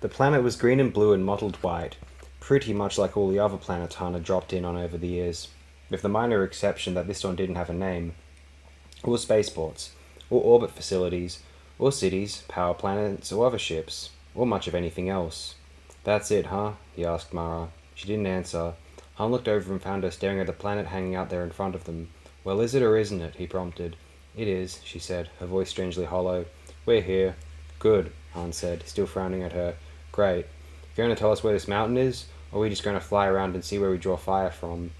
The planet was green and blue and mottled white, pretty much like all the other planets Han had dropped in on over the years, with the minor exception that this one didn't have a name, or spaceports, or orbit facilities, or cities, power planets, or other ships, or much of anything else. That's it, huh? He asked Mara. She didn't answer. Han looked over and found her staring at the planet hanging out there in front of them. Well, is it or isn't it? He prompted. It is, she said, her voice strangely hollow. We're here. Good, Han said, still frowning at her. Great. You going to tell us where this mountain is, or are we just going to fly around and see where we draw fire from?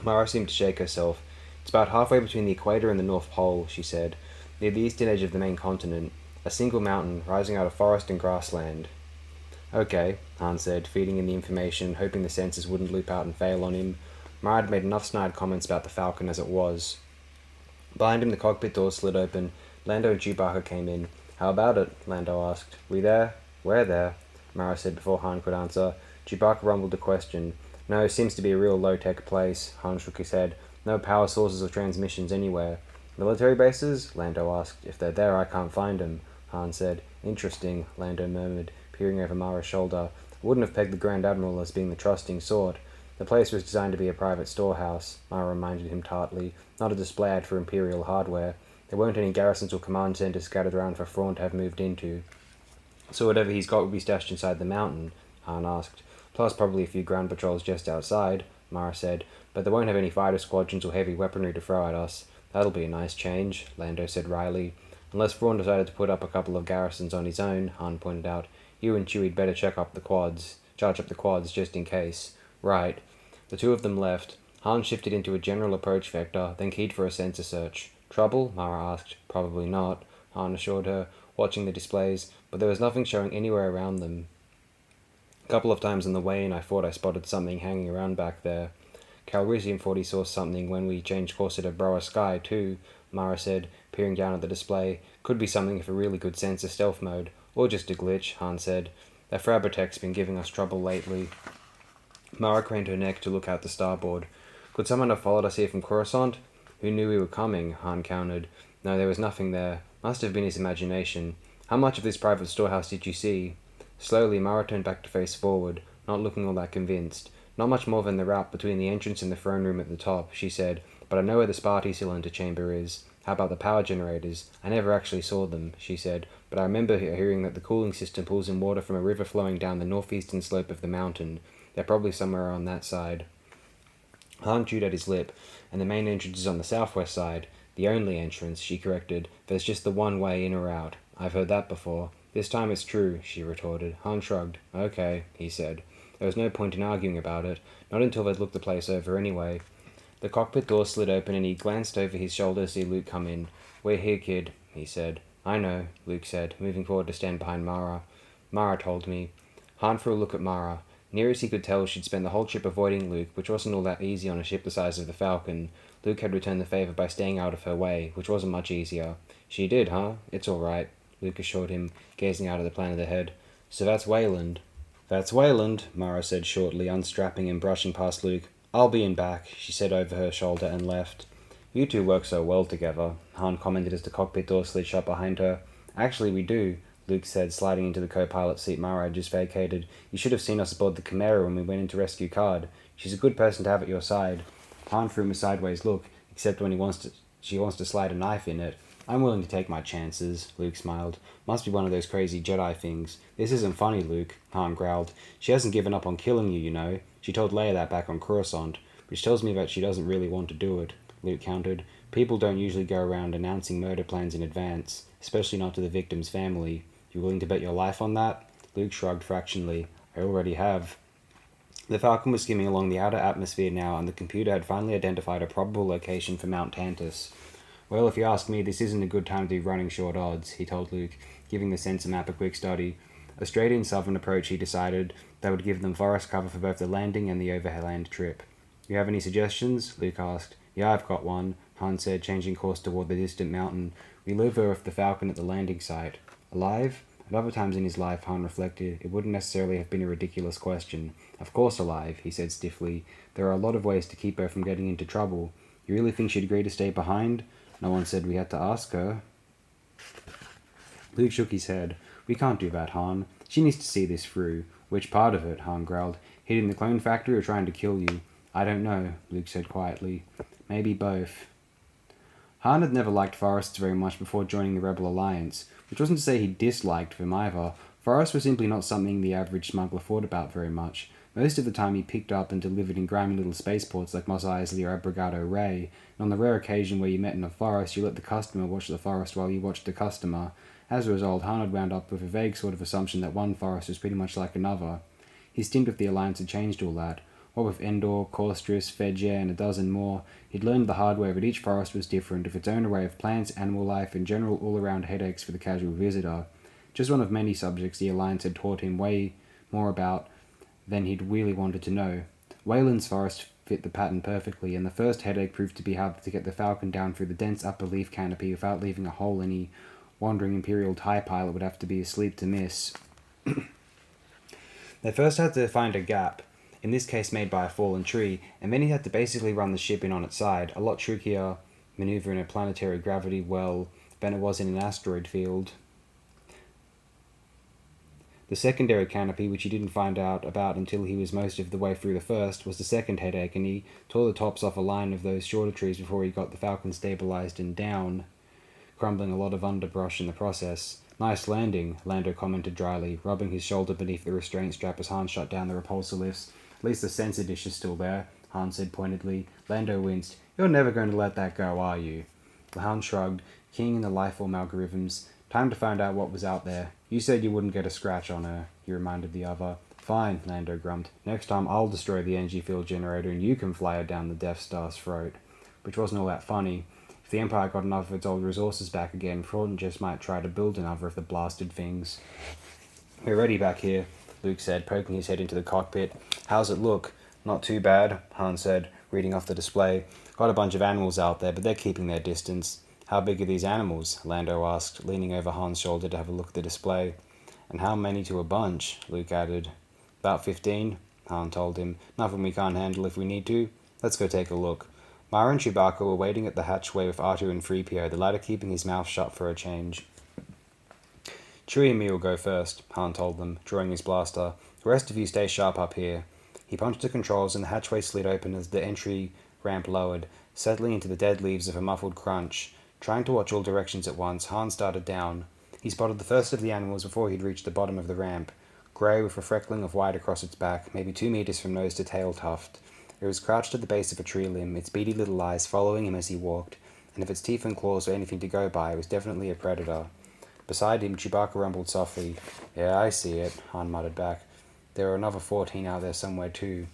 Mara seemed to shake herself. It's about halfway between the equator and the North Pole, she said, near the eastern edge of the main continent, a single mountain rising out of forest and grassland. Okay, Han said, feeding in the information, hoping the sensors wouldn't loop out and fail on him. Mara had made enough snide comments about the Falcon as it was. Behind him, the cockpit door slid open. Lando and Chewbacca came in. How about it? Lando asked. We there? Where there? Mara said before Han could answer. Chewbacca rumbled a question. No, seems to be a real low-tech place. Han shook his head. No power sources or transmissions anywhere. Military bases? Lando asked. If they're there, I can't find them. Han said. Interesting, Lando murmured, peering over Mara's shoulder. I wouldn't have pegged the Grand Admiral as being the trusting sort. The place was designed to be a private storehouse, Mara reminded him tartly, not a display ad for Imperial hardware. There weren't any garrisons or command centers scattered around for Thrawn to have moved into. So whatever he's got would be stashed inside the mountain? Han asked. Plus probably a few ground patrols just outside, Mara said, but they won't have any fighter squadrons or heavy weaponry to throw at us. That'll be a nice change, Lando said wryly. Unless Thrawn decided to put up a couple of garrisons on his own, Han pointed out. You and Chewie'd better charge up the quads, just in case. Right. The two of them left. Han shifted into a general approach vector, then keyed for a sensor search. Trouble? Mara asked. Probably not, Han assured her, watching the displays, but there was nothing showing anywhere around them. A couple of times on the way in I thought I spotted something hanging around back there. Calrissian thought he saw something when we changed course at Abroa Sky, too, Mara said, peering down at the display. Could be something for really good sensor stealth mode. Or just a glitch, Han said. That Frabotech's been giving us trouble lately. Mara craned her neck to look out the starboard. Could someone have followed us here from Coruscant? Who knew we were coming? Han countered. No, there was nothing there. Must have been his imagination. How much of this private storehouse did you see? Slowly, Mara turned back to face forward, not looking all that convinced. Not much more than the route between the entrance and the throne room at the top, she said, but I know where the Sparty cylinder chamber is. How about the power generators? I never actually saw them, she said, but I remember hearing that the cooling system pulls in water from a river flowing down the northeastern slope of the mountain. They're probably somewhere on that side. Han chewed at his lip, and the main entrance is on the southwest side. The only entrance, she corrected. There's just the one way in or out. I've heard that before. This time it's true, she retorted. Han shrugged. Okay, he said. There was no point in arguing about it, not until they'd looked the place over anyway. The cockpit door slid open and he glanced over his shoulder to see Luke come in. We're here, kid, he said. I know, Luke said, moving forward to stand behind Mara. Mara told me. Han threw a look at Mara. Near as he could tell, she'd spent the whole trip avoiding Luke, which wasn't all that easy on a ship the size of the Falcon. Luke had returned the favour by staying out of her way, which wasn't much easier. She did, huh? It's all right, Luke assured him, gazing out at the planet ahead. So that's Wayland. That's Wayland, Mara said shortly, unstrapping and brushing past Luke. I'll be in back, she said over her shoulder and left. You two work so well together, Han commented as the cockpit door slid shut behind her. Actually, we do, Luke said, sliding into the co-pilot seat Mara had just vacated. You should have seen us aboard the Chimera when we went into rescue Card. She's a good person to have at your side. Han threw him a sideways look, except when she wants to slide a knife in it. I'm willing to take my chances, Luke smiled. Must be one of those crazy Jedi things. This isn't funny, Luke, Han growled. She hasn't given up on killing you, you know. She told Leia that back on Coruscant, which tells me that she doesn't really want to do it, Luke countered. People don't usually go around announcing murder plans in advance, especially not to the victim's family. You willing to bet your life on that? Luke shrugged fractionally. I already have. The Falcon was skimming along the outer atmosphere now, and the computer had finally identified a probable location for Mount Tantus. Well, if you ask me, this isn't a good time to be running short odds, he told Luke, giving the sensor map a quick study. A straight-in southern approach, he decided, that would give them forest cover for both the landing and the overland trip. You have any suggestions? Luke asked. Yeah, I've got one, Han said, changing course toward the distant mountain. We live with the Falcon at the landing site. Alive? At other times in his life, Han reflected, it wouldn't necessarily have been a ridiculous question. Of course alive, he said stiffly. There are a lot of ways to keep her from getting into trouble. You really think she'd agree to stay behind? No one said we had to ask her. Luke shook his head. We can't do that, Han. She needs to see this through. Which part of it? Han growled. Hitting the clone factory or trying to kill you? I don't know, Luke said quietly. Maybe both. Han had never liked forests very much before joining the Rebel Alliance, which wasn't to say he disliked them either. Forests were simply not something the average smuggler thought about very much. Most of the time he picked up and delivered in grimy little spaceports like Mos Eisley or Abrigado Ray, and on the rare occasion where you met in a forest, you let the customer watch the forest while you watched the customer. As a result, Han had wound up with a vague sort of assumption that one forest was pretty much like another. His stint with the Alliance had changed all that. What with Endor, Corstris, Fedger, and a dozen more, he'd learned the hard way that each forest was different, with its own array of plants, animal life, and general all-around headaches for the casual visitor. Just one of many subjects the Alliance had taught him way more about than he'd really wanted to know. Wayland's forest fit the pattern perfectly, and the first headache proved to be how to get the Falcon down through the dense upper leaf canopy without leaving a hole any wandering Imperial TIE pilot would have to be asleep to miss. They first had to find a gap, in this case made by a fallen tree, and then he had to basically run the ship in on its side, a lot trickier maneuver in a planetary gravity well than it was in an asteroid field. The secondary canopy, which he didn't find out about until he was most of the way through the first, was the second headache, and he tore the tops off a line of those shorter trees before he got the Falcon stabilized and down, crumbling a lot of underbrush in the process. Nice landing, Lando commented dryly, rubbing his shoulder beneath the restraint strap as Han shut down the repulsor lifts. At least the sensor dish is still there, Han said pointedly. Lando winced. You're never going to let that go, are you? Han shrugged, keying in the lifeform algorithms. Time to find out what was out there. You said you wouldn't get a scratch on her, he reminded the other. Fine, Lando grumped. Next time I'll destroy the energy field generator and you can fly her down the Death Star's throat. Which wasn't all that funny. If the Empire got enough of its old resources back again, Thornton just might try to build another of the blasted things. We're ready back here, Luke said, poking his head into the cockpit. How's it look? Not too bad, Han said, reading off the display. Got a bunch of animals out there, but they're keeping their distance. How big are these animals? Lando asked, leaning over Han's shoulder to have a look at the display. And how many to a bunch? Luke added. About 15, Han told him. Nothing we can't handle if we need to. Let's go take a look. Mara and Chewbacca were waiting at the hatchway with R2 and 3PO, the latter keeping his mouth shut for a change. Chewie and me will go first, Han told them, drawing his blaster. The rest of you stay sharp up here. He punched the controls and the hatchway slid open as the entry ramp lowered, settling into the dead leaves of a muffled crunch. Trying to watch all directions at once, Han started down. He spotted the first of the animals before he'd reached the bottom of the ramp, grey with a freckling of white across its back, maybe 2 meters from nose to tail tuft. It was crouched at the base of a tree limb, its beady little eyes following him as he walked, and if its teeth and claws were anything to go by, it was definitely a predator. Beside him, Chewbacca rumbled softly. Yeah, I see it, Han muttered back. There are another 14 out there somewhere too.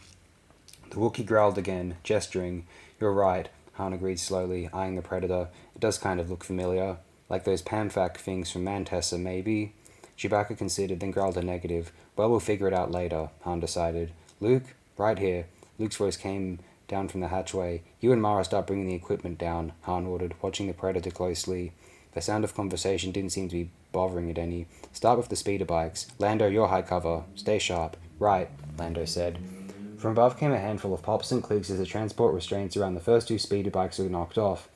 The Wookiee growled again, gesturing. You're right, Han agreed slowly, eyeing the predator. It does kind of look familiar. Like those Pamphak things from Mantessa, maybe? Chewbacca considered, then growled a negative. Well, we'll figure it out later, Han decided. Luke? Right here. Luke's voice came down from the hatchway. You and Mara start bringing the equipment down, Han ordered, watching the predator closely. The sound of conversation didn't seem to be bothering it any. Start with the speeder bikes. Lando, you're high cover. Stay sharp. Right, Lando said. From above came a handful of pops and clicks as the transport restraints around the first 2 speeder bikes were knocked off.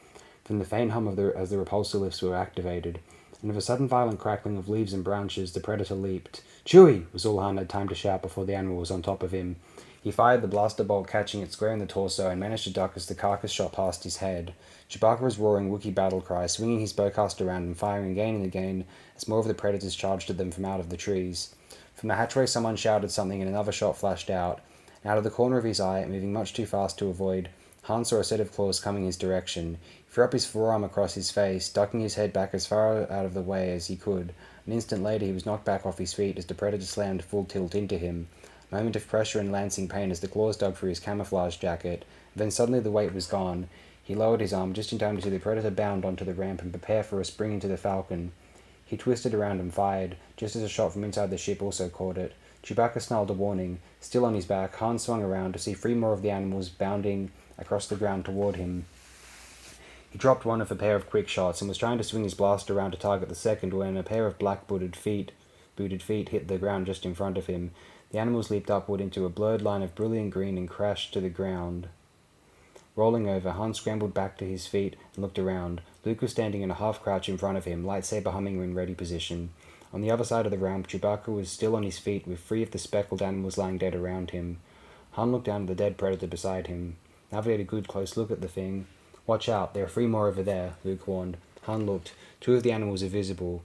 From the faint hum as the repulsor lifts were activated, and with a sudden violent crackling of leaves and branches, the predator leaped. Chewie! Was all Han had time to shout before the animal was on top of him. He fired the blaster bolt, catching it square in the torso, and managed to duck as the carcass shot past his head. Chewbacca was roaring Wookiee battle cry, swinging his bowcaster around and firing again and again as more of the predators charged at them from out of the trees. From the hatchway someone shouted something and another shot flashed out. Out of the corner of his eye, moving much too fast to avoid, Han saw a set of claws coming his direction. He threw up his forearm across his face, ducking his head back as far out of the way as he could. An instant later he was knocked back off his feet as the predator slammed full tilt into him. A moment of pressure and lancing pain as the claws dug through his camouflage jacket. Then suddenly the weight was gone. He lowered his arm just in time to see the predator bound onto the ramp and prepare for a spring into the Falcon. He twisted around and fired, just as a shot from inside the ship also caught it. Chewbacca snarled a warning. Still on his back, Han swung around to see 3 more of the animals bounding across the ground toward him. He dropped one of a pair of quick shots and was trying to swing his blaster around to target the second when a pair of black-booted feet hit the ground just in front of him. The animals leaped upward into a blurred line of brilliant green and crashed to the ground. Rolling over, Han scrambled back to his feet and looked around. Luke was standing in a half-crouch in front of him, lightsaber humming in ready position. On the other side of the ramp, Chewbacca was still on his feet, with 3 of the speckled animals lying dead around him. Han looked down at the dead predator beside him. Now they had a good close look at the thing. "Watch out, there are 3 more over there," Luke warned. Han looked. 2 of the animals were visible,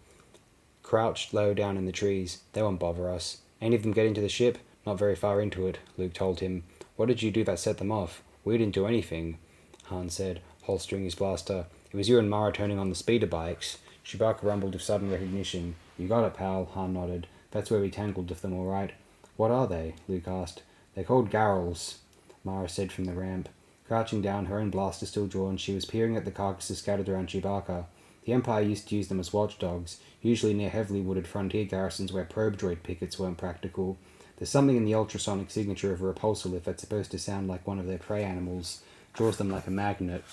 crouched low down in the trees. "They won't bother us." "Any of them get into the ship?" "Not very far into it," Luke told him. "What did you do that set them off?" "We didn't do anything," Han said, holstering his blaster. "It was you and Mara turning on the speeder bikes." Chewbacca rumbled with sudden recognition. "You got it, pal," Han nodded. "That's where we tangled with them, all right." "What are they?" Luke asked. "They're called Garrels," Mara said from the ramp. Crouching down, her own blaster still drawn, she was peering at the carcasses scattered around Chewbacca. The Empire used to use them as watchdogs, usually near heavily wooded frontier garrisons where probe droid pickets weren't practical. There's something in the ultrasonic signature of a repulsor lift that's supposed to sound like one of their prey animals. Draws them like a magnet.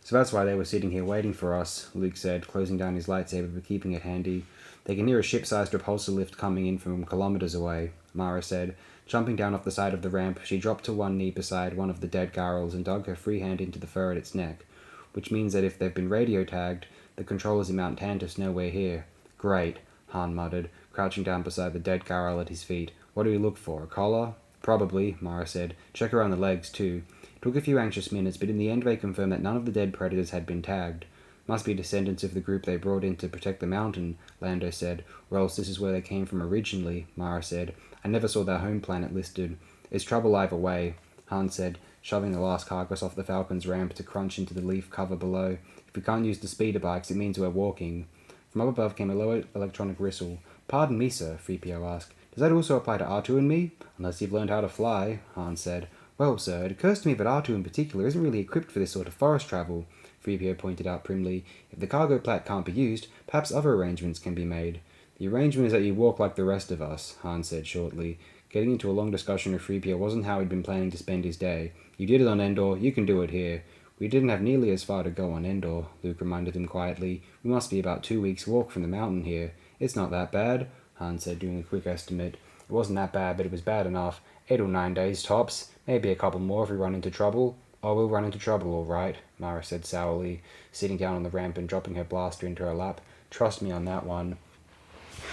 "So that's why they were sitting here waiting for us," Luke said, closing down his lightsaber but keeping it handy. "They can hear a ship-sized repulsor lift coming in from kilometers away," Mara said. Jumping down off the side of the ramp, she dropped to one knee beside one of the dead Garrels and dug her free hand into the fur at its neck. "Which means that if they've been radio-tagged, the controllers in Mount Tantus know we're here." "Great," Han muttered, crouching down beside the dead Garrel at his feet. "What do we look for, a collar?" "Probably," Mara said. "Check around the legs, too." It took a few anxious minutes, but in the end they confirmed that none of the dead predators had been tagged. "Must be descendants of the group they brought in to protect the mountain," Lando said. "Or else this is where they came from originally," Mara said. "I never saw their home planet listed." "It's trouble either way," Han said, shoving the last carcass off the Falcon's ramp to crunch into the leaf cover below. "If we can't use the speeder bikes, it means we're walking." From up above came a low electronic whistle. "Pardon me, sir," 3PO asked. "Does that also apply to R2 and me?" "Unless you've learned how to fly," Han said. "Well, sir, it occurs to me that R2 in particular isn't really equipped for this sort of forest travel," 3PO pointed out primly. "If the cargo plat can't be used, perhaps other arrangements can be made." "The arrangement is that you walk like the rest of us," Han said shortly. Getting into a long discussion with 3PO wasn't how he'd been planning to spend his day. "You did it on Endor, you can do it here." "We didn't have nearly as far to go on Endor," Luke reminded him quietly. "We must be about 2 weeks' walk from the mountain here." "It's not that bad," Han said, doing a quick estimate. It wasn't that bad, but it was bad enough. 8 or 9 days, tops. Maybe a couple more if we run into trouble. "Oh, we'll run into trouble, all right," Mara said sourly, sitting down on the ramp and dropping her blaster into her lap. "Trust me on that one."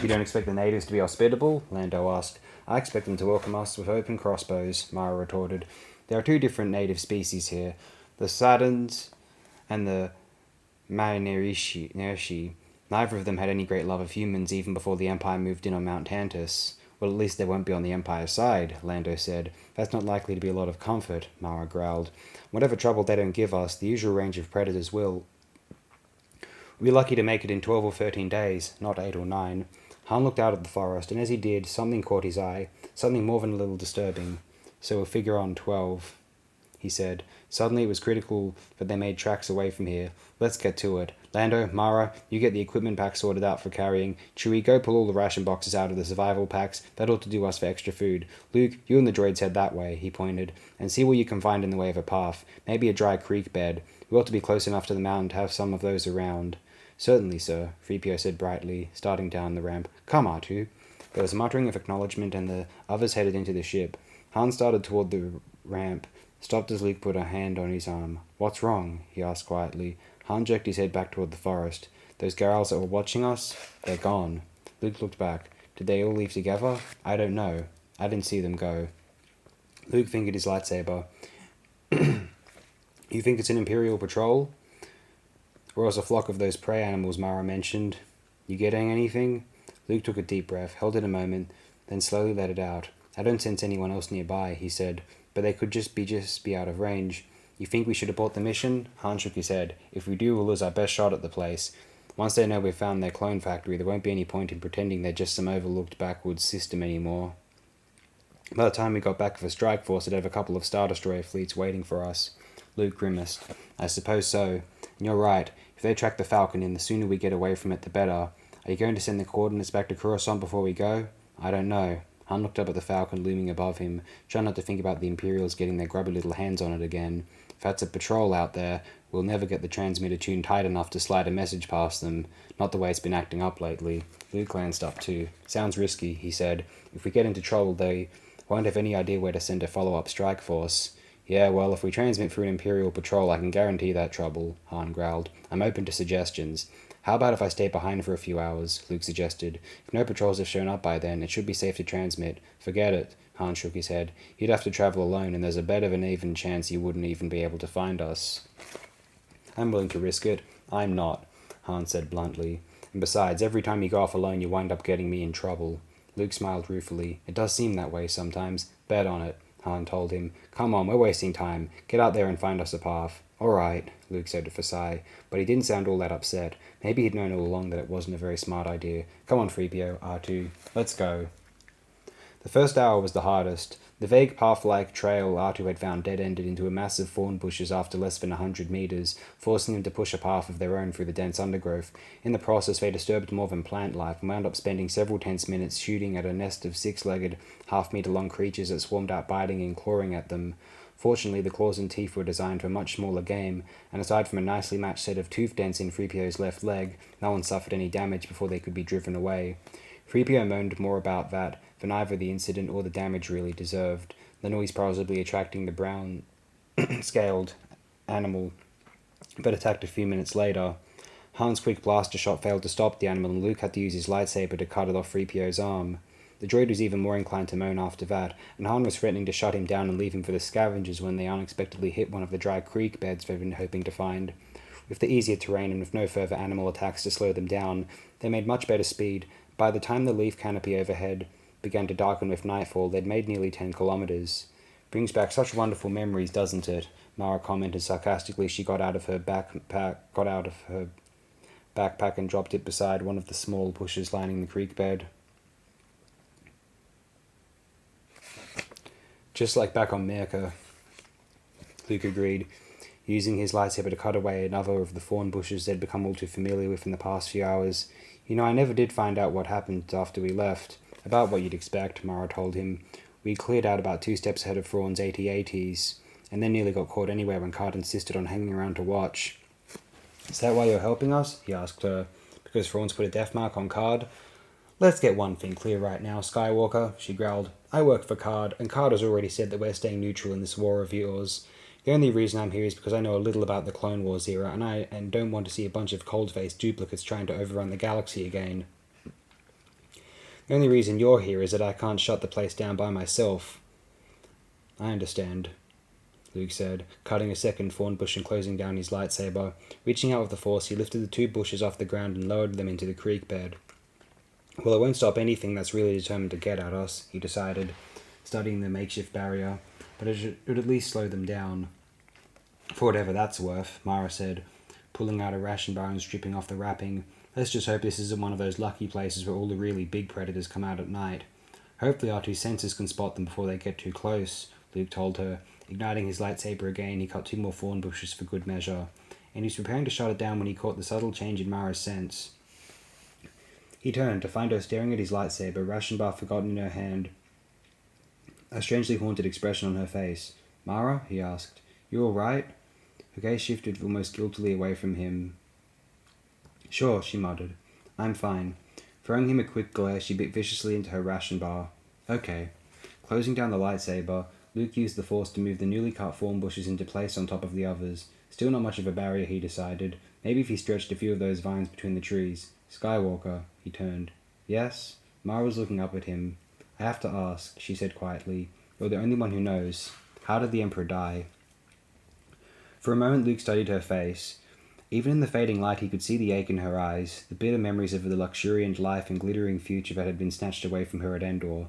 "You don't expect the natives to be hospitable?" Lando asked. "I expect them to welcome us with open crossbows," Mara retorted. "There are 2 different native species here, the Sadans and the Maenerishi. Neither of them had any great love of humans even before the Empire moved in on Mount Tantus." "Well, at least they won't be on the Empire's side," Lando said. "That's not likely to be a lot of comfort," Mara growled. "Whatever trouble they don't give us, the usual range of predators will. We'll be lucky to make it in 12 or 13 days, not 8 or 9. Han looked out at the forest, and as he did, something caught his eye, something more than a little disturbing. "So we'll figure on 12, he said. Suddenly it was critical that they made tracks away from here. "Let's get to it. Lando, Mara, you get the equipment pack sorted out for carrying. Chewie, go pull all the ration boxes out of the survival packs. That ought to do us for extra food. Luke, you and the droids head that way," he pointed, "and see what you can find in the way of a path. Maybe a dry creek bed. We ought to be close enough to the mountain to have some of those around." "Certainly, sir," 3PO said brightly, starting down the ramp. "Come, R2." There was a muttering of acknowledgement, and the others headed into the ship. Han started toward the ramp, stopped as Luke put a hand on his arm. "What's wrong?" he asked quietly. Han jerked his head back toward the forest. "Those Garrels that were watching us? They're gone." Luke looked back. "Did they all leave together?" "I don't know. I didn't see them go." Luke fingered his lightsaber. "You think it's an Imperial patrol? Or else a flock of those prey animals Mara mentioned? You getting anything?" Luke took a deep breath, held it a moment, then slowly let it out. "I don't sense anyone else nearby," he said, "but they could just be out of range." "You think we should abort the mission?" Han shook his head. "If we do, we'll lose our best shot at the place. Once they know we've found their clone factory, there won't be any point in pretending they're just some overlooked backwoods system anymore. By the time we got back with a strike force, it'd have a couple of Star Destroyer fleets waiting for us." Luke grimaced. "I suppose so. And you're right. If they track the Falcon in, the sooner we get away from it, the better. Are you going to send the coordinates back to Coruscant before we go?" "I don't know." Han looked up at the Falcon looming above him, trying not to think about the Imperials getting their grubby little hands on it again. "If that's a patrol out there, we'll never get the transmitter tuned tight enough to slide a message past them. Not the way it's been acting up lately." Luke glanced up too. "Sounds risky," he said. "If we get into trouble, they won't have any idea where to send a follow-up strike force." "Yeah, well, if we transmit through an Imperial patrol, I can guarantee that trouble," Han growled. "I'm open to suggestions." How about if I stay behind for a few hours? Luke suggested. If no patrols have shown up by then, it should be safe to transmit. Forget it. Han shook his head. You'd have to travel alone, and there's a bet of an even chance you wouldn't even be able to find us. I'm willing to risk it. I'm not, Han said bluntly. And besides, every time you go off alone, you wind up getting me in trouble. Luke smiled ruefully. It does seem that way sometimes. Bet on it, Han told him. Come on, we're wasting time. Get out there and find us a path. All right, Luke said with a sigh, but he didn't sound all that upset. Maybe he'd known all along that it wasn't a very smart idea. Come on, 3PO, R2. Let's go. The first hour was the hardest. The vague path-like trail R2 had found dead-ended into a massive thorn bushes after less than 100 meters, forcing them to push a path of their own through the dense undergrowth. In the process, they disturbed more than plant life and wound up spending several tense minutes shooting at a nest of six-legged, half-meter-long creatures that swarmed out biting and clawing at them. Fortunately, the claws and teeth were designed for much smaller game, and aside from a nicely matched set of tooth dents in 3PO's left leg, no one suffered any damage before they could be driven away. 3PO moaned more about that than either the incident or the damage really deserved, the noise probably attracting the brown-scaled animal, but attacked a few minutes later. Han's quick blaster shot failed to stop the animal, and Luke had to use his lightsaber to cut it off 3PO's arm. The droid was even more inclined to moan after that, and Han was threatening to shut him down and leave him for the scavengers when they unexpectedly hit one of the dry creek beds they'd been hoping to find. With the easier terrain and with no further animal attacks to slow them down, they made much better speed. By the time the leaf canopy overhead began to darken with nightfall, they'd made nearly 10 kilometers. Brings back such wonderful memories, doesn't it? Mara commented sarcastically. She got out of her backpack and dropped it beside one of the small bushes lining the creek bed. Just like back on Mirka, Luke agreed, using his lightsaber to cut away another of the thorn bushes they'd become all too familiar with in the past few hours. You know, I never did find out what happened after we left. About what you'd expect, Mara told him. We cleared out about 2 steps ahead of Thrawn's AT-ATs, and then nearly got caught anyway when Card insisted on hanging around to watch. Is that why you're helping us? He asked her. Because Thrawn's put a death mark on Card? Let's get one thing clear right now, Skywalker, she growled. I work for Card, and Card has already said that we're staying neutral in this war of yours. The only reason I'm here is because I know a little about the Clone Wars era, and don't want to see a bunch of cold-faced duplicates trying to overrun the galaxy again. The only reason you're here is that I can't shut the place down by myself. I understand, Luke said, cutting a second thorn bush and closing down his lightsaber. Reaching out with the Force, he lifted the 2 bushes off the ground and lowered them into the creek bed. Well, it won't stop anything that's really determined to get at us, he decided, studying the makeshift barrier, but it would at least slow them down. For whatever that's worth, Mara said, pulling out a ration bar and stripping off the wrapping. Let's just hope this isn't one of those lucky places where all the really big predators come out at night. Hopefully our 2 sensors can spot them before they get too close, Luke told her. Igniting his lightsaber again, he cut 2 more thorn bushes for good measure, and he was preparing to shut it down when he caught the subtle change in Mara's sense. He turned to find her staring at his lightsaber, ration bar forgotten in her hand, a strangely haunted expression on her face. Mara? He asked. You all right? Her gaze shifted almost guiltily away from him. Sure, she muttered. I'm fine. Throwing him a quick glare, she bit viciously into her ration bar. Okay. Closing down the lightsaber, Luke used the Force to move the newly cut thorn bushes into place on top of the others. Still not much of a barrier, he decided. Maybe if he stretched a few of those vines between the trees. Skywalker, he turned. Yes? Mara was looking up at him. I have to ask, she said quietly. You're the only one who knows. How did the Emperor die? For a moment Luke studied her face. Even in the fading light he could see the ache in her eyes, the bitter memories of the luxuriant life and glittering future that had been snatched away from her at Endor.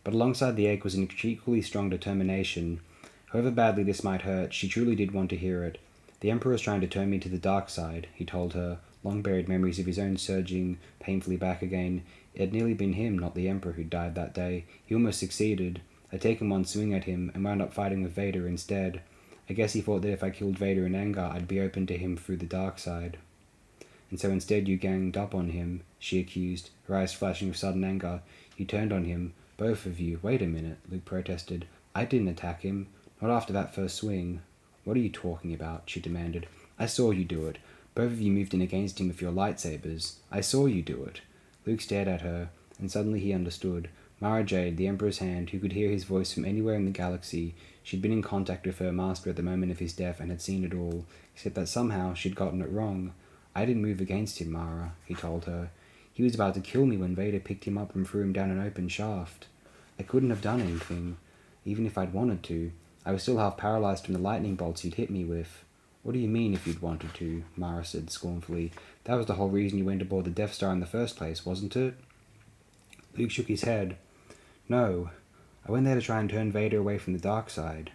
But alongside the ache was an equally strong determination. However badly this might hurt, she truly did want to hear it. The Emperor was trying to turn me to the dark side, he told her, long-buried memories of his own surging painfully back again. It had nearly been him, not the Emperor, who died that day. He almost succeeded. I'd taken one swing at him, and wound up fighting with Vader instead. I guess he thought that if I killed Vader in anger, I'd be open to him through the dark side. And so instead you ganged up on him, she accused, her eyes flashing with sudden anger. You turned on him. Both of you. Wait a minute, Luke protested. I didn't attack him. Not after that first swing. What are you talking about? She demanded. I saw you do it. Both of you moved in against him with your lightsabers. I saw you do it. Luke stared at her, and suddenly he understood. Mara Jade, the Emperor's hand, who could hear his voice from anywhere in the galaxy. She'd been in contact with her master at the moment of his death and had seen it all, except that somehow she'd gotten it wrong. I didn't move against him, Mara, he told her. He was about to kill me when Vader picked him up and threw him down an open shaft. I couldn't have done anything, even if I'd wanted to. I was still half paralyzed from the lightning bolts he'd hit me with. What do you mean, if you'd wanted to? Mara said scornfully. That was the whole reason you went aboard the Death Star in the first place, wasn't it? Luke shook his head. No, I went there to try and turn Vader away from the dark side.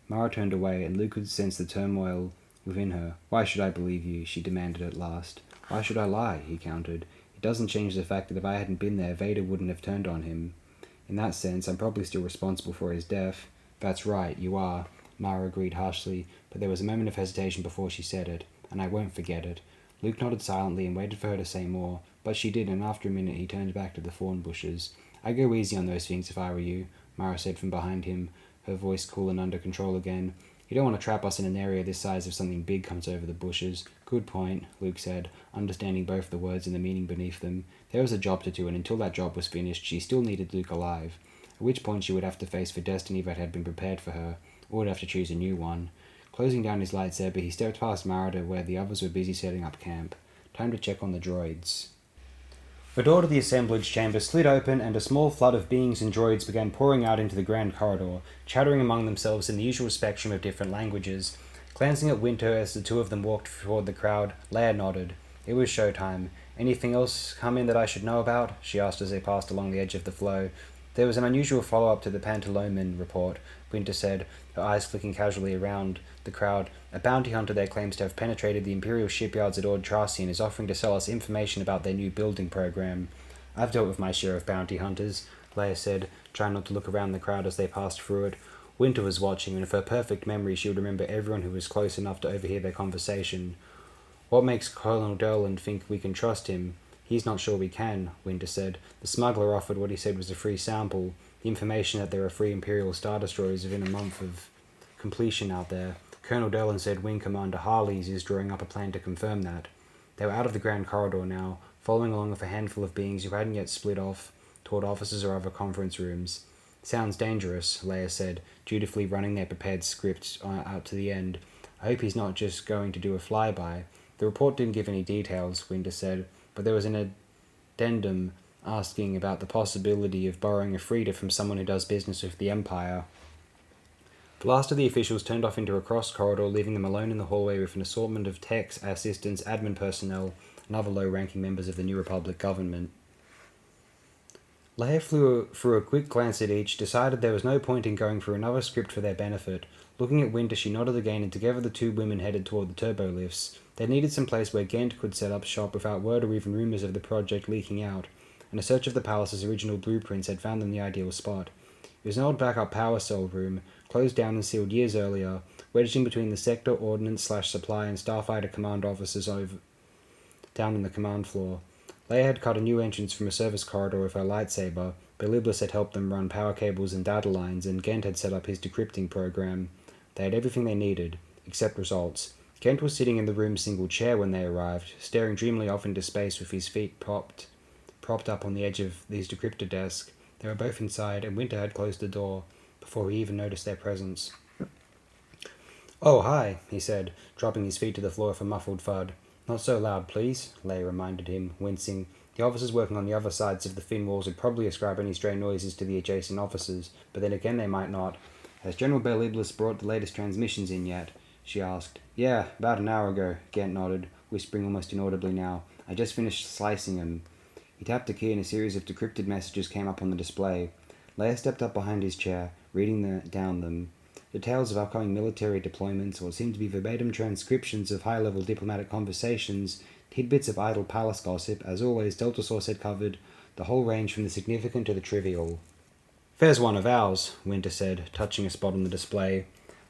Mara turned away, and Luke could sense the turmoil within her. Why should I believe you? She demanded at last. Why should I lie? He countered. It doesn't change the fact that if I hadn't been there, Vader wouldn't have turned on him. In that sense, I'm probably still responsible for his death. That's right, you are, Mara agreed harshly, but there was a moment of hesitation before she said it, and I won't forget it. Luke nodded silently and waited for her to say more, but she did, and after a minute he turned back to the thorn bushes. I'd go easy on those things if I were you, Mara said from behind him, her voice cool and under control again. You don't want to trap us in an area this size if something big comes over the bushes. Good point, Luke said, understanding both the words and the meaning beneath them. There was a job to do, and until that job was finished, she still needed Luke alive. At which point she would have to face the destiny that had been prepared for her, or would have to choose a new one. Closing down his lightsaber, he stepped past Mara to where the others were busy setting up camp. Time to check on the droids. The door to the assemblage chamber slid open, and a small flood of beings and droids began pouring out into the grand corridor, chattering among themselves in the usual spectrum of different languages. Glancing at Winter as the two of them walked toward the crowd, Leia nodded. It was showtime. Anything else come in that I should know about? She asked as they passed along the edge of the flow. There was an unusual follow-up to the Pantaloman report, Winter said, her eyes flicking casually around the crowd. A bounty hunter there claims to have penetrated the Imperial shipyards at Ord Tracy and is offering to sell us information about their new building program. I've dealt with my share of bounty hunters, Leia said, trying not to look around the crowd as they passed through it. Winter was watching, and with her perfect memory she would remember everyone who was close enough to overhear their conversation. What makes Colonel Durland think we can trust him? He's not sure we can, Winter said. The smuggler offered what he said was a free sample, the information that there are 3 Imperial Star Destroyers within a month of completion out there. Colonel Durland said Wing Commander Harley's is drawing up a plan to confirm that. They were out of the grand corridor now, following along with a handful of beings who hadn't yet split off toward offices or other conference rooms. Sounds dangerous, Leia said, dutifully running their prepared script out to the end. I hope he's not just going to do a flyby. The report didn't give any details, Winter said, but there was an addendum asking about the possibility of borrowing a Frida from someone who does business with the Empire. The last of the officials turned off into a cross corridor, leaving them alone in the hallway with an assortment of techs, assistants, admin personnel, and other low-ranking members of the New Republic government. Leia flew through a quick glance at each, decided there was no point in going through another script for their benefit. Looking at Winter, she nodded again, and together the two women headed toward the turbo lifts. They needed some place where Ghent could set up shop without word or even rumours of the project leaking out, and a search of the palace's original blueprints had found them the ideal spot. It was an old backup power cell room, closed down and sealed years earlier, wedged in between the sector ordnance/supply and starfighter command offices down on the command floor. Leia had cut a new entrance from a service corridor with her lightsaber, but Liblis had helped them run power cables and data lines, and Ghent had set up his decrypting program. They had everything they needed, except results. Ghent was sitting in the room's single chair when they arrived, staring dreamily off into space with his feet propped up on the edge of his decryptor desk. They were both inside, and Winter had closed the door before he even noticed their presence. "Oh, hi," he said, dropping his feet to the floor with a muffled thud. "Not so loud, please," Leia reminded him, wincing. The officers working on the other sides of the thin walls would probably ascribe any stray noises to the adjacent officers, but then again they might not. "Has General Beliblis brought the latest transmissions in yet?" she asked. "Yeah, about an hour ago," Ghent nodded, whispering almost inaudibly now. "I just finished slicing them." He tapped a key and a series of decrypted messages came up on the display. Leia stepped up behind his chair, reading down them. Details of upcoming military deployments, what seemed to be verbatim transcriptions of high-level diplomatic conversations, tidbits of idle palace gossip. As always, Delta Source had covered the whole range from the significant to the trivial. "There's one of ours," Winter said, touching a spot on the display.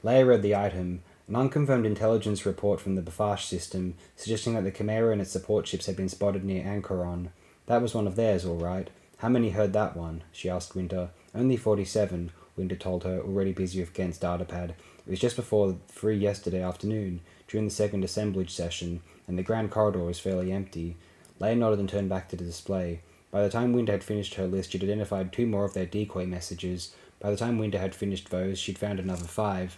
Leia read the item, an unconfirmed intelligence report from the Bafash system, suggesting that the Chimera and its support ships had been spotted near Anchoron. That was one of theirs, all right. How many heard that one? She asked Winter. Only 47, Winter told her, already busy with Ghent's datapad. It was just before 3 yesterday afternoon, during the second assemblage session, and the grand corridor was fairly empty. Leia nodded and turned back to the display. By the time Winter had finished her list, she'd identified 2 more of their decoy messages. By the time Winter had finished those, she'd found another 5.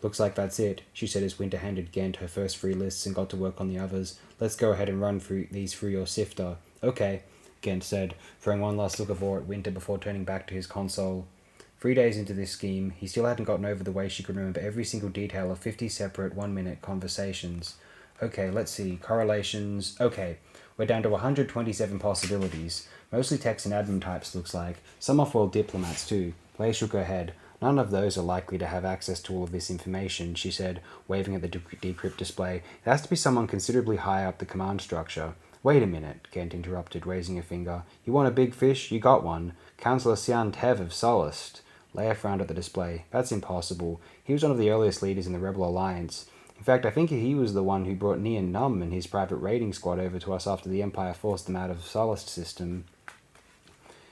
Looks like that's it, she said as Winter handed Ghent her first 3 lists and got to work on the others. Let's go ahead and run these through your sifter. Okay, Ghent said, throwing one last look of awe at Winter before turning back to his console. 3 days into this scheme, he still hadn't gotten over the way she could remember every single detail of 50 separate 1-minute conversations. Okay, let's see. Correlations. Okay, we're down to 127 possibilities. Mostly text and admin types, looks like. Some off-world diplomats, too. Leia shook her head. None of those are likely to have access to all of this information, she said, waving at the decrypt display. It has to be someone considerably high up the command structure. Wait a minute, Ghent interrupted, raising a finger. You want a big fish? You got one. Councillor Zahn Tev of Solist. Leia frowned at the display. That's impossible. He was one of the earliest leaders in the Rebel Alliance. In fact, I think he was the one who brought Nian Num and his private raiding squad over to us after the Empire forced them out of Solist system.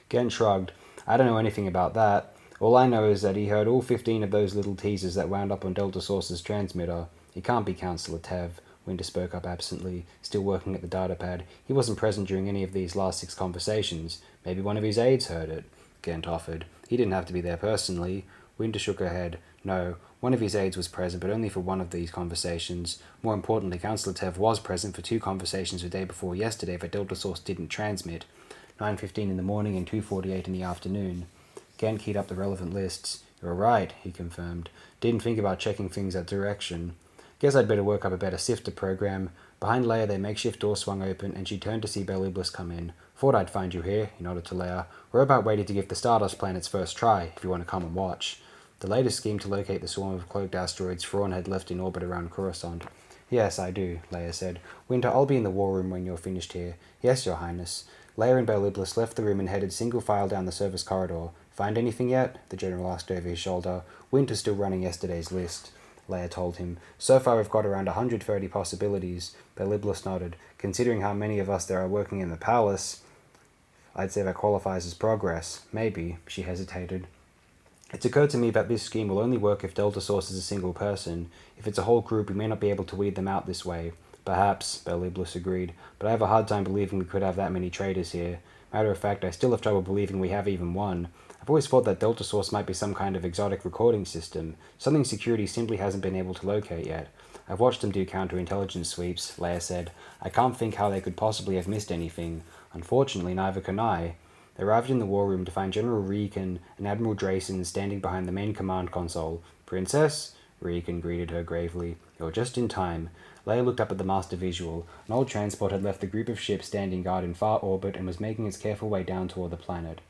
Ghent shrugged. I don't know anything about that. All I know is that he heard all 15 of those little teasers that wound up on Delta Source's transmitter. It can't be Councillor Tev. Winter spoke up absently, still working at the datapad. He wasn't present during any of these last 6 conversations. Maybe one of his aides heard it, Ghent offered. He didn't have to be there personally. Winter shook her head. No, one of his aides was present, but only for one of these conversations. More importantly, Councillor Tev was present for 2 conversations the day before yesterday that Delta Source didn't transmit. 9:15 in the morning and 2:48 in the afternoon. Ghent keyed up the relevant lists. You're right, he confirmed. Didn't think about checking things that direction. Guess I'd better work up a better sifter program. Behind Leia, their makeshift door swung open, and she turned to see Beliblis come in. Thought I'd find you here, he nodded to Leia. We're about ready to give the Stardust plan its first try, if you want to come and watch. The latest scheme to locate the swarm of cloaked asteroids Thrawn had left in orbit around Coruscant. Yes, I do, Leia said. Winter, I'll be in the war room when you're finished here. Yes, Your Highness. Leia and Beliblis left the room and headed single file down the service corridor. Find anything yet? The General asked over his shoulder. Winter's still running yesterday's list, Leia told him. So far we've got around 130 possibilities. Beliblis nodded. Considering how many of us there are working in the palace, I'd say that qualifies as progress. Maybe, she hesitated. It's occurred to me that this scheme will only work if Delta Source is a single person. If it's a whole group, we may not be able to weed them out this way. Perhaps, Beliblis agreed, but I have a hard time believing we could have that many traitors here. Matter of fact, I still have trouble believing we have even one. I've always thought that Delta Source might be some kind of exotic recording system, something security simply hasn't been able to locate yet. I've watched them do counterintelligence sweeps, Leia said. I can't think how they could possibly have missed anything. Unfortunately, neither can I. They arrived in the war room to find General Reekin and Admiral Drayson standing behind the main command console. Princess? Reekin greeted her gravely. You're just in time. Leia looked up at the master visual. An old transport had left the group of ships standing guard in far orbit and was making its careful way down toward the planet.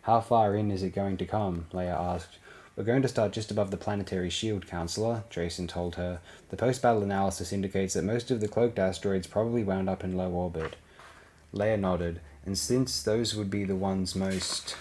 How far in is it going to come? Leia asked. We're going to start just above the planetary shield, Counselor, Drayson told her. The post-battle analysis indicates that most of the cloaked asteroids probably wound up in low orbit. Leia nodded, and since those would be the ones most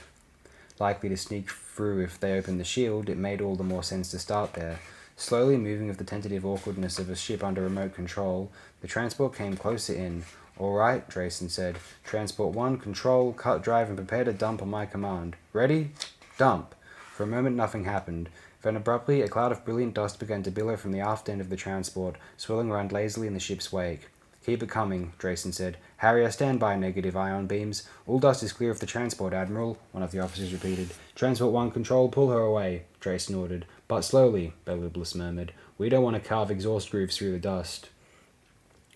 likely to sneak through if they opened the shield, it made all the more sense to start there. Slowly moving with the tentative awkwardness of a ship under remote control, the transport came closer in. All right, Drayson said. Transport 1, control, cut drive, and prepare to dump on my command. Ready? Dump. For a moment nothing happened. Then abruptly, a cloud of brilliant dust began to billow from the aft end of the transport, swirling around lazily in the ship's wake. Keep it coming, Drayson said. Harrier, stand by, negative ion beams. All dust is clear of the transport, Admiral, one of the officers repeated. Transport 1, control, pull her away, Drayson ordered. But slowly, Beliblis murmured. We don't want to carve exhaust grooves through the dust.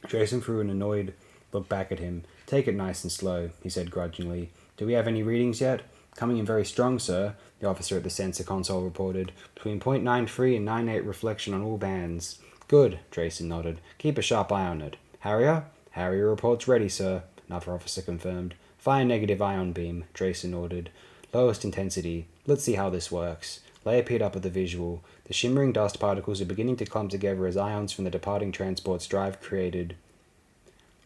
Drayson threw an annoyed look back at him. Take it nice and slow, he said grudgingly. Do we have any readings yet? Coming in very strong, sir, the officer at the sensor console reported. Between .93 and 98 reflection on all bands. Good, Drayson nodded. Keep a sharp eye on it. Harrier? Harrier reports ready, sir, another officer confirmed. Fire negative ion beam, Drayson ordered. Lowest intensity. Let's see how this works. Leia peered up at the visual. The shimmering dust particles were beginning to clump together as ions from the departing transport's drive created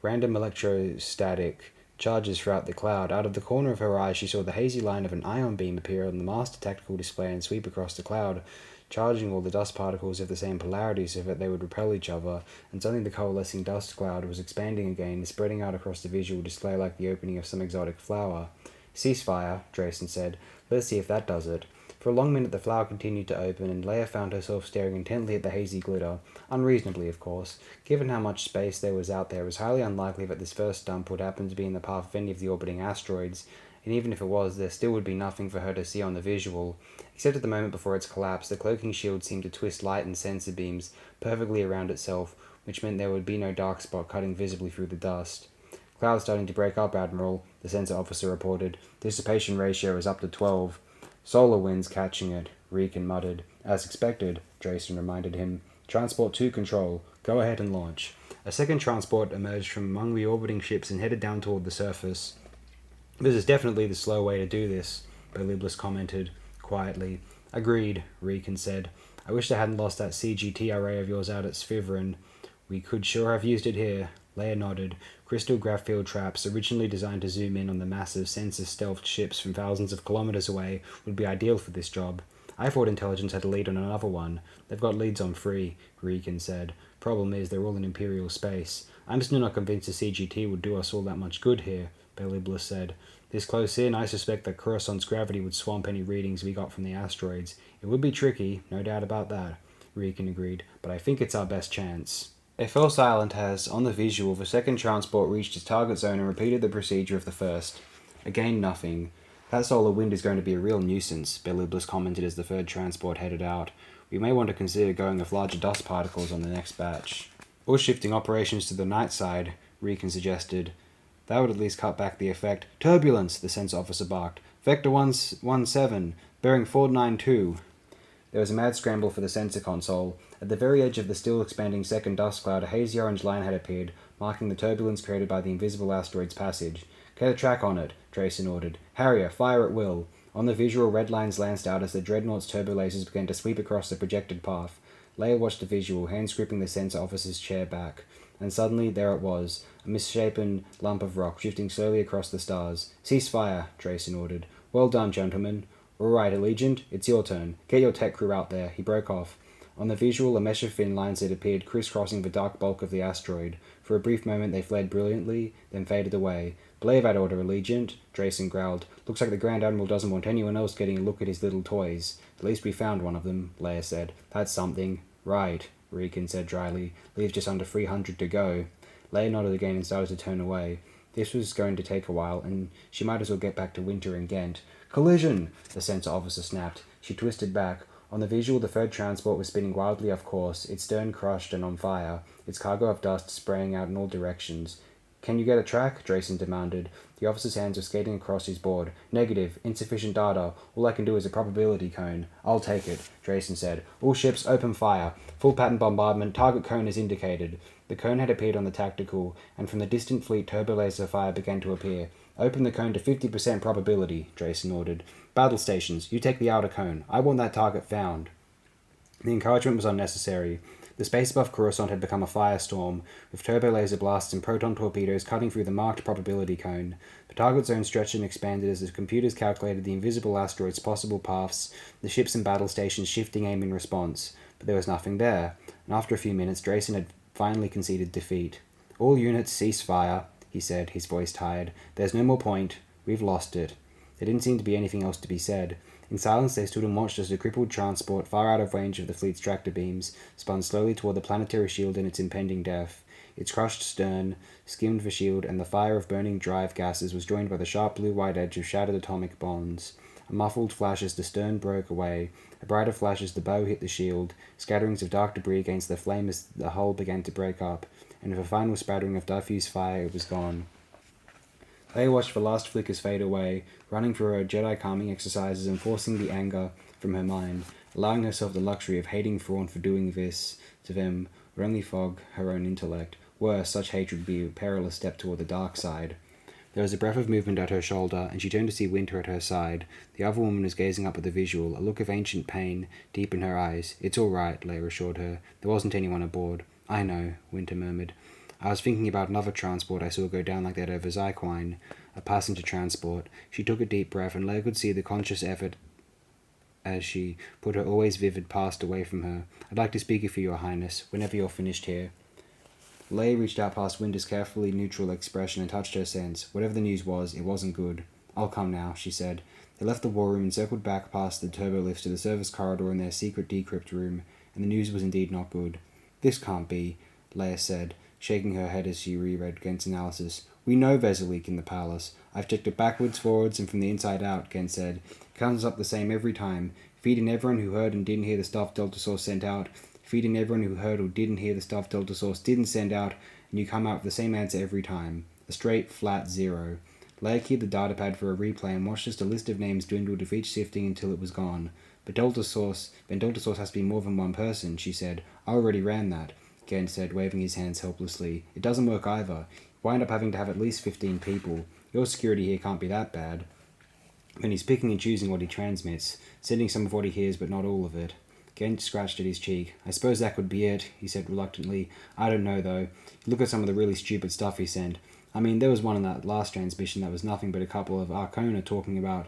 random electrostatic charges throughout the cloud. Out of the corner of her eye, she saw the hazy line of an ion beam appear on the master tactical display and sweep across the cloud, charging all the dust particles of the same polarity so that they would repel each other, and suddenly the coalescing dust cloud was expanding again, spreading out across the visual display like the opening of some exotic flower. Ceasefire, Drayson said. Let's see if that does it. For a long minute the flower continued to open, and Leia found herself staring intently at the hazy glitter. Unreasonably, of course. Given how much space there was out there, it was highly unlikely that this first dump would happen to be in the path of any of the orbiting asteroids. and even if it was, there still would be nothing for her to see on the visual. Except at the moment before its collapse, the cloaking shield seemed to twist light and sensor beams perfectly around itself, which meant there would be no dark spot cutting visibly through the dust. "Cloud's starting to break up, Admiral," the sensor officer reported. "Dissipation ratio is up to 12. Solar winds catching it," Regan muttered. "As expected," Drayson reminded him. "Transport 2 control. Go ahead and launch." A second transport emerged from among the orbiting ships and headed down toward the surface. "This is definitely the slow way to do this," Beliblis commented quietly. "Agreed," Regan said. "I wish they hadn't lost that CGT array of yours out at Sviverin. We could sure have used it here." Leia nodded. Crystal graph field traps, originally designed to zoom in on the massive sensor-stealthed ships from thousands of kilometers away, would be ideal for this job. "I thought Intelligence had a lead on another one." "They've got leads on 3, Regan said. "Problem is, they're all in Imperial space. I'm still not convinced the CGT would do us all that much good here," Beliblis said. "This close in, I suspect that Coruscant's gravity would swamp any readings we got from the asteroids. It would be tricky, no doubt about that," Regan agreed, "but I think it's our best chance." It fell silent as, on the visual, the second transport reached its target zone and repeated the procedure of the first. Again, nothing. "That solar wind is going to be a real nuisance," Beliblis commented as the third transport headed out. "We may want to consider going with larger dust particles on the next batch." "Or shifting operations to the night side," Regan suggested. "That would at least cut back the effect." "Turbulence!" the sensor officer barked. "Vector 117, bearing 492. There was a mad scramble for the sensor console. At the very edge of the still expanding second dust cloud, a hazy orange line had appeared, marking the turbulence created by the invisible asteroid's passage. "Get a track on it," Drayson ordered. "Harrier, fire at will." On the visual, red lines lanced out as the Dreadnought's turbolasers began to sweep across the projected path. Leia watched the visual, hands gripping the sensor officer's chair back. And suddenly, there it was, a misshapen lump of rock drifting slowly across the stars. "Cease fire," Drayson ordered. "Well done, gentlemen." "All right, Allegiant, it's your turn. Get your tech crew out there." He broke off. On the visual, a mesh of thin lines had appeared, crisscrossing the dark bulk of the asteroid. For a brief moment they flared brilliantly, then faded away. "Belay that order, Allegiant," Drayson growled. "Looks like the Grand Admiral doesn't want anyone else getting a look at his little toys." "At least we found one of them," Leia said. "That's something." "Right," Regan said dryly. "Leaves just under 300 to go." Leia nodded again and started to turn away. This was going to take a while, and she might as well get back to winter in Ghent. "Collision!" the sensor officer snapped. She twisted back. On the visual, the third transport was spinning wildly off course, its stern crushed and on fire, its cargo of dust spraying out in all directions. "Can you get a track?" Drayson demanded. The officer's hands were skating across his board. "Negative. Insufficient data. All I can do is a probability cone." "I'll take it," Drayson said. "All ships, open fire. Full pattern bombardment. Target cone is indicated." The cone had appeared on the tactical, and from the distant fleet turbolaser fire began to appear. "Open the cone to 50% probability," Drayson ordered. "Battle stations, you take the outer cone. I want that target found." The encouragement was unnecessary. The space above Coruscant had become a firestorm, with turbolaser blasts and proton torpedoes cutting through the marked probability cone. The target zone stretched and expanded as the computers calculated the invisible asteroid's possible paths, the ships and battle stations shifting aim in response. But there was nothing there, and after a few minutes Drayson had finally conceded defeat. "All units cease fire," he said, his voice tired. "There's no more point. We've lost it." There didn't seem to be anything else to be said. In silence they stood and watched as the crippled transport, far out of range of the fleet's tractor beams, spun slowly toward the planetary shield and its impending death. Its crushed stern skimmed the shield, and the fire of burning drive gases was joined by the sharp blue-white edge of shattered atomic bonds. A muffled flash as the stern broke away, a brighter flash as the bow hit the shield, scatterings of dark debris against the flame as the hull began to break up, and with a final spattering of diffuse fire it was gone. Leia watched the last flickers fade away, running through her Jedi calming exercises and forcing the anger from her mind, allowing herself the luxury of hating Thrawn for doing this to them would only fog her own intellect. Worse, such hatred would be a perilous step toward the dark side. There was a breath of movement at her shoulder, and she turned to see Winter at her side. The other woman was gazing up at the visual, a look of ancient pain deep in her eyes. "It's all right," Leia assured her. "There wasn't anyone aboard." "I know," Winter murmured. "I was thinking about another transport I saw go down like that over Zyquine, a passenger transport." She took a deep breath, and Leia could see the conscious effort as she put her always vivid past away from her. "I'd like to speak with you, Your Highness, whenever you're finished here." Leia reached out past Winter's carefully neutral expression and touched her sense. Whatever the news was, it wasn't good. "I'll come now," she said. They left the war room and circled back past the turbolifts to the service corridor in their secret decrypt room, and the news was indeed not good. "This can't be," Leia said, shaking her head as she reread Gent's analysis. We know there's a leak in the palace. I've checked it backwards, forwards, and from the inside out, Gent said. It comes up the same every time. Feeding everyone who heard and didn't hear the stuff Delta Source sent out. Feeding everyone who heard or didn't hear the stuff Delta Source didn't send out, and you come out with the same answer every time. A straight, flat 0. Leia keyed the datapad for a replay and watched as the list of names dwindled with each sifting until it was gone. But Delta Source has to be more than one person, she said. I already ran that, Gent said, waving his hands helplessly. It doesn't work either. You wind up having to have at least 15 people. Your security here can't be that bad. Then he's picking and choosing what he transmits, sending some of what he hears but not all of it. Gent scratched at his cheek. I suppose that could be it, he said reluctantly. I don't know, though. Look at some of the really stupid stuff he sent. I mean, there was one in that last transmission that was nothing but a couple of Arcona talking about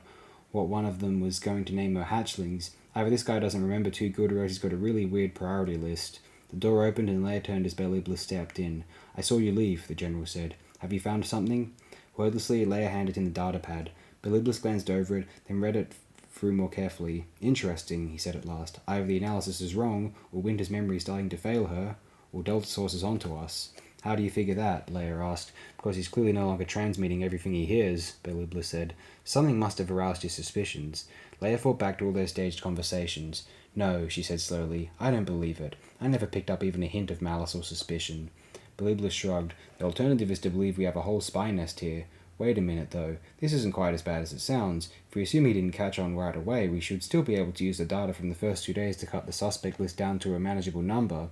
what one of them was going to name her hatchlings. Either this guy doesn't remember too good or else he's got a really weird priority list. The door opened and Leia turned as Beliblis stepped in. I saw you leave, the general said. Have you found something? Wordlessly, Leia handed him the datapad. Beliblis glanced over it, then read it through more carefully. Interesting, he said at last. Either the analysis is wrong, or Winter's memory is starting to fail her, or Delta Source is onto us. How do you figure that? Leia asked. Because he's clearly no longer transmitting everything he hears, Beliblis said. Something must have aroused his suspicions. Leia thought back to all their staged conversations. No, she said slowly. I don't believe it. I never picked up even a hint of malice or suspicion. Beliblis shrugged. The alternative is to believe we have a whole spy nest here. Wait a minute, though. This isn't quite as bad as it sounds. If we assume he didn't catch on right away, we should still be able to use the data from the first 2 days to cut the suspect list down to a manageable number.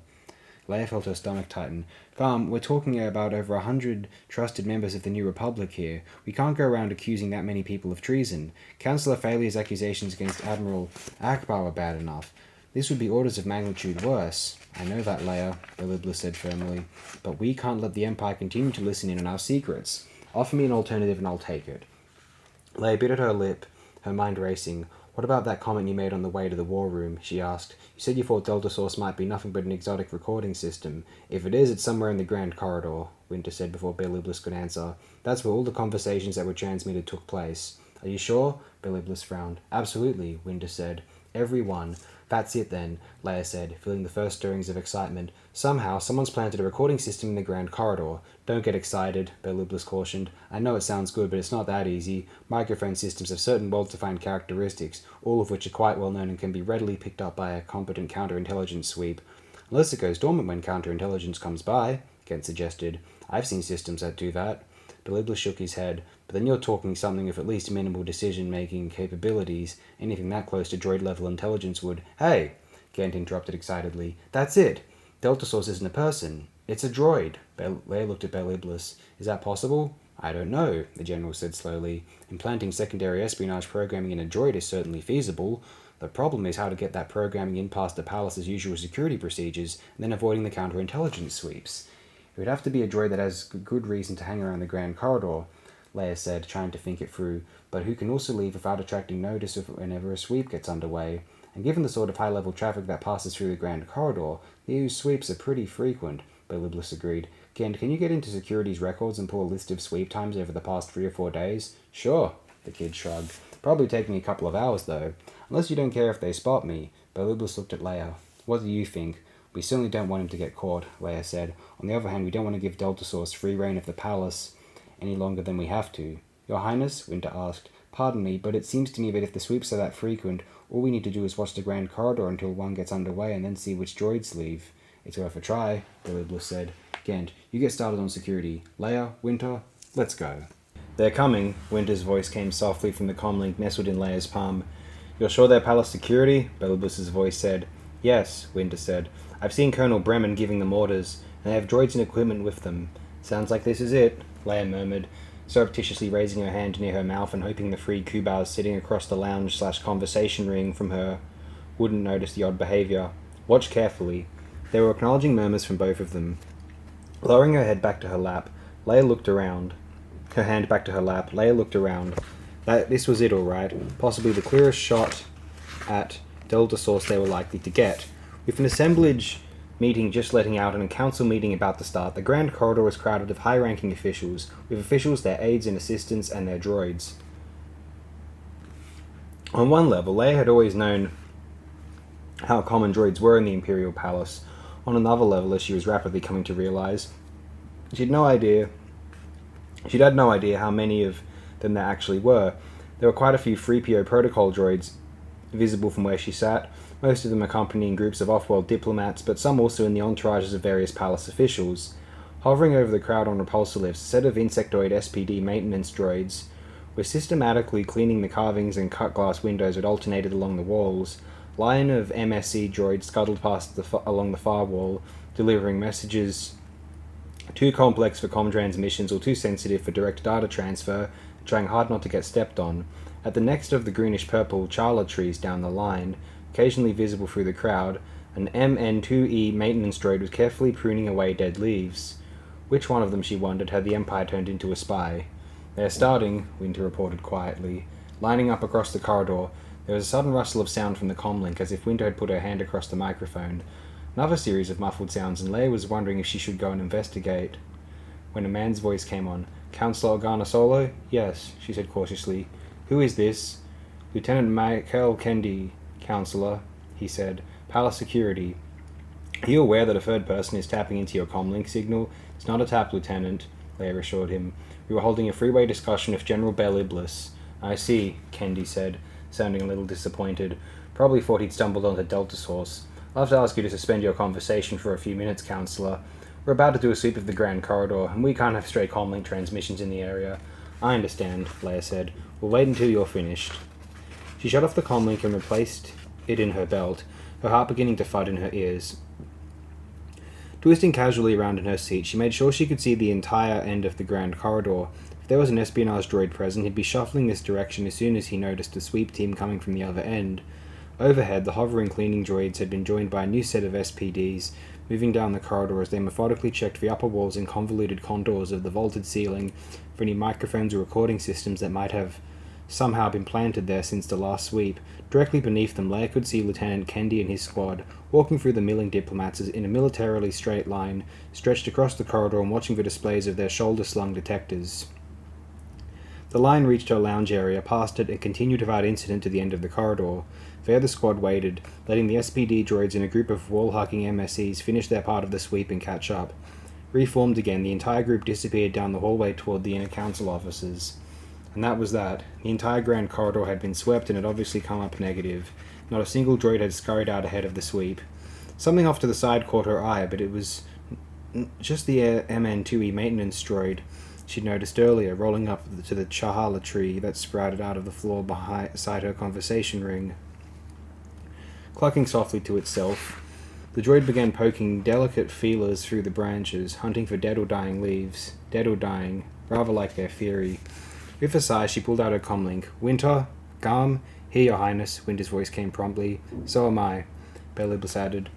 Leia felt her stomach tighten. We're talking about over 100 trusted members of the New Republic here. We can't go around accusing that many people of treason. Councillor Failur's accusations against Admiral Akbar were bad enough. This would be orders of magnitude worse. I know that, Leia, Beliblis said firmly. But we can't let the Empire continue to listen in on our secrets. Offer me an alternative and I'll take it. Leia bit at her lip, her mind racing. What about that comment you made on the way to the war room? She asked. You said you thought Delta Source might be nothing but an exotic recording system. If it is, it's somewhere in the Grand Corridor, Winter said before Beliblis could answer. That's where all the conversations that were transmitted took place. Are you sure? Beliblis frowned. Absolutely, Winter said. Every one. That's it then, Leia said, feeling the first stirrings of excitement. Somehow, someone's planted a recording system in the Grand Corridor. Don't get excited, Beliblis cautioned. I know it sounds good, but it's not that easy. Microphone systems have certain well-defined characteristics, all of which are quite well known and can be readily picked up by a competent counterintelligence sweep. Unless it goes dormant when counterintelligence comes by, Gent suggested. I've seen systems that do that. Beliblis shook his head. But then you're talking something with at least minimal decision-making capabilities. Anything that close to droid-level intelligence would... Hey! Gent interrupted excitedly. That's it! Delta Source isn't a person. It's a droid. Leia looked at Beliblis. Is that possible? I don't know, the general said slowly. Implanting secondary espionage programming in a droid is certainly feasible. The problem is how to get that programming in past the palace's usual security procedures, and then avoiding the counterintelligence sweeps. It would have to be a droid that has good reason to hang around the Grand Corridor, Leia said, trying to think it through, but who can also leave without attracting notice whenever a sweep gets underway. And given the sort of high-level traffic that passes through the Grand Corridor, the EU's sweeps are pretty frequent, Beliblis agreed. Gent, can you get into security's records and pull a list of sweep times over the past 3 or 4 days? Sure, the kid shrugged. Probably take me a couple of hours, though. Unless you don't care if they spot me. Beliblis looked at Leia. What do you think? We certainly don't want him to get caught, Leia said. On the other hand, we don't want to give Delta Source free reign of the palace any longer than we have to. Your Highness? Winter asked. Pardon me, but it seems to me that if the sweeps are that frequent, all we need to do is watch the Grand Corridor until one gets underway and then see which droids leave. It's worth a try, Beliblis said. Gent, you get started on security. Leia, Winter, let's go. They're coming, Winter's voice came softly from the comlink nestled in Leia's palm. You're sure they're palace security? Beliblis's voice said. Yes, Winter said. I've seen Colonel Bremen giving them orders, and they have droids and equipment with them. Sounds like this is it, Leia murmured, surreptitiously raising her hand near her mouth and hoping the 3 Kubas sitting across the lounge/conversation ring from her wouldn't notice the odd behavior. Watch carefully. There were acknowledging murmurs from both of them. Lowering her head back to her lap, Leia looked around. Her hand back to her lap, Leia looked around. This was it, all right. Possibly the clearest shot at Delta Source they were likely to get. With an assemblage meeting just letting out and a council meeting about to start, the Grand Corridor was crowded with high-ranking officials, with officials, their aides and assistants, and their droids. On one level, Leia had always known how common droids were in the Imperial Palace. On another level, as she was rapidly coming to realize, she had no idea She'd had no idea how many of them there actually were. There were quite a few 3PO protocol droids visible from where she sat, most of them accompanying groups of off-world diplomats, but some also in the entourages of various palace officials. Hovering over the crowd on repulsor lifts, a set of insectoid SPD maintenance droids were systematically cleaning the carvings and cut glass windows that alternated along the walls. Line of MSC droids scuttled past along the far wall, delivering messages too complex for comm transmissions or too sensitive for direct data transfer, trying hard not to get stepped on. At the next of the greenish-purple charla trees down the line, occasionally visible through the crowd, an MN2E maintenance droid was carefully pruning away dead leaves. Which one of them, she wondered, had the Empire turned into a spy? "They're starting," Winter reported quietly. Lining up across the corridor, there was a sudden rustle of sound from the comlink, as if Winter had put her hand across the microphone. Another series of muffled sounds, and Leia was wondering if she should go and investigate. When a man's voice came on. "Councillor Organa Solo?" "Yes," she said cautiously. "Who is this?" "Lieutenant Michael Kendi, Councillor," he said. "Palace Security." "Are you aware that a third person is tapping into your comlink signal?" "It's not a tap, Lieutenant," Leia assured him. "We were holding a freeway discussion with General Bel Iblis." "I see," Kendi said, sounding a little disappointed. "Probably thought he'd stumbled onto Delta Source. I'll have to ask you to suspend your conversation for a few minutes, Councillor. We're about to do a sweep of the Grand Corridor, and we can't have stray comlink transmissions in the area." "I understand," Leia said. "We'll wait until you're finished." She shut off the comlink and replaced it in her belt, her heart beginning to thud in her ears. Twisting casually around in her seat, she made sure she could see the entire end of the Grand Corridor. If there was an espionage droid present, he'd be shuffling this direction as soon as he noticed a sweep team coming from the other end. Overhead, the hovering cleaning droids had been joined by a new set of SPDs, moving down the corridor as they methodically checked the upper walls and convoluted contours of the vaulted ceiling for any microphones or recording systems that might have somehow been planted there since the last sweep. Directly beneath them, Leia could see Lieutenant Kendi and his squad, walking through the milling diplomats in a militarily straight line, stretched across the corridor and watching for displays of their shoulder-slung detectors. The line reached her lounge area, passed it, and continued without incident to the end of the corridor. There the squad waited, letting the SPD droids and a group of wall-hugging MSEs finish their part of the sweep and catch up. Reformed again, the entire group disappeared down the hallway toward the inner council offices. And that was that. The entire Grand Corridor had been swept and had obviously come up negative. Not a single droid had scurried out ahead of the sweep. Something off to the side caught her eye, but it was just the MN2E maintenance droid she'd noticed earlier, rolling up to the chahala tree that sprouted out of the floor beside her conversation ring. Clucking softly to itself, the droid began poking delicate feelers through the branches, hunting for dead or dying leaves. Dead or dying, rather like their theory. With a sigh, she pulled out her comlink. "Winter? Garm? Here, Your Highness," Winter's voice came promptly. "So am I," Bel Iblis added.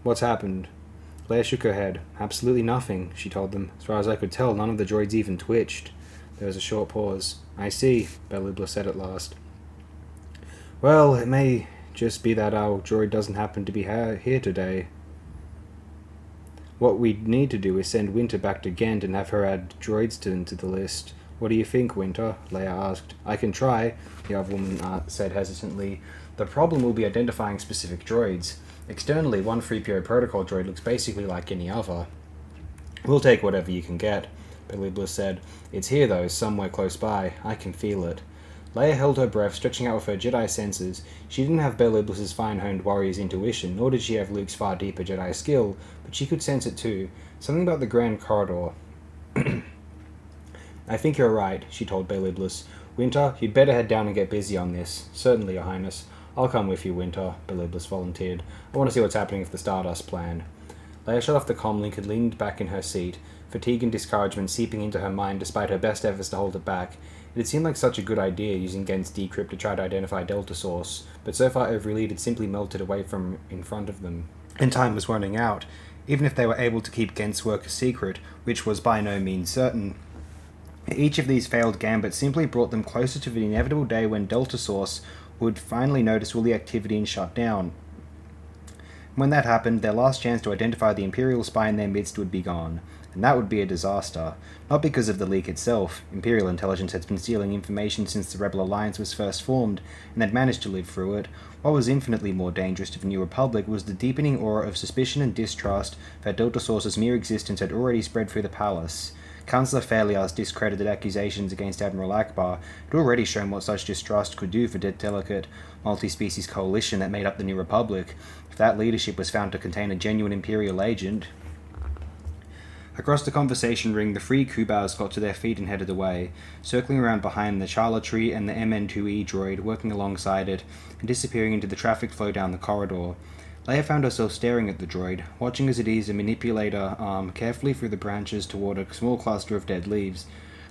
"What's happened?" Leia shook her head. "Absolutely nothing," she told them. "As far as I could tell, none of the droids even twitched." There was a short pause. "I see," Bel Iblis said at last. "Well, it may just be that our droid doesn't happen to be here today. What we need to do is send Winter back to Ghent and have her add droidston to the list. What do you think, Winter?" Leia asked. "I can try," the other woman said hesitantly. "The problem will be identifying specific droids. Externally, one 3PO protocol droid looks basically like any other." "We'll take whatever you can get," Bel Iblis said. "It's here, though, somewhere close by. I can feel it." Leia held her breath, stretching out with her Jedi senses. She didn't have Bel Iblis's fine-honed warrior's intuition, nor did she have Luke's far deeper Jedi skill, but she could sense it too. Something about the Grand Corridor. "I think you're right," she told Bel Iblis. "Winter, you'd better head down and get busy on this." "Certainly, Your Highness." "I'll come with you, Winter," Bel Iblis volunteered. "I want to see what's happening with the Stardust plan." Leia shut off the comlink and leaned back in her seat, fatigue and discouragement seeping into her mind despite her best efforts to hold it back. It had seemed like such a good idea using Gent's decrypt to try to identify Delta Source, but so far every lead had simply melted away from in front of them. And time was running out. Even if they were able to keep Gent's work a secret, which was by no means certain, each of these failed gambits simply brought them closer to the inevitable day when Delta Source would finally notice all the activity and shut down. When that happened, their last chance to identify the Imperial spy in their midst would be gone. And that would be a disaster. Not because of the leak itself. Imperial intelligence had been stealing information since the Rebel Alliance was first formed, and had managed to live through it. What was infinitely more dangerous to the New Republic was the deepening aura of suspicion and distrust that Delta Source's mere existence had already spread through the palace. Councillor Fairlier's discredited accusations against Admiral Akbar had already shown what such distrust could do for the delicate multi-species coalition that made up the New Republic. If that leadership was found to contain a genuine Imperial agent... Across the conversation ring, the three Kubaus got to their feet and headed away, circling around behind the Charla tree and the MN2E droid, working alongside it, and disappearing into the traffic flow down the corridor. Leia found herself staring at the droid, watching as it eased a manipulator arm carefully through the branches toward a small cluster of dead leaves,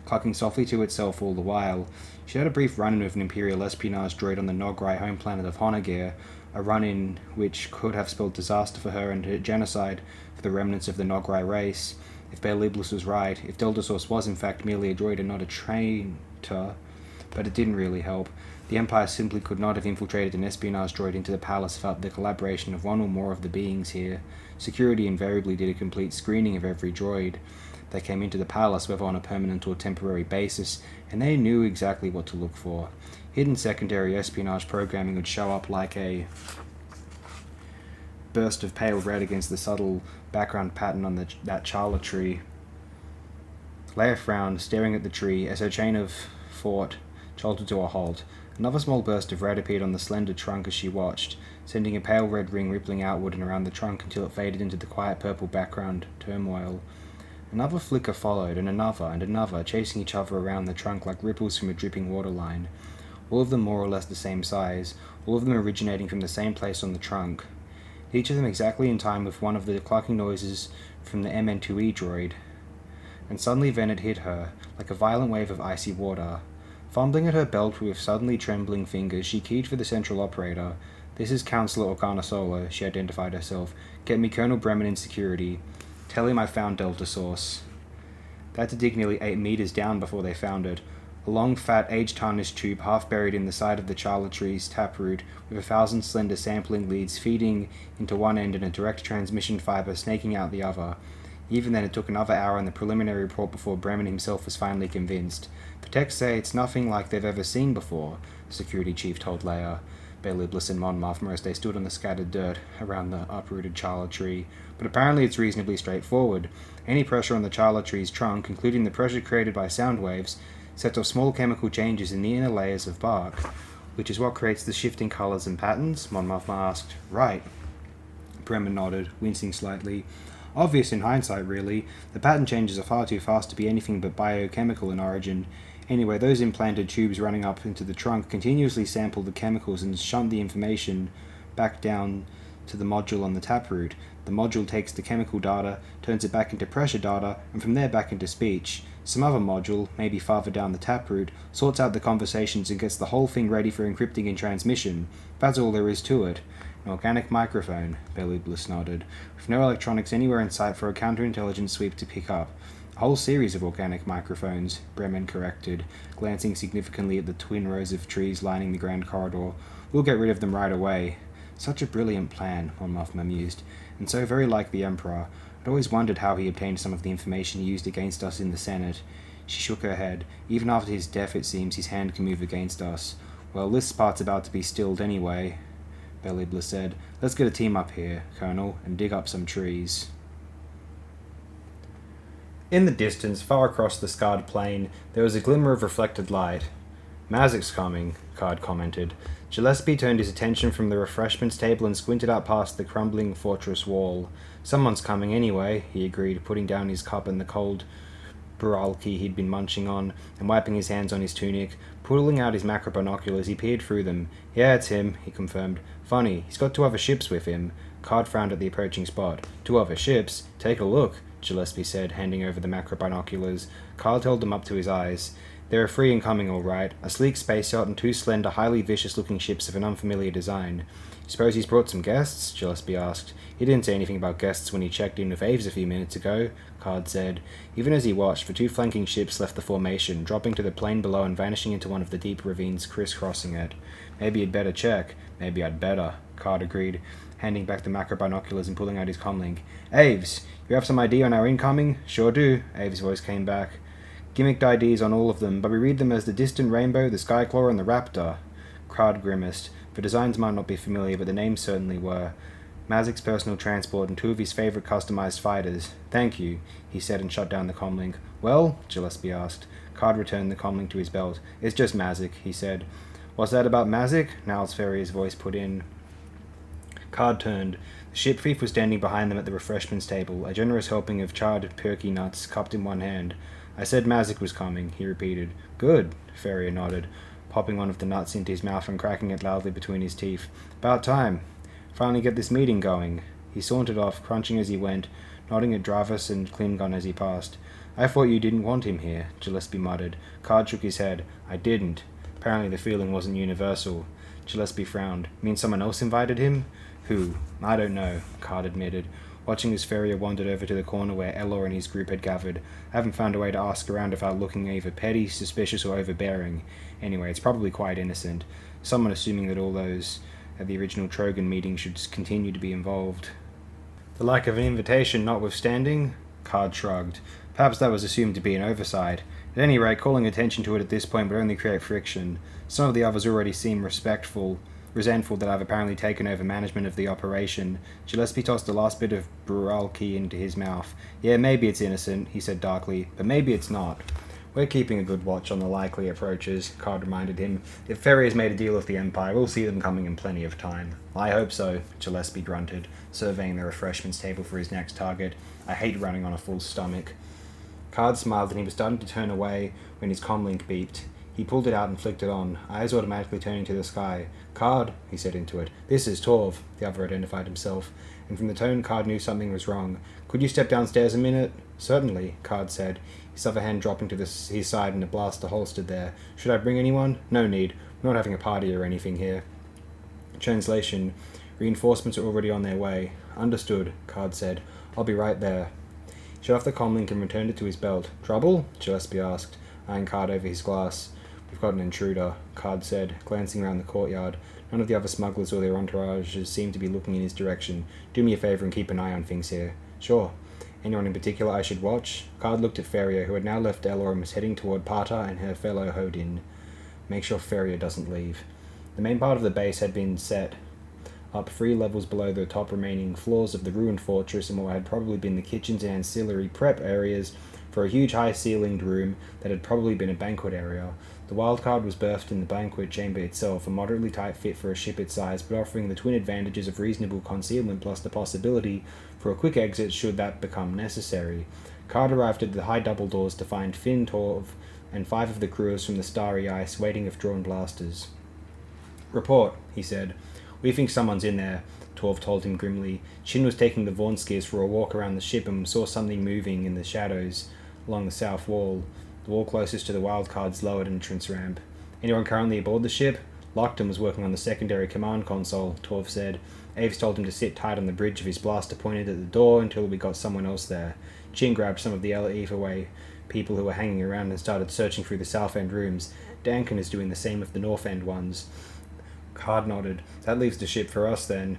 clucking softly to itself all the while. She had a brief run-in with an Imperial espionage droid on the Nograi home planet of Honogir, a run-in which could have spelled disaster for her and genocide for the remnants of the Nograi race. If Bail Iblis was right, if Delta Source was in fact merely a droid and not a traitor, but it didn't really help. The Empire simply could not have infiltrated an espionage droid into the palace without the collaboration of one or more of the beings here. Security invariably did a complete screening of every droid that came into the palace, whether on a permanent or temporary basis, and they knew exactly what to look for. Hidden secondary espionage programming would show up like a burst of pale red against the subtle background pattern on that Charla tree. Leia frowned, staring at the tree, as her chain of thought jolted to a halt. Another small burst of red appeared on the slender trunk as she watched, sending a pale red ring rippling outward and around the trunk until it faded into the quiet purple background turmoil. Another flicker followed, and another, chasing each other around the trunk like ripples from a dripping waterline. All of them more or less the same size, all of them originating from the same place on the trunk. Each of them exactly in time with one of the clucking noises from the MN2E droid. And suddenly then it hit her, like a violent wave of icy water. Fumbling at her belt with suddenly trembling fingers, she keyed for the central operator. "This is Councillor Organa Solo," she identified herself. "Get me Colonel Bremen in security. Tell him I found Delta Source." They had to dig nearly 8 meters down before they found it. A long, fat, age-tarnished tube half buried in the side of the Charla tree's taproot, with 1,000 slender sampling leads feeding into one end and a direct transmission fiber snaking out the other. Even then, it took another hour on the preliminary report before Bremen himself was finally convinced. "The techs say it's nothing like they've ever seen before," the security chief told Leia. Bail Iblis and Mon Mothma as they stood on the scattered dirt around the uprooted Charla tree. "But apparently it's reasonably straightforward. Any pressure on the Charla tree's trunk, including the pressure created by sound waves, sets off small chemical changes in the inner layers of bark." "Which is what creates the shifting colours and patterns?" Mon Mothma asked. "Right." Bremen nodded, wincing slightly. "Obvious in hindsight, really. The pattern changes are far too fast to be anything but biochemical in origin. Anyway, those implanted tubes running up into the trunk continuously sample the chemicals and shunt the information back down to the module on the taproot. The module takes the chemical data, turns it back into pressure data, and from there back into speech. Some other module, maybe farther down the taproot, sorts out the conversations and gets the whole thing ready for encrypting and transmission. That's all there is to it." "An organic microphone," Bail Iblis nodded, "with no electronics anywhere in sight for a counterintelligence sweep to pick up." "A whole series of organic microphones," Bremen corrected, glancing significantly at the twin rows of trees lining the grand corridor. "We'll get rid of them right away." "Such a brilliant plan," Mon Mothma mused, "and so very like the Emperor. I'd always wondered how he obtained some of the information he used against us in the Senate." She shook her head. "Even after his death, it seems, his hand can move against us." "Well, this part's about to be stilled anyway," Bail Iblis said. "Let's get a team up here, Colonel, and dig up some trees." In the distance, far across the scarred plain, there was a glimmer of reflected light. "Mazik's coming," Card commented. Gillespie turned his attention from the refreshments table and squinted out past the crumbling fortress wall. "Someone's coming anyway," he agreed, putting down his cup and the cold Buralki he'd been munching on, and wiping his hands on his tunic. Pulling out his macro binoculars, he peered through them. "Yeah, it's him," he confirmed. "Funny, he's got 2 other ships with him." Card frowned at the approaching spot. "2 other ships? Take a look," Gillespie said, handing over the macro binoculars. Card held them up to his eyes. "There are 3 incoming, all right. A sleek space yacht and 2 slender, highly vicious-looking ships of an unfamiliar design." "Suppose he's brought some guests?" Gillespie asked. "He didn't say anything about guests when he checked in with Aves a few minutes ago," Card said. Even as he watched, the 2 flanking ships left the formation, dropping to the plain below and vanishing into one of the deep ravines crisscrossing it. "Maybe you'd better check." "Maybe I'd better," Card agreed, handing back the macro binoculars and pulling out his comlink. "Aves, you have some idea on our incoming?" "Sure do," Aves' voice came back. "Gimmicked IDs on all of them, but we read them as the Distant Rainbow, the Skyclaw, and the Raptor." Card grimaced. The designs might not be familiar, but the names certainly were. Mazik's personal transport and 2 of his favorite customized fighters. Thank you, he said and shut down the comlink. Well? Gillespie asked. Card returned the comlink to his belt. It's just Mazik, he said. What's that about Mazik? Niles Ferrier's voice put in. Card turned. The ship thief was standing behind them at the refreshments table, a generous helping of charred perky nuts cupped in one hand. I said Mazik was coming, he repeated. Good, Ferrier nodded, popping one of the nuts into his mouth and cracking it loudly between his teeth. About time. Finally get this meeting going. He sauntered off, crunching as he went, nodding at Dravis and Klingon as he passed. I thought you didn't want him here, Gillespie muttered. Card shook his head. I didn't. Apparently the feeling wasn't universal. Gillespie frowned. Mean someone else invited him? Who? I don't know, Card admitted, watching as Ferrier wandered over to the corner where Elor and his group had gathered. I haven't found a way to ask around without looking either petty, suspicious, or overbearing. Anyway, it's probably quite innocent. Someone assuming that all those at the original Trogan meeting should continue to be involved. The lack of an invitation notwithstanding, Card shrugged. Perhaps that was assumed to be an oversight. At any rate, calling attention to it at this point would only create friction. Some of the others already seem resentful that I've apparently taken over management of the operation. Gillespie tossed the last bit of Buralki into his mouth. Yeah, maybe it's innocent, he said darkly, but maybe it's not. We're keeping a good watch on the likely approaches, Card reminded him. If Ferrier's made a deal with the Empire, we'll see them coming in plenty of time. I hope so, Gillespie grunted, surveying the refreshments table for his next target. I hate running on a full stomach. Card smiled and he was starting to turn away when his comlink beeped. He pulled it out and flicked it on, eyes automatically turning to the sky. Card, he said into it. This is Torv, the other identified himself, and from the tone Card knew something was wrong. Could you step downstairs a minute? Certainly, Card said, his other hand dropping to his side and a blaster holstered there. Should I bring anyone? No need. We're not having a party or anything here. Translation. Reinforcements are already on their way. Understood, Card said. I'll be right there. He shut off the comlink and returned it to his belt. Trouble? Gillespie asked, eyeing Card over his glass. We've got an intruder, Card said, glancing around the courtyard. None of the other smugglers or their entourages seemed to be looking in his direction. Do me a favour and keep an eye on things here. Sure. Anyone in particular I should watch? Card looked at Ferrier, who had now left Elor and was heading toward Pata and her fellow Hodin. Make sure Ferrier doesn't leave. The main part of the base had been set up 3 levels below the top remaining floors of the ruined fortress in what had probably been the kitchens and ancillary prep areas for a huge high-ceilinged room that had probably been a banquet area. The wildcard was berthed in the banquet chamber itself, a moderately tight fit for a ship its size, but offering the twin advantages of reasonable concealment plus the possibility for a quick exit should that become necessary. Card arrived at the high double doors to find Finn, Torv, and 5 of the crewers from the Starry Ice waiting with drawn blasters. Report, he said. We think someone's in there, Torv told him grimly. Chin was taking the Vornskirs for a walk around the ship and saw something moving in the shadows along the south wall. The wall closest to the wildcard's lowered entrance ramp. Anyone currently aboard the ship? Lockton was working on the secondary command console, Torv said. Aves told him to sit tight on the bridge of his blaster pointed at the door until we got someone else there. Chin grabbed some of the Eitherway people who were hanging around and started searching through the south end rooms. Dankin is doing the same with the north end ones. Card nodded. That leaves the ship for us then.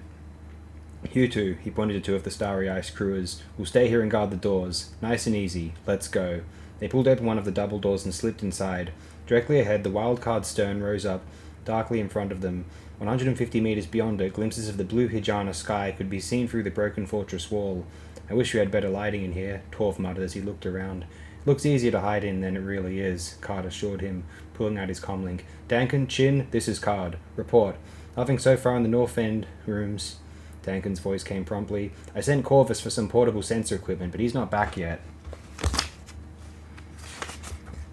You two, he pointed to 2 of the Starry Ice crewers. We'll stay here and guard the doors. Nice and easy. Let's go. They pulled open one of the double doors and slipped inside. Directly ahead, the wildcard's stern rose up, darkly in front of them. 150 meters beyond it, glimpses of the blue Hijana sky could be seen through the broken fortress wall. I wish we had better lighting in here, Torv muttered as he looked around. It looks easier to hide in than it really is, Card assured him, pulling out his comlink. Dankin, Chin, this is Card. Report. Nothing so far in the north end rooms. Dankin's voice came promptly. I sent Corvus for some portable sensor equipment, but he's not back yet.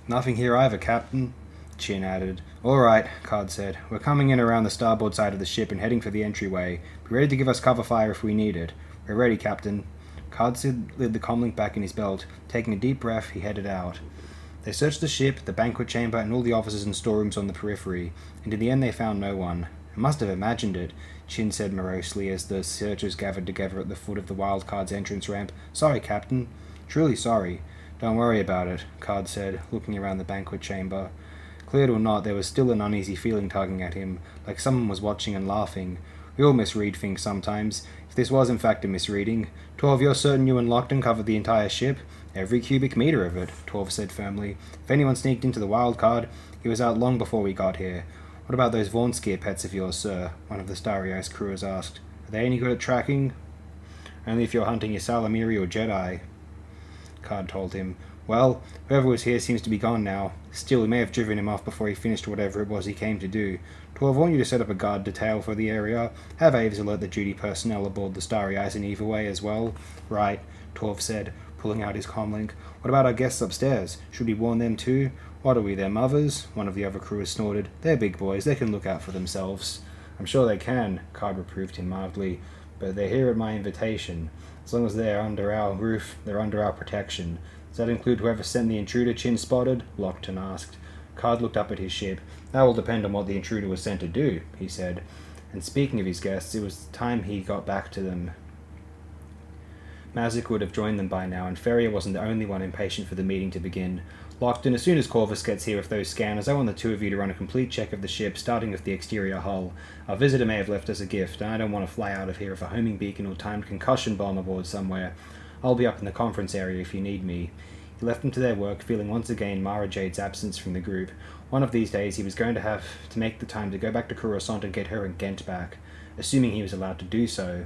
Nothing here either, Captain, Chin added. All right, Card said. We're coming in around the starboard side of the ship and heading for the entryway. Be ready to give us cover fire if we need it. We're ready, Captain. Card slid the comlink back in his belt. Taking a deep breath, he headed out. They searched the ship, the banquet chamber, and all the offices and storerooms on the periphery, and in the end they found no one. I must have imagined it, Chin said morosely as the searchers gathered together at the foot of the wildcard's entrance ramp. Sorry, Captain. Truly sorry. Don't worry about it, Card said, looking around the banquet chamber. Cleared or not, there was still an uneasy feeling tugging at him, like someone was watching and laughing. We all misread things sometimes. If this was in fact a misreading, Torv, you're certain you and Lockton covered the entire ship? Every cubic meter of it, Torv said firmly. If anyone sneaked into the wildcard, he was out long before we got here. What about those Vornskir pets of yours, sir? One of the Starry Ice crewers asked. Are they any good at tracking? Only if you're hunting your Salamiri or Jedi, Card told him. Well, whoever was here seems to be gone now. Still, we may have driven him off before he finished whatever it was he came to do. Torv, I want you to set up a guard detail for the area. Have Aves alert the duty personnel aboard the Starry Eyes and Eve away as well. Right, Torv said, pulling out his comlink. What about our guests upstairs? Should we warn them too? What are we, their mothers? One of the other crewers snorted. They're big boys, they can look out for themselves. I'm sure they can, Card reproved him mildly, but they're here at my invitation. As long as they're under our roof, they're under our protection. Does that include whoever sent the intruder, Chin spotted? Lockton asked. Card looked up at his ship. That will depend on what the intruder was sent to do, he said. And speaking of his guests, it was time he got back to them. Mazik would have joined them by now, and Ferrier wasn't the only one impatient for the meeting to begin. Lockton, as soon as Corvus gets here with those scanners, I want the two of you to run a complete check of the ship, starting with the exterior hull. Our visitor may have left us a gift, and I don't want to fly out of here with a homing beacon or timed concussion bomb aboard somewhere. I'll be up in the conference area if you need me. He left them to their work, feeling once again Mara Jade's absence from the group. One of these days he was going to have to make the time to go back to Coruscant and get her and Ghent back, assuming he was allowed to do so.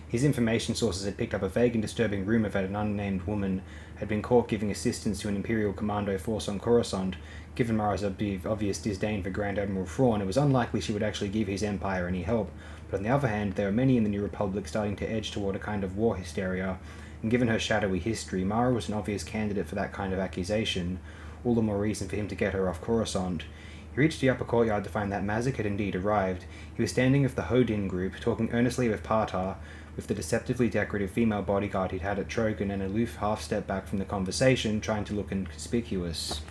His information sources had picked up a vague and disturbing rumour that an unnamed woman had been caught giving assistance to an Imperial commando force on Coruscant. Given Mara's obvious disdain for Grand Admiral Thrawn, it was unlikely she would actually give his empire any help, but on the other hand, there are many in the New Republic starting to edge toward a kind of war hysteria, and given her shadowy history, Mara was an obvious candidate for that kind of accusation, all the more reason for him to get her off Coruscant. He reached the upper courtyard to find that Mazik had indeed arrived. He was standing with the Hodin group, talking earnestly with Partar, with the deceptively decorative female bodyguard he'd had at Trogan, and aloof half-step back from the conversation, trying to look inconspicuous.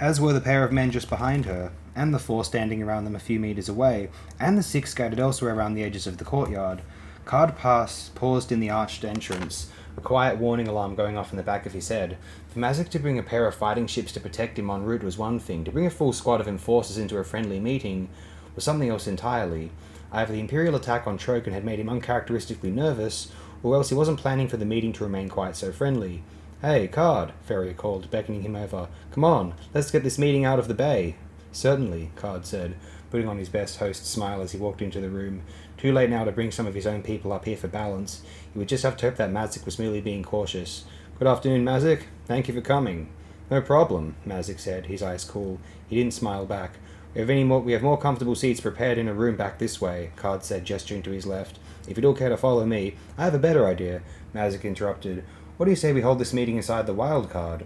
As were the pair of men just behind her, and the four standing around them a few meters away, and the six scattered elsewhere around the edges of the courtyard. Card paused in the arched entrance, a quiet warning alarm going off in the back of his head. For Mazik to bring a pair of fighting ships to protect him en route was one thing. To bring a full squad of enforcers into a friendly meeting was something else entirely. Either the Imperial attack on Trogan had made him uncharacteristically nervous, or else he wasn't planning for the meeting to remain quite so friendly. "Hey, Card," Ferrier called, beckoning him over. "Come on, let's get this meeting out of the bay." "Certainly," Card said, putting on his best host smile as he walked into the room. Too late now to bring some of his own people up here for balance. He would just have to hope that Mazik was merely being cautious. "Good afternoon, Mazik. Thank you for coming." "No problem," Mazik said, his eyes cool. He didn't smile back. We have more comfortable seats prepared in a room back this way," Card said, gesturing to his left. "If you'd all care to follow me." "I have a better idea," Mazik interrupted. "What do you say we hold this meeting inside the wild card?"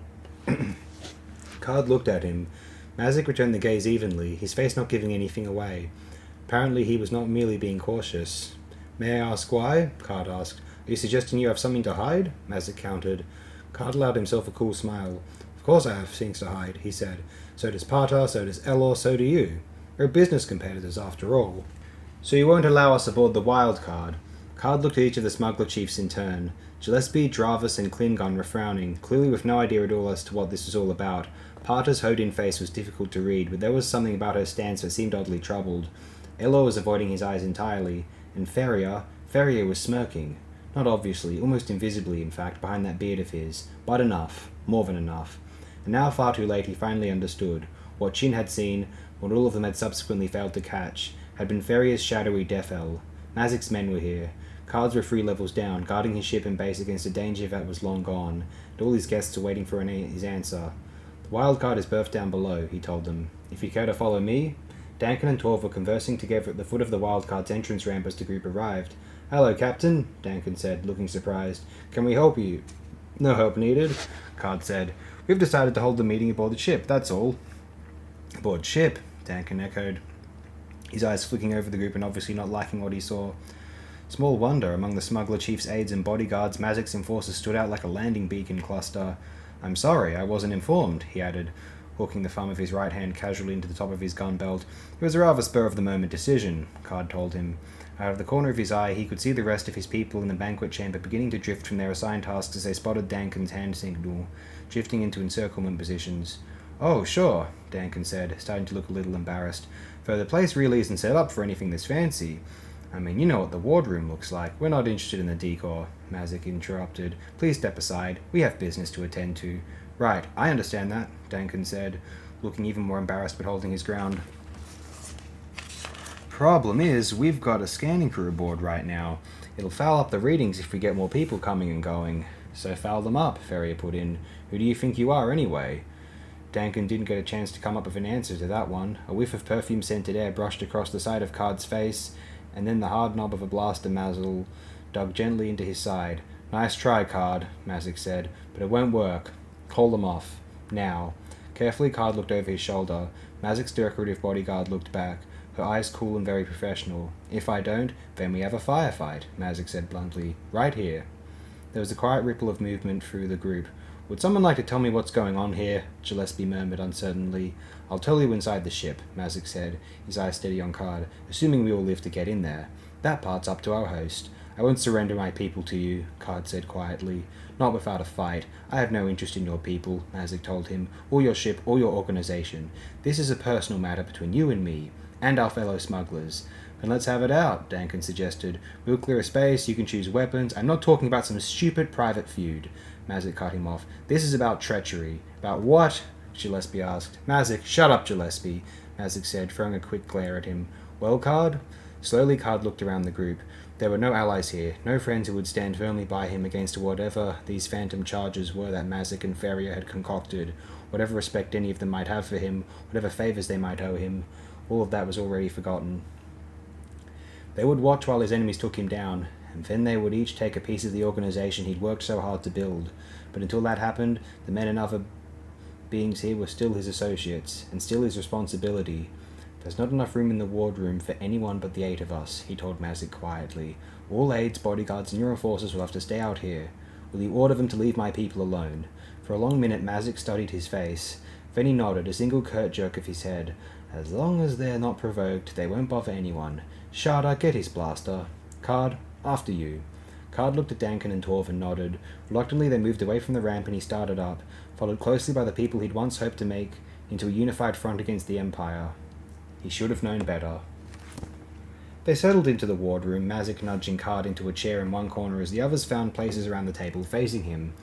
Card looked at him. Mazik returned the gaze evenly, his face not giving anything away. Apparently he was not merely being cautious. "May I ask why?" Card asked. "Are you suggesting you have something to hide?" Mazik countered. Card allowed himself a cool smile. "Of course I have things to hide," he said. "So does Partar, so does Elor, so do you. We're business competitors after all." "So you won't allow us aboard the wild card?" Card looked at each of the smuggler chiefs in turn. Gillespie, Dravis, and Klingon were frowning, clearly with no idea at all as to what this was all about. Partar's Hodin face was difficult to read, but there was something about her stance that seemed oddly troubled. Elor was avoiding his eyes entirely, and Ferrier was smirking. Not obviously, almost invisibly in fact, behind that beard of his, but enough, more than enough. And now far too late he finally understood. What Chin had seen, what all of them had subsequently failed to catch, had been Ferrier's shadowy Defel. Mazik's men were here. Cards were 3 levels down, guarding his ship and base against a danger that was long gone, and all his guests were waiting for his answer. "The wild card is berthed down below," he told them. "If you care to follow me." Duncan and Torv were conversing together at the foot of the wild card's entrance ramp as the group arrived. "Hello, Captain," Duncan said, looking surprised. "Can we help you?" "No help needed," Card said. "We've decided to hold the meeting aboard the ship, that's all." "Aboard ship," Duncan echoed, his eyes flicking over the group and obviously not liking what he saw. Small wonder, among the smuggler chief's aides and bodyguards, Mazik's enforcers stood out like a landing beacon cluster. "I'm sorry, I wasn't informed," he added, hooking the thumb of his right hand casually into the top of his gun belt. "It was a rather spur-of-the-moment decision," Card told him. Out of the corner of his eye, he could see the rest of his people in the banquet chamber beginning to drift from their assigned tasks as they spotted Duncan's hand signal, drifting into encirclement positions. "Oh, sure," Duncan said, starting to look a little embarrassed. "Though the place really isn't set up for anything this fancy. I mean, you know what the wardroom looks like. We're not interested in the decor," Mazik interrupted. "Please step aside. We have business to attend to." "Right, I understand that," Duncan said, looking even more embarrassed but holding his ground. Problem is, we've got a scanning crew aboard right now. It'll foul up the readings if we get more people coming and going. So foul them up, Ferrier put in. Who do you think you are, anyway? Duncan didn't get a chance to come up with an answer to that one. A whiff of perfume-scented air brushed across the side of Card's face, and then the hard knob of a blaster muzzle dug gently into his side. Nice try, Card, Mazik said, but it won't work. Call them off. Now. Carefully, Card looked over his shoulder. Mazik's decorative bodyguard looked back, her eyes cool and very professional. If I don't, then we have a firefight, Mazik said bluntly. Right here. There was a quiet ripple of movement through the group. Would someone like to tell me what's going on here? Gillespie murmured uncertainly. I'll tell you inside the ship, Mazik said, his eyes steady on Card, assuming we all live to get in there. That part's up to our host. I won't surrender my people to you, Card said quietly. Not without a fight. I have no interest in your people, Mazik told him, or your ship, or your organization. This is a personal matter between you and me, and our fellow smugglers. Then let's have it out, Duncan suggested. We'll clear a space, you can choose weapons. I'm not talking about some stupid private feud. Mazik cut him off. This is about treachery. About what? Gillespie asked. Mazik, shut up, Gillespie, Mazik said, throwing a quick glare at him. Well, Card? Slowly, Card looked around the group. There were no allies here, no friends who would stand firmly by him against whatever these phantom charges were that Mazik and Ferrier had concocted, whatever respect any of them might have for him, whatever favours they might owe him. All of that was already forgotten. They would watch while his enemies took him down, and then they would each take a piece of the organization he'd worked so hard to build. But until that happened, the men and other beings here were still his associates, and still his responsibility. There's not enough room in the wardroom for anyone but the 8 of us, he told Mazik quietly. All aides, bodyguards, and your enforcers will have to stay out here. Will you order them to leave my people alone? For a long minute Mazik studied his face. Then he nodded, a single curt jerk of his head. As long as they're not provoked, they won't bother anyone. Sharda, get his blaster. Card, after you. Card looked at Duncan and Torv and nodded. Reluctantly they moved away from the ramp and he started up, followed closely by the people he'd once hoped to make into a unified front against the Empire. He should have known better. They settled into the wardroom, Mazik nudging Card into a chair in one corner as the others found places around the table facing him.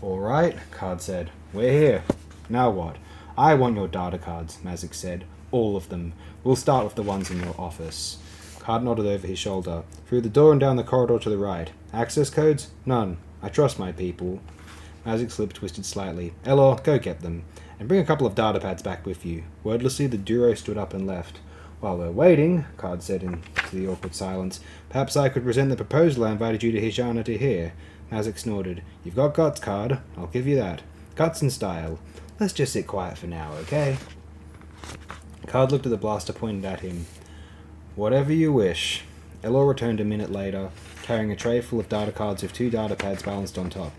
All right, Card said. We're here. Now what? I want your data cards, Mazik said. All of them. We'll start with the ones in your office. Card nodded over his shoulder. Through the door and down the corridor to the right. Access codes? None. I trust my people. Mazik's lip twisted slightly. Elor, go get them. And bring a couple of data pads back with you. Wordlessly, the duo stood up and left. While we're waiting, Card said into the awkward silence, perhaps I could present the proposal I invited you to Hijana to hear. Mazik snorted. You've got guts, Card. I'll give you that. Guts and style. Let's just sit quiet for now, okay? Card looked at the blaster pointed at him. Whatever you wish. Elor returned a minute later, carrying a tray full of data cards with 2 data pads balanced on top.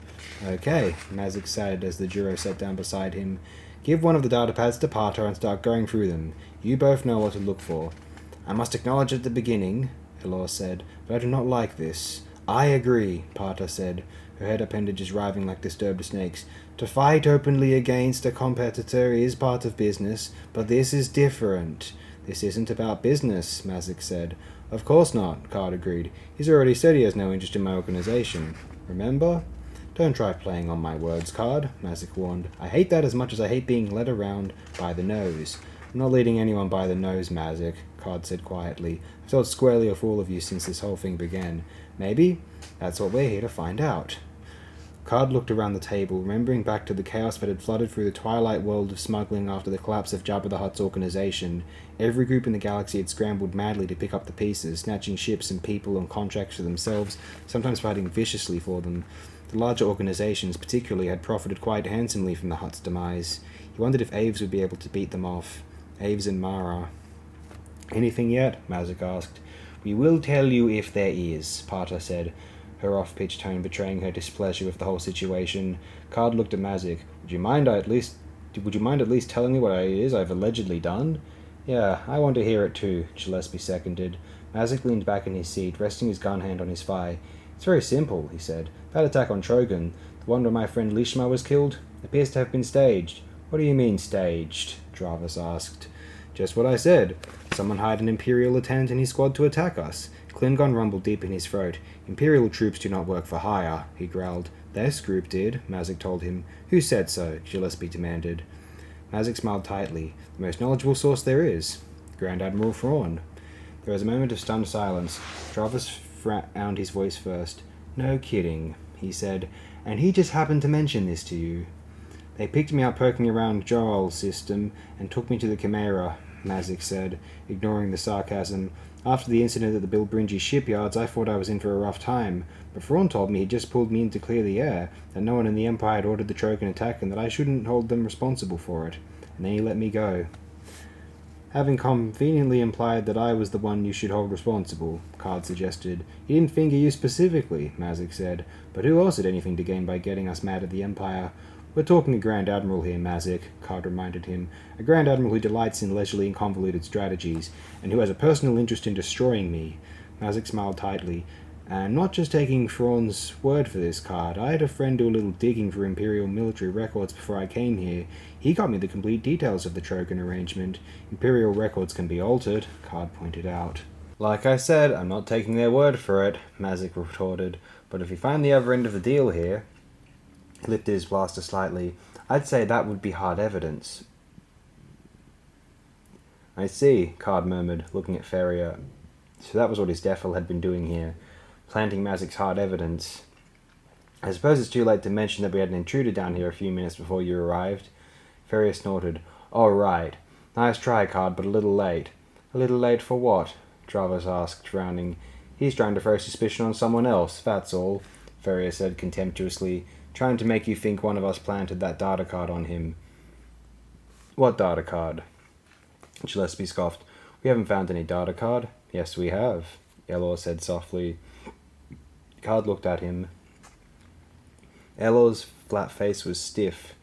Okay, Mazik said as the Juro sat down beside him. Give one of the data pads to Parter and start going through them. You both know what to look for. I must acknowledge at the beginning, Elor said, but I do not like this. I agree, Parter said, her head appendages writhing like disturbed snakes. To fight openly against a competitor is part of business, but this is different. This isn't about business, Mazik said. Of course not, Card agreed. He's already said he has no interest in my organization. Remember? Don't try playing on my words, Card, Mazik warned. I hate that as much as I hate being led around by the nose. I'm not leading anyone by the nose, Mazik, Card said quietly. I've thought squarely of all of you since this whole thing began. Maybe that's what we're here to find out. Card looked around the table, remembering back to the chaos that had flooded through the twilight world of smuggling after the collapse of Jabba the Hutt's organization. Every group in the galaxy had scrambled madly to pick up the pieces, snatching ships and people and contracts for themselves, sometimes fighting viciously for them. The larger organizations, particularly, had profited quite handsomely from the Hutt's demise. He wondered if Aves would be able to beat them off. Aves and Mara. Anything yet? Mazik asked. We will tell you if there is, Parter said, her off-pitched tone betraying her displeasure with the whole situation. Card looked at Mazik. Would you mind at least telling me what it is I've allegedly done? Yeah, I want to hear it too, Gillespie seconded. Mazik leaned back in his seat, resting his gun hand on his thigh. It's very simple, he said. That attack on Trogan, the one where my friend Lishma was killed, appears to have been staged. What do you mean, staged? Jarvis asked. Just what I said. Someone hired an Imperial lieutenant and his squad to attack us. Klingon rumbled deep in his throat. Imperial troops do not work for hire, he growled. This group did, Mazik told him. Who said so? Gillespie demanded. Mazik smiled tightly. The most knowledgeable source there is. Grand Admiral Thrawn. There was a moment of stunned silence. Jarvis found his voice first. "No kidding," he said. "And he just happened to mention this to you." "They picked me up poking around Joel's system and took me to the Chimera," Mazik said, ignoring the sarcasm. "After the incident at the Bilbringi shipyards, I thought I was in for a rough time, but Thrawn told me he'd just pulled me in to clear the air, that no one in the Empire had ordered the Trogan attack, and that I shouldn't hold them responsible for it. And then he let me go." "Having conveniently implied that I was the one you should hold responsible," Card suggested. "He didn't finger you specifically," Mazik said, "but who else had anything to gain by getting us mad at the Empire?" "We're talking a Grand Admiral here, Mazik," Card reminded him. "A Grand Admiral who delights in leisurely and convoluted strategies, and who has a personal interest in destroying me." Mazik smiled tightly. "And not just taking Thrawn's word for this, Card. I had a friend do a little digging for Imperial military records before I came here. He got me the complete details of the Trogan arrangement. Imperial records can be altered," Card pointed out. "Like I said, I'm not taking their word for it," Mazik retorted. "But if we find the other end of the deal here," he lifted his blaster slightly, "I'd say that would be hard evidence." "I see," Card murmured, looking at Ferrier. So that was what his Defil had been doing here, planting Mazik's hard evidence. "I suppose it's too late to mention that we had an intruder down here a few minutes before you arrived." Ferrier snorted. "Oh, right. Nice try, Card, but a little late." "A little late for what?" Jarvis asked, frowning. "He's trying to throw suspicion on someone else, that's all," Ferrier said contemptuously. "Trying to make you think one of us planted that data card on him." "What data card?" Gillespie scoffed. "We haven't found any data card." "Yes, we have," Elor said softly. Card looked at him. Elor's flat face was stiff,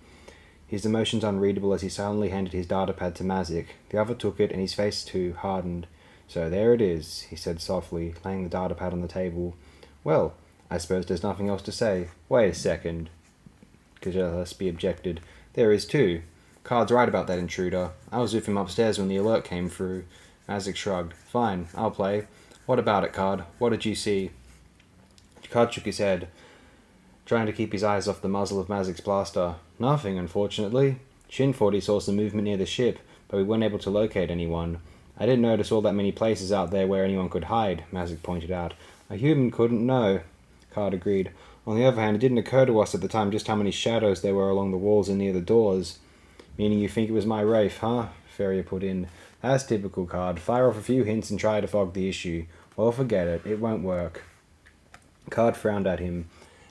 his emotions unreadable as he silently handed his datapad to Mazik. The other took it, and his face too hardened. "So there it is," he said softly, laying the datapad on the table. "Well, I suppose there's nothing else to say." "Wait a second," Gillespie objected. "There is too. Card's right about that intruder. I was with him upstairs when the alert came through." Mazik shrugged. "Fine, I'll play. What about it, Card? What did you see?" Card shook his head, trying to keep his eyes off the muzzle of Mazik's blaster. "Nothing, unfortunately. Shin thought he saw some movement near the ship, but we weren't able to locate anyone. I didn't notice all that many places out there where anyone could hide," Mazik pointed out. "A human couldn't know," Card agreed. "On the other hand, it didn't occur to us at the time just how many shadows there were along the walls and near the doors." "Meaning you think it was my wraith, huh?" Ferrier put in. "That's typical, Card. Fire off a few hints and try to fog the issue. Well, forget it. It won't work." Card frowned at him,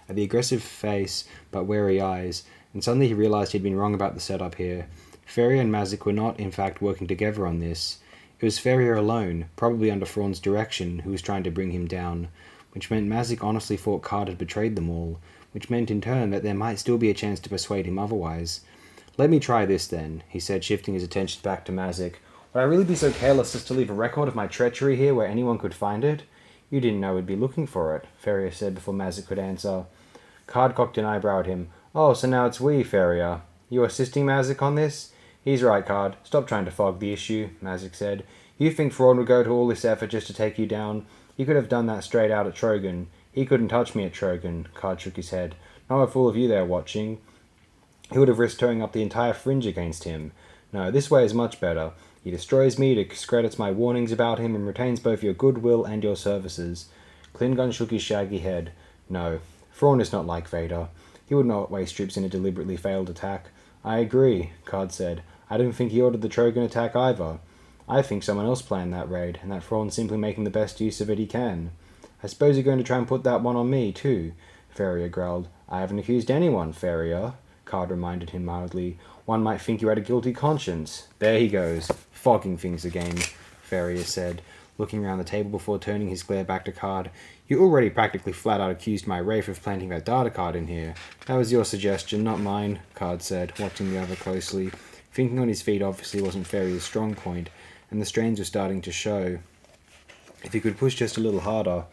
at the aggressive face but wary eyes, and suddenly he realized he'd been wrong about the setup here. Ferrier and Mazik were not, in fact, working together on this. It was Ferrier alone, probably under Thrawn's direction, who was trying to bring him down, which meant Mazik honestly thought Card had betrayed them all, which meant in turn that there might still be a chance to persuade him otherwise. "Let me try this then," he said, shifting his attention back to Mazik. "Would I really be so careless as to leave a record of my treachery here where anyone could find it?" "You didn't know we'd be looking for it," Ferrier said before Mazik could answer. Card cocked an eyebrow at him. "Oh, so now it's we, Ferrier. You assisting Mazik on this?" "He's right, Card. Stop trying to fog the issue," Mazik said. "You think Thrawn would go to all this effort just to take you down? He could have done that straight out at Trogan." "He couldn't touch me at Trogan," Card shook his head. "Not with all of you there watching. He would have risked towing up the entire fringe against him. No, this way is much better. He destroys me, discredits my warnings about him, and retains both your goodwill and your services." Klingon shook his shaggy head. "No, Thrawn is not like Vader. He would not waste troops in a deliberately failed attack." "I agree," Card said. "I don't think he ordered the Trogan attack either. I think someone else planned that raid, and that Thrawn's simply making the best use of it he can." "I suppose you're going to try and put that one on me, too," Ferrier growled. "I haven't accused anyone, Ferrier," Card reminded him mildly. "One might think you had a guilty conscience." "There he goes, fogging things again," Ferrier said, looking around the table before turning his glare back to Card. "You already practically flat out accused my wraith of planting that data card in here. That was your suggestion, not mine," Card said, watching the other closely. Thinking on his feet obviously wasn't Ferrier's strong point, and the strains were starting to show. If he could push just a little harder.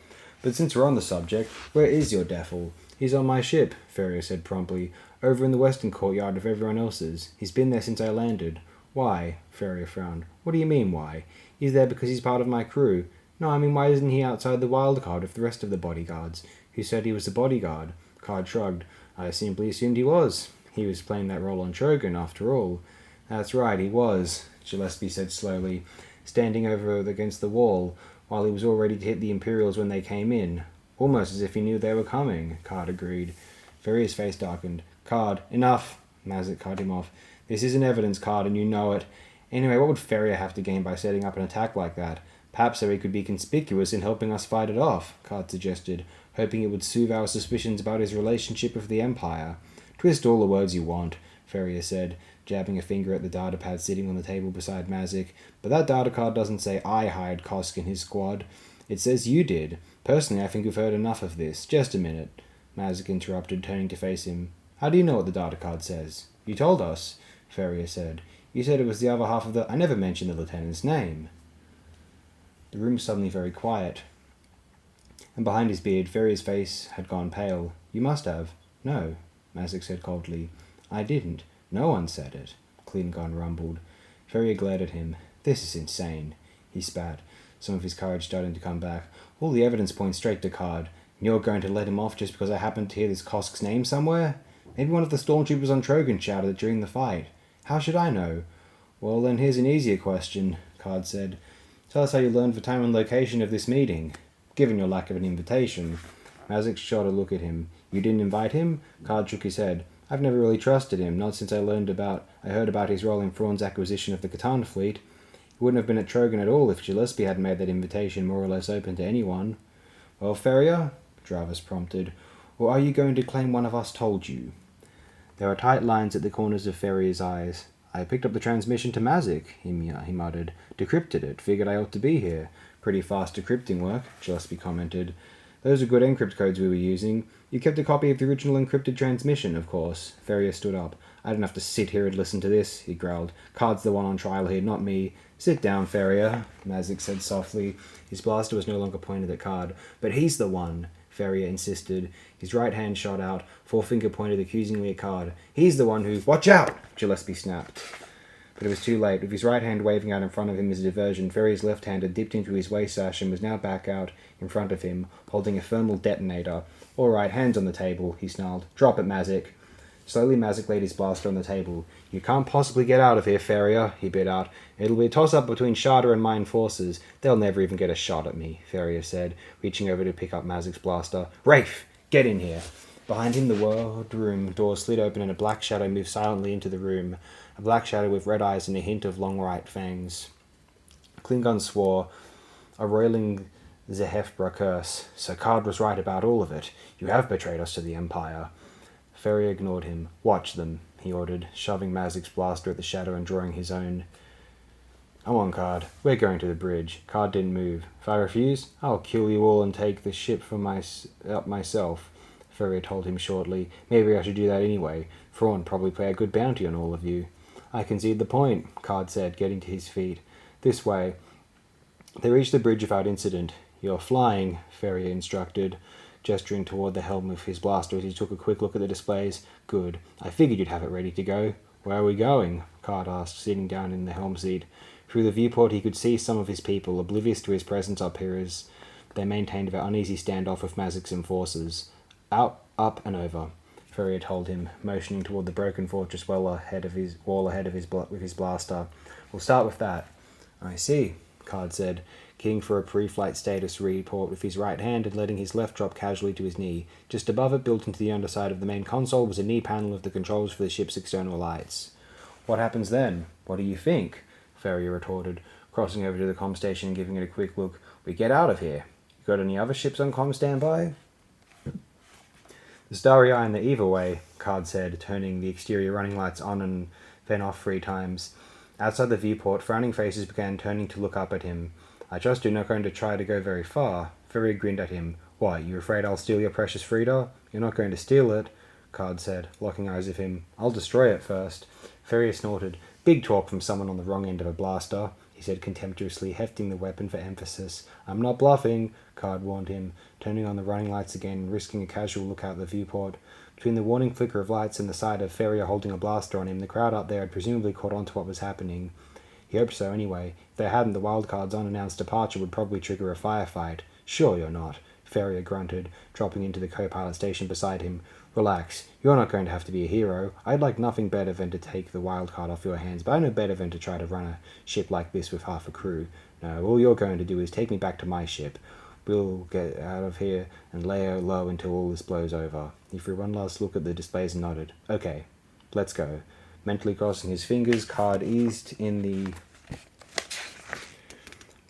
"But since we're on the subject, where is your Defil?" "He's on my ship," Ferrier said promptly. "Over in the western courtyard of everyone else's. He's been there since I landed." "Why?" Ferrier frowned. "What do you mean, why? He's there because he's part of my crew." "No, I mean, why isn't he outside the wildcard with the rest of the bodyguards?" "Who said he was the bodyguard?" Card shrugged. "I simply assumed he was. He was playing that role on Trogan, after all." "That's right, he was," Gillespie said slowly. standing over against the wall, while he was all ready to hit the Imperials when they came in. Almost as if he knew they were coming, Card agreed. Ferrier's face darkened. Card, enough! Mazik cut him off. This isn't evidence, Card, and you know it. Anyway, what would Ferrier have to gain by setting up an attack like that? Perhaps so he could be conspicuous in helping us fight it off, Card suggested, hoping it would soothe our suspicions about his relationship with the Empire. Twist all the words you want, Ferrier said, jabbing a finger at the data pad sitting on the table beside Mazik. But that data card doesn't say I hired Kosk and his squad. It says you did. Personally, I think we've heard enough of this. Just a minute, Mazik interrupted, turning to face him. How do you know what the data card says? You told us, Ferrier said. You said it was the other half of the... I never mentioned the lieutenant's name. The room was suddenly very quiet, and behind his beard, Ferrier's face had gone pale. You must have. No, Mazik said coldly. I didn't. No one said it, Klingon rumbled. Ferrier glared at him. This is insane, he spat, some of his courage starting to come back. All the evidence points straight to Card, and you're going to let him off just because I happened to hear this Kosk's name somewhere? Maybe one of the stormtroopers on Trogan shouted it during the fight. How should I know? Well, then here's an easier question, Card said. Tell us how you learned the time and location of this meeting. Given your lack of an invitation. Mazik shot a look at him. You didn't invite him? Card shook his head. I've never really trusted him, not since I heard about his role in Thrawn's acquisition of the Catan fleet. He wouldn't have been at Trogan at all if Gillespie hadn't made that invitation more or less open to anyone. Well, Ferrier? Jarvis prompted. Or are you going to claim one of us told you? There were tight lines at the corners of Ferrier's eyes. I picked up the transmission to Mazik, he muttered. Decrypted it. Figured I ought to be here. Pretty fast decrypting work, Gillespie commented. Those are good encrypt codes we were using. You kept a copy of the original encrypted transmission, of course. Ferrier stood up. I don't have to sit here and listen to this, he growled. Card's the one on trial here, not me. Sit down, Ferrier, Mazik said softly. His blaster was no longer pointed at Card. But he's the one, Ferrier insisted. His right hand shot out, forefinger pointed accusingly at Card. He's the one who... Watch out! Gillespie snapped. But it was too late. With his right hand waving out in front of him as a diversion, Ferrier's left hand had dipped into his waist sash and was now back out in front of him, holding a thermal detonator. All right, hands on the table, he snarled. Drop it, Mazik. Slowly, Mazik laid his blaster on the table. You can't possibly get out of here, Ferrier, he bit out. It'll be a toss-up between Sharda and mine forces. They'll never even get a shot at me, Ferrier said, reaching over to pick up Mazik's blaster. Rafe, get in here. Behind him, the wardroom door slid open and a black shadow moved silently into the room. A black shadow with red eyes and a hint of long right fangs. Klingon swore, a roiling Zehefbra curse. So Card was right about all of it. You have betrayed us to the Empire. Ferrier ignored him. Watch them, he ordered, shoving Mazik's blaster at the shadow and drawing his own. Come on, Card. We're going to the bridge. Card didn't move. If I refuse, I'll kill you all and take the ship for myself, Ferrier told him shortly. Maybe I should do that anyway. Thrawn probably pay a good bounty on all of you. I concede the point, Card said, getting to his feet. This way. They reached the bridge without incident. You're flying, Ferrier instructed, gesturing toward the helm of his blaster as he took a quick look at the displays. Good. I figured you'd have it ready to go. Where are we going? Card asked, sitting down in the helm seat. Through the viewport he could see some of his people, oblivious to his presence up here as they maintained their uneasy standoff with Mazik's enforcers. Out, up, and over, Ferrier told him, motioning toward the broken fortress wall ahead of his with his blaster. We'll start with that. I see, Card said, keying for a pre-flight status report with his right hand and letting his left drop casually to his knee. Just above it, built into the underside of the main console, was a knee panel of the controls for the ship's external lights. What happens then? What do you think? Ferrier retorted, crossing over to the comm station and giving it a quick look. We get out of here. You got any other ships on comm standby? The Starry Eye and the Eva Way, Card said, turning the exterior running lights on and then off 3 times. Outside the viewport, frowning faces began turning to look up at him. I trust you're not going to try to go very far. Ferrier grinned at him. Why, you afraid I'll steal your precious Frida? You're not going to steal it, Card said, locking eyes with him. I'll destroy it first. Ferrier snorted. Big talk from someone on the wrong end of a blaster, he said contemptuously, hefting the weapon for emphasis. I'm not bluffing, Card warned him, turning on the running lights again and risking a casual look out the viewport. Between the warning flicker of lights and the sight of Ferrier holding a blaster on him, the crowd up there had presumably caught on to what was happening. He hoped so anyway. If they hadn't, the Wildcard's unannounced departure would probably trigger a firefight. Sure you're not, Ferrier grunted, dropping into the co-pilot station beside him. Relax. You're not going to have to be a hero. I'd like nothing better than to take the wild card off your hands, but I know better than to try to run a ship like this with half a crew. No, all you're going to do is take me back to my ship. We'll get out of here and lay low until all this blows over. He threw one last look at the displays and nodded. Okay, let's go. Mentally crossing his fingers, Card eased in the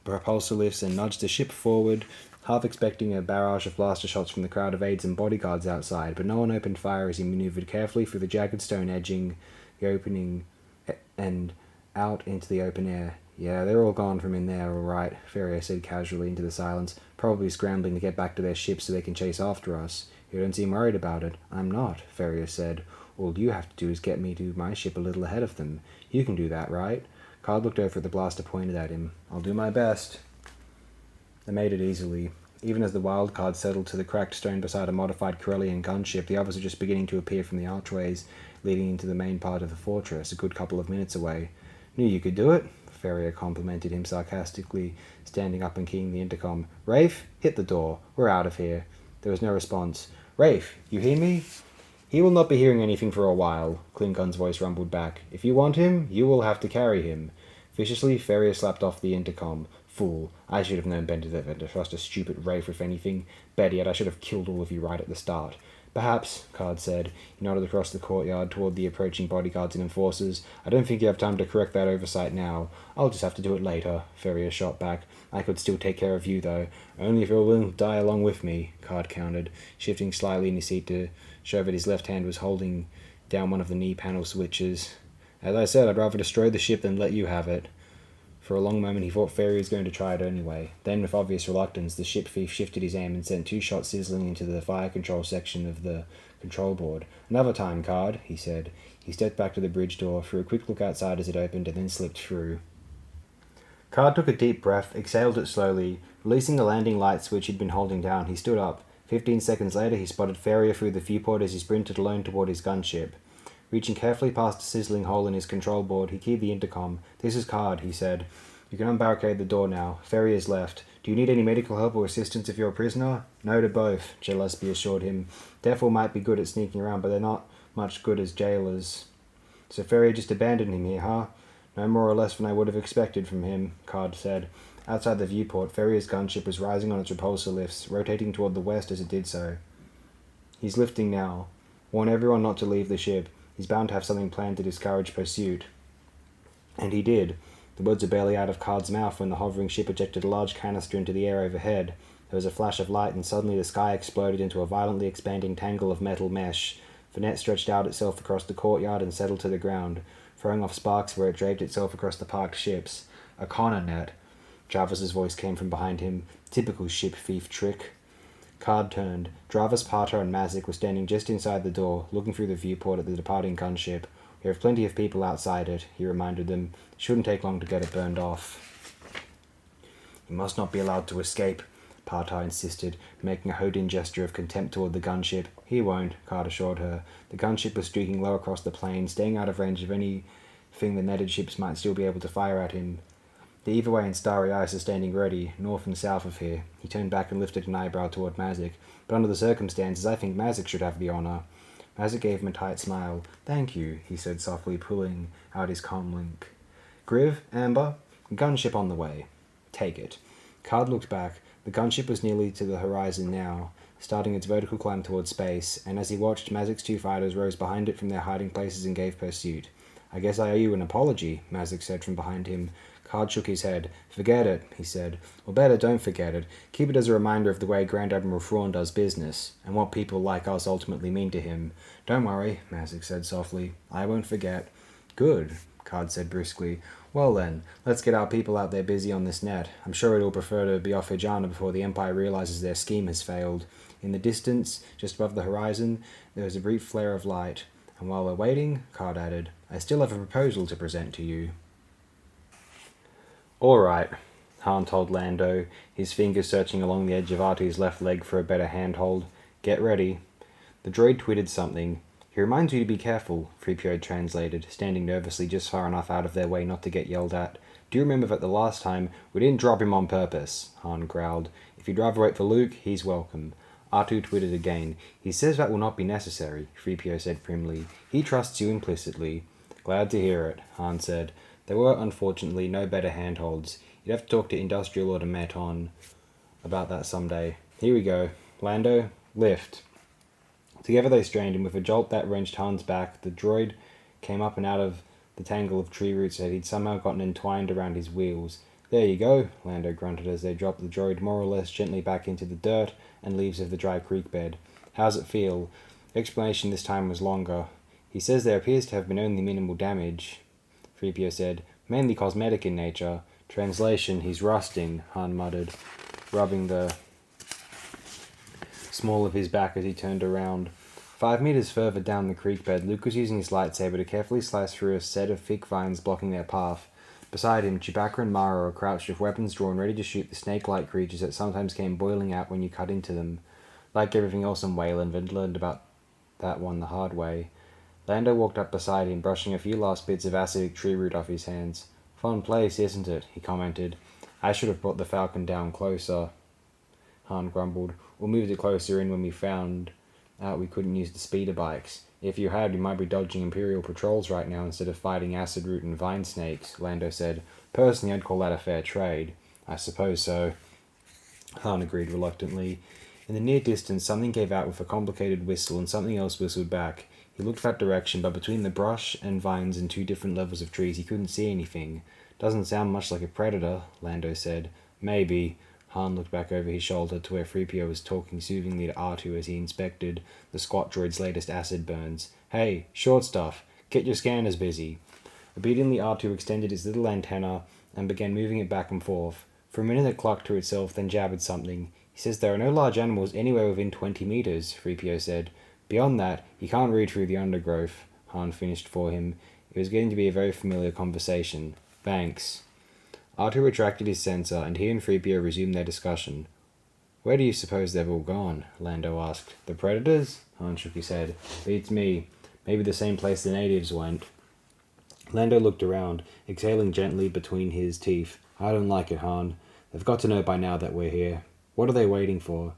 propulsor lifts and nudged the ship forward, half expecting a barrage of blaster shots from the crowd of aides and bodyguards outside, but no one opened fire as he maneuvered carefully through the jagged stone edging the opening and out into the open air. Yeah, they're all gone from in there, all right, Ferrier said casually into the silence, probably scrambling to get back to their ship so they can chase after us. You don't seem worried about it. I'm not, Ferrier said. All you have to do is get me to my ship a little ahead of them. You can do that, right? Card looked over at the blaster pointed at him. I'll do my best. They made it easily. Even as the wild card settled to the cracked stone beside a modified Corellian gunship, the others were just beginning to appear from the archways leading into the main part of the fortress, a good couple of minutes away. Knew you could do it, Ferrier complimented him sarcastically, standing up and keying the intercom. Rafe, hit the door. We're out of here. There was no response. Rafe, you hear me? He will not be hearing anything for a while, Klingon's voice rumbled back. If you want him, you will have to carry him. Viciously, Ferrier slapped off the intercom. Fool. I should have known better than to trust a stupid Rafe with anything. Better yet, I should have killed all of you right at the start. Perhaps, Card said. He nodded across the courtyard toward the approaching bodyguards and enforcers. I don't think you have time to correct that oversight now. I'll just have to do it later, Ferrier shot back. I could still take care of you, though. Only if you're willing to die along with me, Card countered, shifting slightly in his seat to show that his left hand was holding down one of the knee panel switches. As I said, I'd rather destroy the ship than let you have it. For a long moment he thought Ferrier was going to try it anyway. Then, with obvious reluctance, the ship thief shifted his aim and sent 2 shots sizzling into the fire control section of the control board. Another time, Card, he said. He stepped back to the bridge door, threw a quick look outside as it opened, and then slipped through. Card took a deep breath, exhaled it slowly. Releasing the landing light switch he'd been holding down, he stood up. 15 seconds later, he spotted Ferrier through the viewport as he sprinted alone toward his gunship. Reaching carefully past a sizzling hole in his control board, he keyed the intercom. This is Card, he said. You can unbarricade the door now. Ferrier's left. Do you need any medical help or assistance if you're a prisoner? No to both, Gillespie assured him. Devil might be good at sneaking around, but they're not much good as jailers. So Ferrier just abandoned him here, huh? No more or less than I would have expected from him, Card said. Outside the viewport, Ferrier's gunship was rising on its repulsor lifts, rotating toward the west as it did so. He's lifting now. Warn everyone not to leave the ship. He's bound to have something planned to discourage pursuit. And he did. The words were barely out of Card's mouth when the hovering ship ejected a large canister into the air overhead. There was a flash of light, and suddenly the sky exploded into a violently expanding tangle of metal mesh. The net stretched out itself across the courtyard and settled to the ground, throwing off sparks where it draped itself across the parked ships. A Connor net. Jarvis's voice came from behind him. Typical ship thief trick. Card turned. Jarvis, Parter, and Mazik were standing just inside the door, looking through the viewport at the departing gunship. We have plenty of people outside it, he reminded them. It shouldn't take long to get it burned off. You must not be allowed to escape, Parter insisted, making a Hodin gesture of contempt toward the gunship. He won't, Card assured her. The gunship was streaking low across the plain, staying out of range of anything the netted ships might still be able to fire at him. The Everway and Starry Ice are standing ready, north and south of here. He turned back and lifted an eyebrow toward Mazik. But under the circumstances, I think Mazik should have the honor. Mazik gave him a tight smile. Thank you, he said softly, pulling out his comlink. Griv, Amber, gunship on the way. Take it. Card looked back. The gunship was nearly to the horizon now, starting its vertical climb toward space, and as he watched, Mazik's 2 fighters rose behind it from their hiding places and gave pursuit. I guess I owe you an apology, Mazik said from behind him. Card shook his head. Forget it, he said. Or better, don't forget it. Keep it as a reminder of the way Grand Admiral Thrawn does business, and what people like us ultimately mean to him. Don't worry, Mazik said softly. I won't forget. Good, Card said briskly. Well then, let's get our people out there busy on this net. I'm sure it'll prefer to be off Hijana before the Empire realizes their scheme has failed. In the distance, just above the horizon, there was a brief flare of light. And while we're waiting, Card added, I still have a proposal to present to you. All right, Han told Lando, his fingers searching along the edge of Artie's left leg for a better handhold. Get ready. The droid twittered something. He reminds you to be careful, 3PO translated, standing nervously just far enough out of their way not to get yelled at. Do you remember that the last time we didn't drop him on purpose? Han growled. If you'd rather wait for Luke, he's welcome. R2 twittered again. He says that will not be necessary, 3PO said primly. He trusts you implicitly. Glad to hear it, Han said. There were, unfortunately, no better handholds. You'd have to talk to Industrial Automaton about that someday. Here we go. Lando, lift. Together they strained, and with a jolt that wrenched Han's back, the droid came up and out of the tangle of tree roots that he'd somehow gotten entwined around his wheels. There you go, Lando grunted as they dropped the droid more or less gently back into the dirt and leaves of the dry creek bed. How's it feel? The explanation this time was longer. He says there appears to have been only minimal damage, 3PO said, mainly cosmetic in nature. Translation, he's rusting, Han muttered, rubbing the small of his back as he turned around. 5 meters further down the creek bed, Luke was using his lightsaber to carefully slice through a set of thick vines blocking their path. Beside him, Chewbacca and Mara were crouched with weapons drawn, ready to shoot the snake-like creatures that sometimes came boiling out when you cut into them. Like everything else on Wayland, I'd learned about that one the hard way. Lando walked up beside him, brushing a few last bits of acidic tree root off his hands. Fun place, isn't it? He commented. I should have brought the Falcon down closer, Han grumbled. We moved it closer in when we found out we couldn't use the speeder bikes. If you had, we might be dodging Imperial patrols right now instead of fighting acid root and vine snakes, Lando said. Personally, I'd call that a fair trade. I suppose so, Han agreed reluctantly. In the near distance, something gave out with a complicated whistle, and something else whistled back. He looked that direction, but between the brush and vines and two different levels of trees, he couldn't see anything. Doesn't sound much like a predator, Lando said. Maybe. Han looked back over his shoulder to where 3PO was talking soothingly to R2 as he inspected the squat droid's latest acid burns. Hey, short stuff, get your scanners busy. Obediently, R2 extended his little antenna and began moving it back and forth. For a minute it clucked to itself, then jabbered something. He says there are no large animals anywhere within 20 meters, 3PO said. Beyond that, he can't read through the undergrowth, Han finished for him. It was getting to be a very familiar conversation. Thanks. R2 retracted his sensor, and he and 3PO resumed their discussion. Where do you suppose they've all gone? Lando asked. The predators? Han shook his head. Beats me. Maybe the same place the natives went. Lando looked around, exhaling gently between his teeth. I don't like it, Han. They've got to know by now that we're here. What are they waiting for?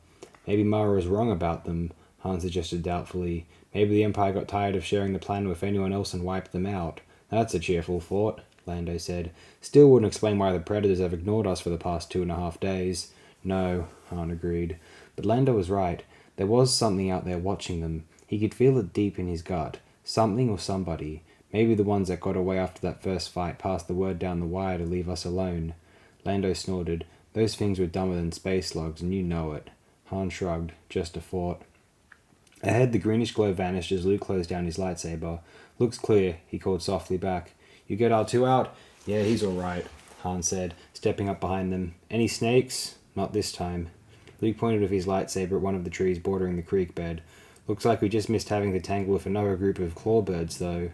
Maybe Mara was wrong about them, Han suggested doubtfully. Maybe the Empire got tired of sharing the planet with anyone else and wiped them out. That's a cheerful thought, Lando said. Still wouldn't explain why the predators have ignored us for the past 2.5 days. No, Han agreed. But Lando was right. There was something out there watching them. He could feel it deep in his gut. Something or somebody. Maybe the ones that got away after that first fight passed the word down the wire to leave us alone. Lando snorted. Those things were dumber than space slugs, and you know it. Han shrugged. Just a thought. Ahead, the greenish glow vanished as Luke closed down his lightsaber. Looks clear, he called softly back. You get R2 out? Yeah, he's all right, Han said, stepping up behind them. Any snakes? Not this time. Luke pointed with his lightsaber at one of the trees bordering the creek bed. Looks like we just missed having to tangle with another group of clawbirds, though.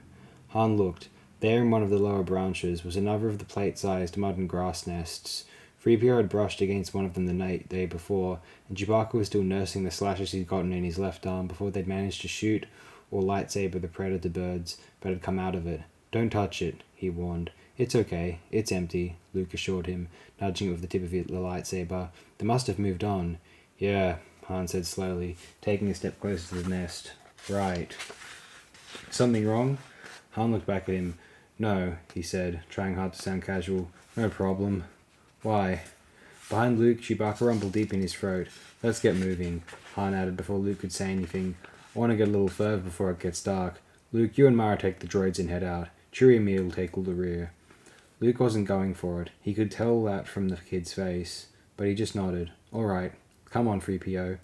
Han looked. There in one of the lower branches was another of the plate-sized mud and grass nests. 3PO had brushed against one of them the day before, and Chewbacca was still nursing the slashes he'd gotten in his left arm before they'd managed to shoot or lightsaber the predator birds that had come out of it. Don't touch it, he warned. It's okay. It's empty, Luke assured him, nudging it with the tip of the lightsaber. They must have moved on. Yeah, Han said slowly, taking a step closer to the nest. Right. Something wrong? Han looked back at him. No, he said, trying hard to sound casual. No problem. Why? Behind Luke, Chewbacca rumbled deep in his throat. Let's get moving, Han added before Luke could say anything. I want to get a little further before it gets dark. Luke, you and Mara take the droids and head out. Chewie and me will take all the rear. Luke wasn't going for it. He could tell that from the kid's face, but he just nodded. All right. Come on, 3PO.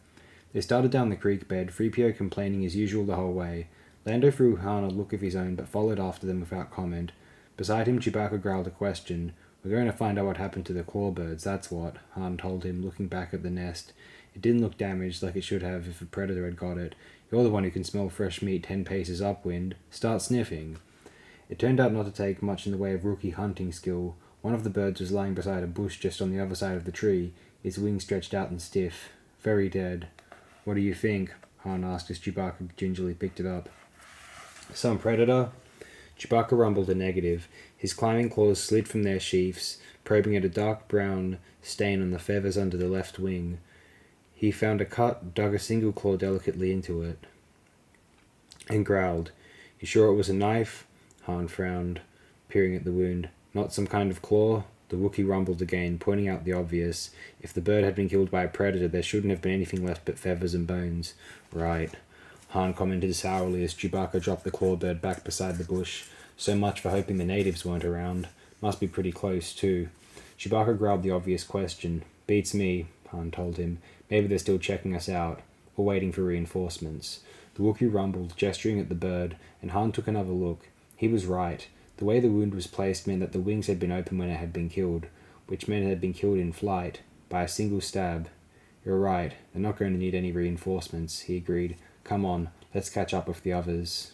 They started down the creek bed, 3PO complaining as usual the whole way. Lando threw Han a look of his own, but followed after them without comment. Beside him, Chewbacca growled a question. We're going to find out what happened to the clawbirds, that's what, Han told him, looking back at the nest. It didn't look damaged like it should have if a predator had got it. You're the one who can smell fresh meat 10 paces upwind. Start sniffing. It turned out not to take much in the way of rookie hunting skill. One of the birds was lying beside a bush just on the other side of the tree, its wings stretched out and stiff. Very dead. What do you think? Han asked as Chewbacca gingerly picked it up. Some predator? Chewbacca rumbled a negative. His climbing claws slid from their sheaths, probing at a dark brown stain on the feathers under the left wing. He found a cut, dug a single claw delicately into it, and growled. "You sure it was a knife?" Han frowned, peering at the wound. "Not some kind of claw?" The Wookiee rumbled again, pointing out the obvious. If the bird had been killed by a predator, there shouldn't have been anything left but feathers and bones. "Right," Han commented sourly as Chewbacca dropped the claw bird back beside the bush. "So much for hoping the natives weren't around. Must be pretty close, too." Chewbacca growled the obvious question. "Beats me," Han told him. "Maybe they're still checking us out, or waiting for reinforcements." The Wookiee rumbled, gesturing at the bird, and Han took another look. He was right. The way the wound was placed meant that the wings had been open when it had been killed, which meant it had been killed in flight, by a single stab. "You're right. They're not going to need any reinforcements," he agreed. "Come on, let's catch up with the others."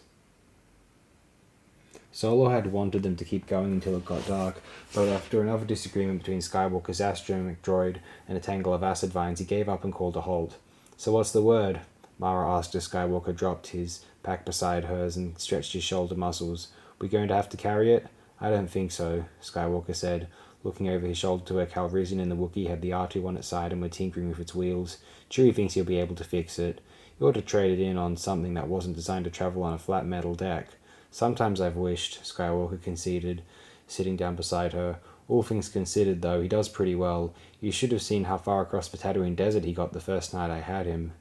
Solo had wanted them to keep going until it got dark, but after another disagreement between Skywalker's astromech droid and a tangle of acid vines, he gave up and called a halt. "So what's the word?" Mara asked as Skywalker dropped his pack beside hers and stretched his shoulder muscles. "We going to have to carry it?" "I don't think so," Skywalker said, looking over his shoulder to where Calrissian and the Wookiee had the R2 on its side and were tinkering with its wheels. "Chewie thinks he'll be able to fix it. You ought to trade it in on something that wasn't designed to travel on a flat metal deck." "Sometimes I've wished," Skywalker conceded, sitting down beside her. "All things considered, though, he does pretty well. You should have seen how far across the Tatooine desert he got the first night I had him."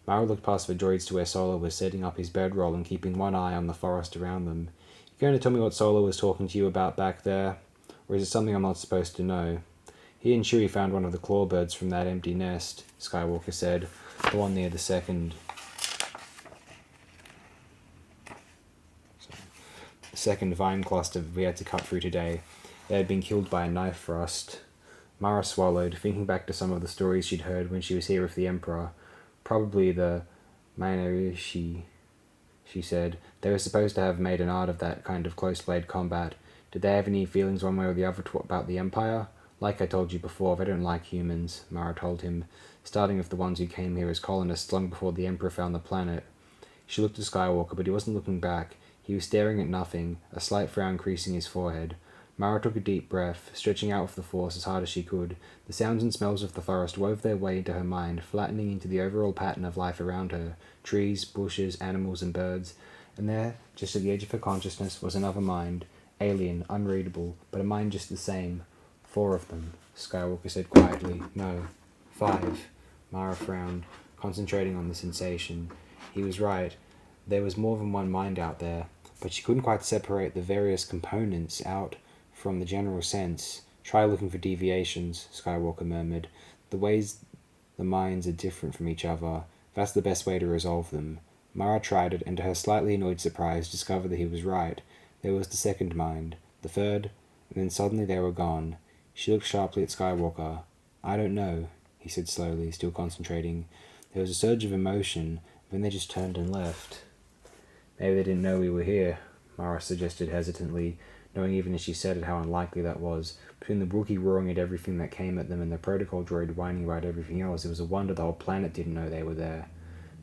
Mara looked past the droids to where Solo was setting up his bedroll and keeping one eye on the forest around them. "You going to tell me what Solo was talking to you about back there? Or is it something I'm not supposed to know?" "He and Chewie found one of the clawbirds from that empty nest," Skywalker said, "the one near the second vine cluster we had to cut through today. They had been killed by a knife thrust." Mara swallowed, thinking back to some of the stories she'd heard when she was here with the Emperor. "Probably the Minarishi," she said. "They were supposed to have made an art of that kind of close-blade combat. Did they have any feelings one way or the other about the Empire?" "Like I told you before, they don't like humans," Mara told him, "starting with the ones who came here as colonists long before the Emperor found the planet." She looked at Skywalker, but he wasn't looking back. He was staring at nothing, a slight frown creasing his forehead. Mara took a deep breath, stretching out with the Force as hard as she could. The sounds and smells of the forest wove their way into her mind, flattening into the overall pattern of life around her: trees, bushes, animals, and birds. And there, just at the edge of her consciousness, was another mind, alien, unreadable, but a mind just the same. "4 of them," Skywalker said quietly. "No, 5. Mara frowned, concentrating on the sensation. He was right. There was more than one mind out there, but she couldn't quite separate the various components out from the general sense. "Try looking for deviations," Skywalker murmured. "The ways the minds are different from each other. That's the best way to resolve them." Mara tried it, and to her slightly annoyed surprise discovered that he was right. There was the second mind, the third, and then suddenly they were gone. She looked sharply at Skywalker. "I don't know," he said slowly, still concentrating. "There was a surge of emotion, then they just turned and left." "Maybe they didn't know we were here," Mara suggested hesitantly, knowing even as she said it how unlikely that was. Between the Wookiee roaring at everything that came at them and the protocol droid whining about everything else, it was a wonder the whole planet didn't know they were there.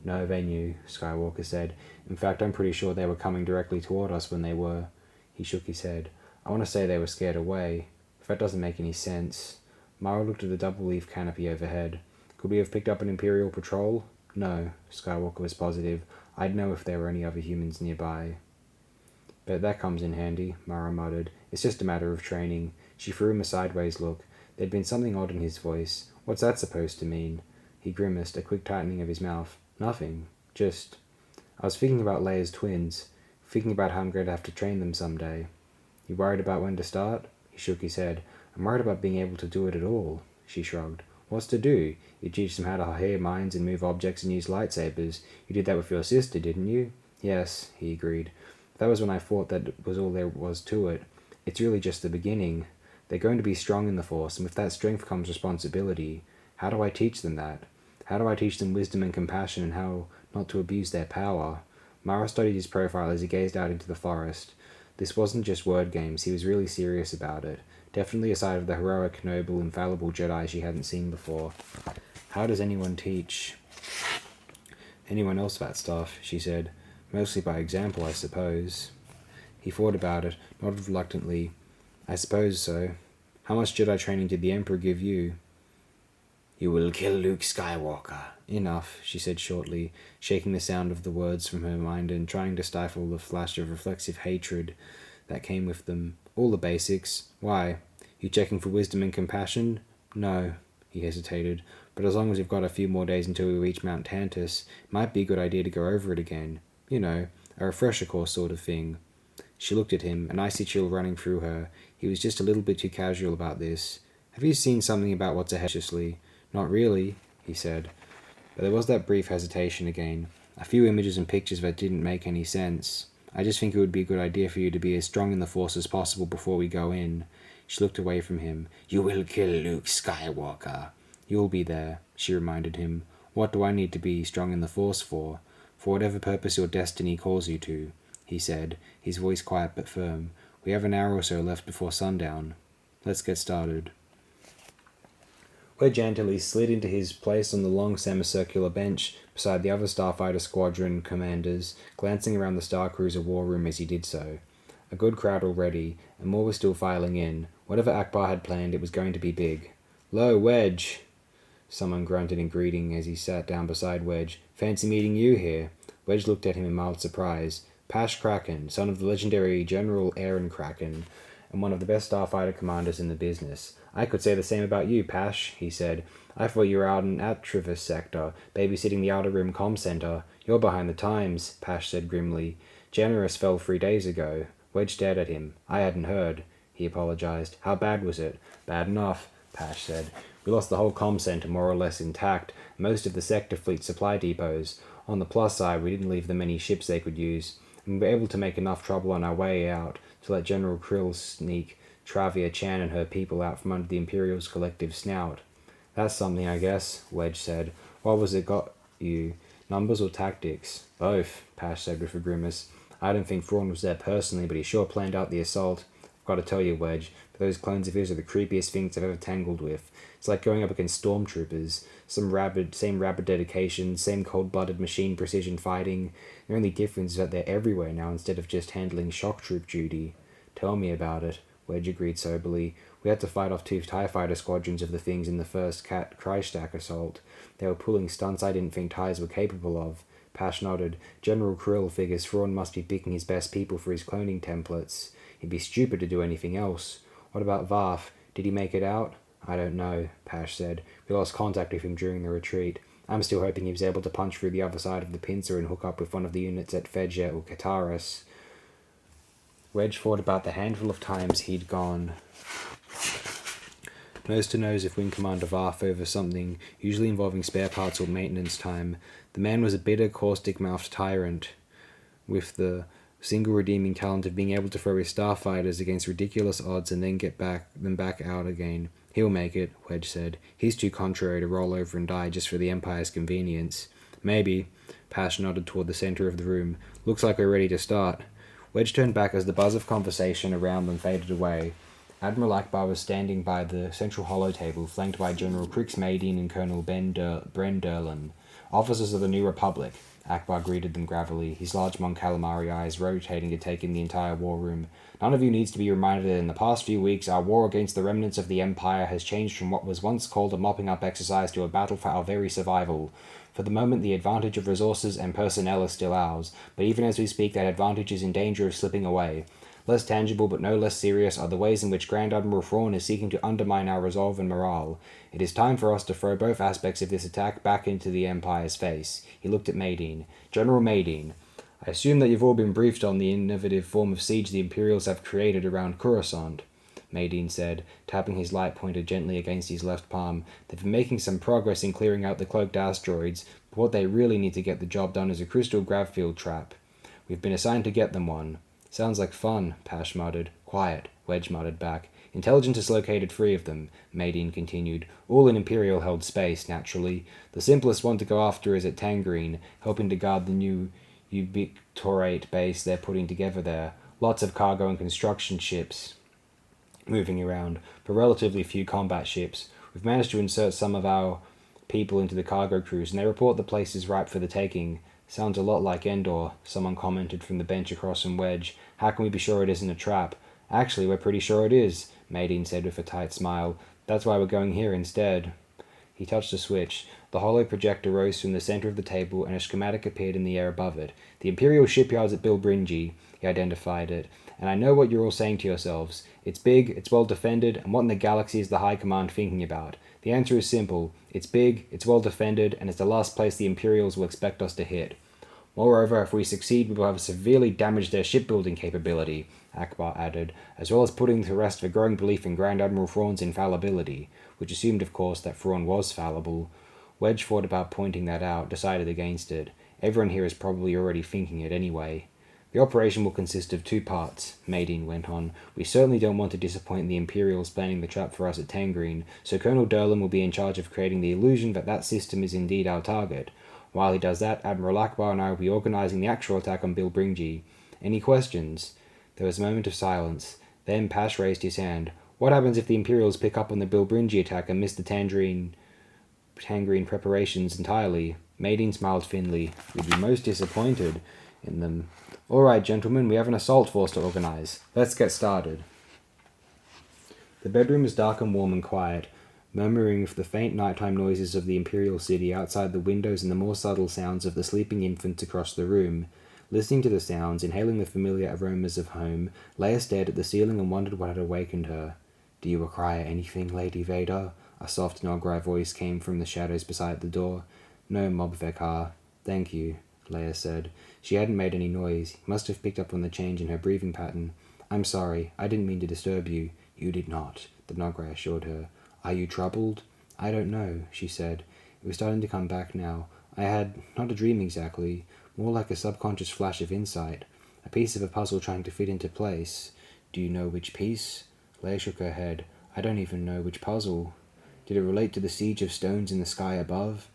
"No, they knew," Skywalker said. "In fact, I'm pretty sure they were coming directly toward us when they were." He shook his head. "I want to say they were scared away. If that doesn't make any sense." Mara looked at the double-leaf canopy overhead. "Could we have picked up an Imperial patrol?" "No," Skywalker was positive. "I'd know if there were any other humans nearby." "Bet that comes in handy," Mara muttered. "It's just a matter of training." She threw him a sideways look. There'd been something odd in his voice. "What's that supposed to mean?" He grimaced, a quick tightening of his mouth. "Nothing. Just... I was thinking about Leia's twins. Thinking about how I'm going to have to train them someday." "You worried about when to start?" He shook his head. "I'm worried about being able to do it at all." She shrugged. "What's to do? You teach them how to hear minds and move objects and use lightsabers. You did that with your sister, didn't you?" "Yes," he agreed. "That was when I thought that was all there was to it. It's really just the beginning. They're going to be strong in the Force, and with that strength comes responsibility. How do I teach them that? How do I teach them wisdom and compassion and how not to abuse their power?" Mara studied his profile as he gazed out into the forest. This wasn't just word games, he was really serious about it. Definitely a side of the heroic, noble, infallible Jedi she hadn't seen before. "How does anyone teach anyone else that stuff?" she said. "Mostly by example, I suppose." He thought about it, nodded reluctantly. "I suppose so. How much Jedi training did the Emperor give you?" You will kill Luke Skywalker. Enough, she said shortly, shaking the sound of the words from her mind and trying to stifle the flash of reflexive hatred that came with them. All the basics. Why? You checking for wisdom and compassion? No, he hesitated, but as long as we've got a few more days until we reach Mount Tantus, it might be a good idea to go over it again. You know, a refresher course sort of thing. She looked at him, an icy chill running through her. He was just a little bit too casual about this. Have you seen something about what's ahead? Not really, he said. But there was that brief hesitation again. A few images and pictures that didn't make any sense. I just think it would be a good idea for you to be as strong in the Force as possible before we go in. She looked away from him. You will kill Luke Skywalker. You'll be there, she reminded him. What do I need to be strong in the Force for? For whatever purpose your destiny calls you to, he said, his voice quiet but firm. We have an hour or so left before sundown. Let's get started. Wedge Antilles slid into his place on the long semicircular bench beside the other Starfighter Squadron commanders, glancing around the Star Cruiser war room as he did so. A good crowd already, and more was still filing in. Whatever Akbar had planned, it was going to be big. "Lo, Wedge!" Someone grunted in greeting as he sat down beside Wedge. "Fancy meeting you here." Wedge looked at him in mild surprise. Pash Kraken, son of the legendary General Aaron Kraken, and one of the best Starfighter commanders in the business. "I could say the same about you, Pash," he said. "I thought you were out in Atravis sector, babysitting the Outer Rim comm center. You're behind the times," Pash said grimly. "Generous fell 3 days ago." Wedge stared at him. "I hadn't heard," he apologized. "How bad was it?" "Bad enough," Pash said. "We lost the whole comm center more or less intact, most of the sector fleet supply depots. On the plus side, we didn't leave them any ships they could use, and we were able to make enough trouble on our way out to let General Krill sneak Travia Chan and her people out from under the Imperial's collective snout." "That's something, I guess," Wedge said. "What was it got you? Numbers or tactics?" "Both," Pash said with a grimace. "I don't think Thrawn was there personally, but he sure planned out the assault. I've got to tell you, Wedge, but those clones of his are the creepiest things I've ever tangled with. It's like going up against stormtroopers. Same rabid dedication, same cold-blooded machine precision fighting. The only difference is that they're everywhere now instead of just handling shock troop duty." "Tell me about it," Wedge agreed soberly. "We had to fight off 2 TIE fighter squadrons of the things in the first Cat Krystack assault. They were pulling stunts I didn't think TIEs were capable of." Pash nodded. "General Krill figures Thrawn must be picking his best people for his cloning templates. He'd be stupid to do anything else. What about Varf? Did he make it out?" "I don't know," Pash said. "We lost contact with him during the retreat. I'm still hoping he was able to punch through the other side of the pincer and hook up with one of the units at Fedja or Kataris." Wedge thought about the handful of times he'd gone nose to nose with Wing Commander Varf over something, usually involving spare parts or maintenance time. The man was a bitter, caustic-mouthed tyrant, with the single redeeming talent of being able to throw his starfighters against ridiculous odds and then get them back out again. "He'll make it," Wedge said. "He's too contrary to roll over and die just for the Empire's convenience." "Maybe." Pash nodded toward the center of the room. "Looks like we're ready to start." Wedge turned back as the buzz of conversation around them faded away. Admiral Akbar was standing by the central holotable, flanked by General Crix Madine and Colonel Bren Durlan. "Officers of the New Republic," Akbar greeted them gravely, his large Mon Calamari eyes rotating to take in the entire war room. "None of you needs to be reminded that in the past few weeks, our war against the remnants of the Empire has changed from what was once called a mopping-up exercise to a battle for our very survival. For the moment, the advantage of resources and personnel is still ours, but even as we speak, that advantage is in danger of slipping away. Less tangible, but no less serious, are the ways in which Grand Admiral Thrawn is seeking to undermine our resolve and morale. It is time for us to throw both aspects of this attack back into the Empire's face." He looked at Madine. "General Madine, I assume that you've all been briefed on the innovative form of siege the Imperials have created around Coruscant," Madine said, tapping his light pointer gently against his left palm. "They've been making some progress in clearing out the cloaked asteroids, but what they really need to get the job done is a crystal gravfield trap. We've been assigned to get them one." "Sounds like fun," Pash muttered. "Quiet," Wedge muttered back. "Intelligence has located 3 of them," Madine continued. "All in Imperial-held space, naturally. The simplest one to go after is at Tangerine, helping to guard the new Ubictorate base they're putting together there. Lots of cargo and construction ships moving around, but relatively few combat ships. We've managed to insert some of our people into the cargo crews, and they report the place is ripe for the taking." "Sounds a lot like Endor," someone commented from the bench across from Wedge. "How can we be sure it isn't a trap?" "Actually, we're pretty sure it is," Madine said with a tight smile. "That's why we're going here instead." He touched a switch. The hollow projector rose from the center of the table, and a schematic appeared in the air above it. The Imperial shipyards at Bilbringi, he identified it. And I know what you're all saying to yourselves. It's big, it's well defended, and what in the galaxy is the High Command thinking about? The answer is simple. It's big, it's well defended, and it's the last place the Imperials will expect us to hit. Moreover, if we succeed, we will have severely damaged their shipbuilding capability, Akbar added, as well as putting to rest the growing belief in Grand Admiral Thrawn's infallibility, which assumed, of course, that Thrawn was fallible. Wedge thought about pointing that out, decided against it. Everyone here is probably already thinking it anyway. The operation will consist of 2 parts, Maydeen went on. We certainly don't want to disappoint the Imperials planning the trap for us at Tangreen, so Colonel Durlan will be in charge of creating the illusion that that system is indeed our target. While he does that, Admiral Akbar and I will be organizing the actual attack on Bilbringi. Any questions? There was a moment of silence. Then Pash raised his hand. What happens if the Imperials pick up on the Bilbringi attack and miss the Tangreen preparations entirely? Maydeen smiled thinly. We'd be most disappointed in them. All right, gentlemen, we have an assault force to organize. Let's get started. The bedroom was dark and warm and quiet, murmuring with the faint nighttime noises of the Imperial city outside the windows and the more subtle sounds of the sleeping infants across the room. Listening to the sounds, inhaling the familiar aromas of home, Leia stared at the ceiling and wondered what had awakened her. Do you require anything, Lady Vader? A soft Nograi voice came from the shadows beside the door. No, Mob Vekar. Thank you, Leia said. She hadn't made any noise. He must have picked up on the change in her breathing pattern. I'm sorry. I didn't mean to disturb you. You did not, the Nograi assured her. Are you troubled? I don't know, she said. It was starting to come back now. I had not a dream exactly, more like a subconscious flash of insight, a piece of a puzzle trying to fit into place. Do you know which piece? Leia shook her head. I don't even know which puzzle. Did it relate to the siege of stones in the sky above?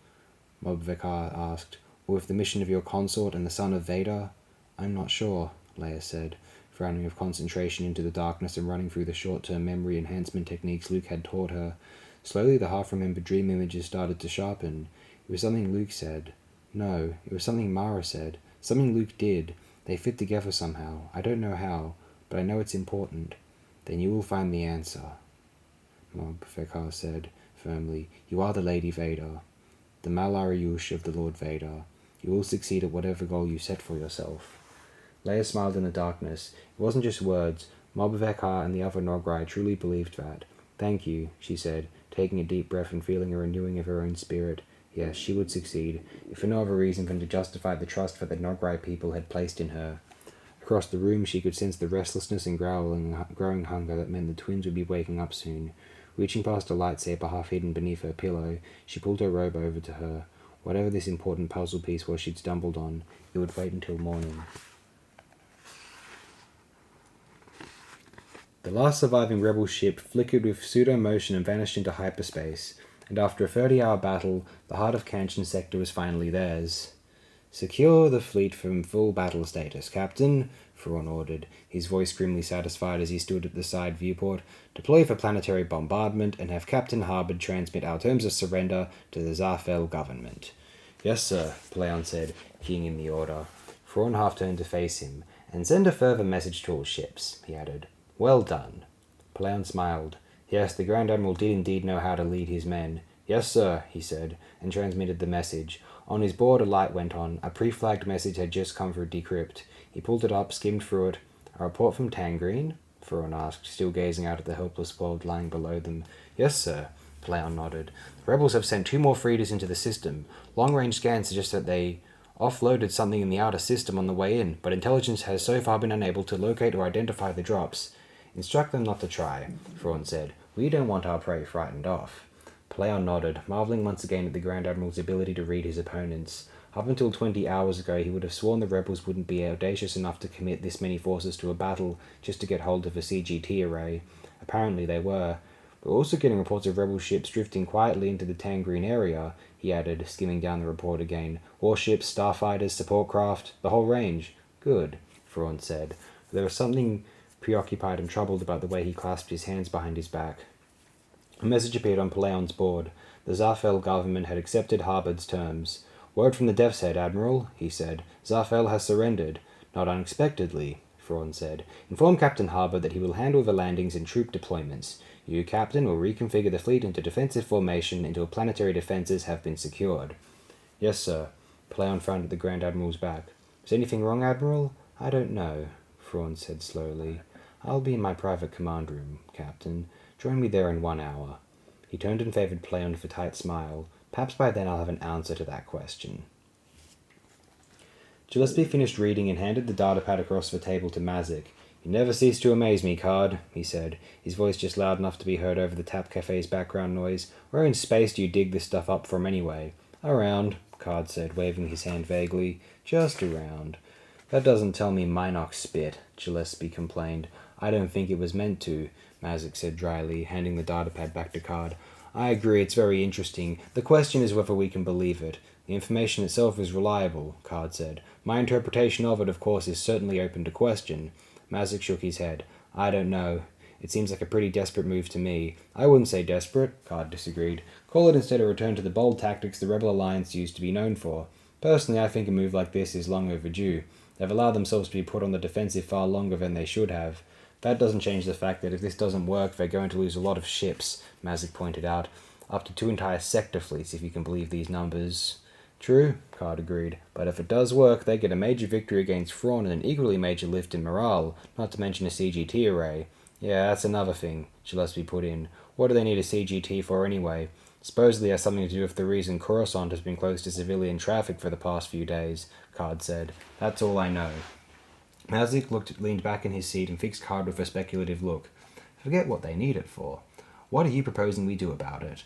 Mob Vekar asked. Or with the mission of your consort and the son of Vader? I'm not sure, Leia said, frowning with concentration into the darkness and running through the short-term memory enhancement techniques Luke had taught her. Slowly the half-remembered dream images started to sharpen. It was something Luke said. No, it was something Mara said. Something Luke did. They fit together somehow. I don't know how, but I know it's important. Then you will find the answer, Mob Vekar said firmly. You are the Lady Vader, the Malariush of the Lord Vader. You will succeed at whatever goal you set for yourself. Leia smiled in the darkness. It wasn't just words. Mob Vekar and the other Nograi truly believed that. Thank you, she said, taking a deep breath and feeling a renewing of her own spirit. Yes, she would succeed, if for no other reason than to justify the trust that the Nograi people had placed in her. Across the room she could sense the restlessness and growing hunger that meant the twins would be waking up soon. Reaching past a lightsaber half hidden beneath her pillow, she pulled her robe over to her. Whatever this important puzzle piece was she'd stumbled on, it would wait until morning. The last surviving rebel ship flickered with pseudo-motion and vanished into hyperspace, and after a 30-hour battle, the heart of Kanchan sector was finally theirs. Secure the fleet from full battle status, Captain, Thrawn ordered, his voice grimly satisfied as he stood at the side viewport. Deploy for planetary bombardment and have Captain Harbord transmit our terms of surrender to the Zafel government. Yes, sir, Palaon said, keying in the order. Thrawn half turned to face him. And send a further message to all ships, he added. Well done. Palaon smiled. Yes, the Grand Admiral did indeed know how to lead his men. Yes, sir, he said, and transmitted the message. On his board a light went on. A pre-flagged message had just come through decrypt. He pulled it up, skimmed through it. A report from Tangreen? Thrawn asked, still gazing out at the helpless world lying below them. Yes, sir, Palaon nodded. The rebels have sent 2 more freighters into the system. Long-range scans suggest that they offloaded something in the outer system on the way in, but intelligence has so far been unable to locate or identify the drops. Instruct them not to try, Thrawn said. We don't want our prey frightened off. Palaon nodded, marveling once again at the Grand Admiral's ability to read his opponents. Up until 20 hours ago, he would have sworn the rebels wouldn't be audacious enough to commit this many forces to a battle just to get hold of a CGT array. Apparently they were. We're also getting reports of rebel ships drifting quietly into the Tangreen area, he added, skimming down the report again. Warships, starfighters, support craft, the whole range. Good, Thrawn said. There was something preoccupied and troubled about the way he clasped his hands behind his back. A message appeared on Palaon's board. The Zafel government had accepted Harbord's terms. Word from the Dev's Head, Admiral, he said. Zafel has surrendered. Not unexpectedly, Thrawn said. Inform Captain Harbord that he will handle the landings and troop deployments. You, Captain, will reconfigure the fleet into defensive formation until planetary defenses have been secured. Yes, sir. Pleon frowned at the Grand Admiral's back. Is anything wrong, Admiral? I don't know, Thrawn said slowly. I'll be in my private command room, Captain. Join me there in 1 hour. He turned and favoured Pleon with a tight smile. Perhaps by then I'll have an answer to that question. Gillespie finished reading and handed the datapad across the table to Mazik. You never cease to amaze me, Card, he said, his voice just loud enough to be heard over the Tap Cafe's background noise. Where in space do you dig this stuff up from anyway? Around, Card said, waving his hand vaguely. Just around. That doesn't tell me Minox spit, Gillespie complained. I don't think it was meant to, Mazik said dryly, handing the datapad back to Card. I agree, it's very interesting. The question is whether we can believe it. The information itself is reliable, Card said. My interpretation of it, of course, is certainly open to question. Mazik shook his head. I don't know. It seems like a pretty desperate move to me. I wouldn't say desperate, Card disagreed. Call it instead a return to the bold tactics the Rebel Alliance used to be known for. Personally, I think a move like this is long overdue. They've allowed themselves to be put on the defensive far longer than they should have. That doesn't change the fact that if this doesn't work, they're going to lose a lot of ships, Mazik pointed out. Up to 2 entire sector fleets, if you can believe these numbers. True, Card agreed, but if it does work, they get a major victory against Thrawn and an equally major lift in morale, not to mention a CGT array. Yeah, that's another thing, Gillespie put in. What do they need a CGT for anyway? Supposedly has something to do with the reason Coruscant has been closed to civilian traffic for the past few days, Card said. That's all I know. Mazik leaned back in his seat and fixed Card with a speculative look. Forget what they need it for. What are you proposing we do about it?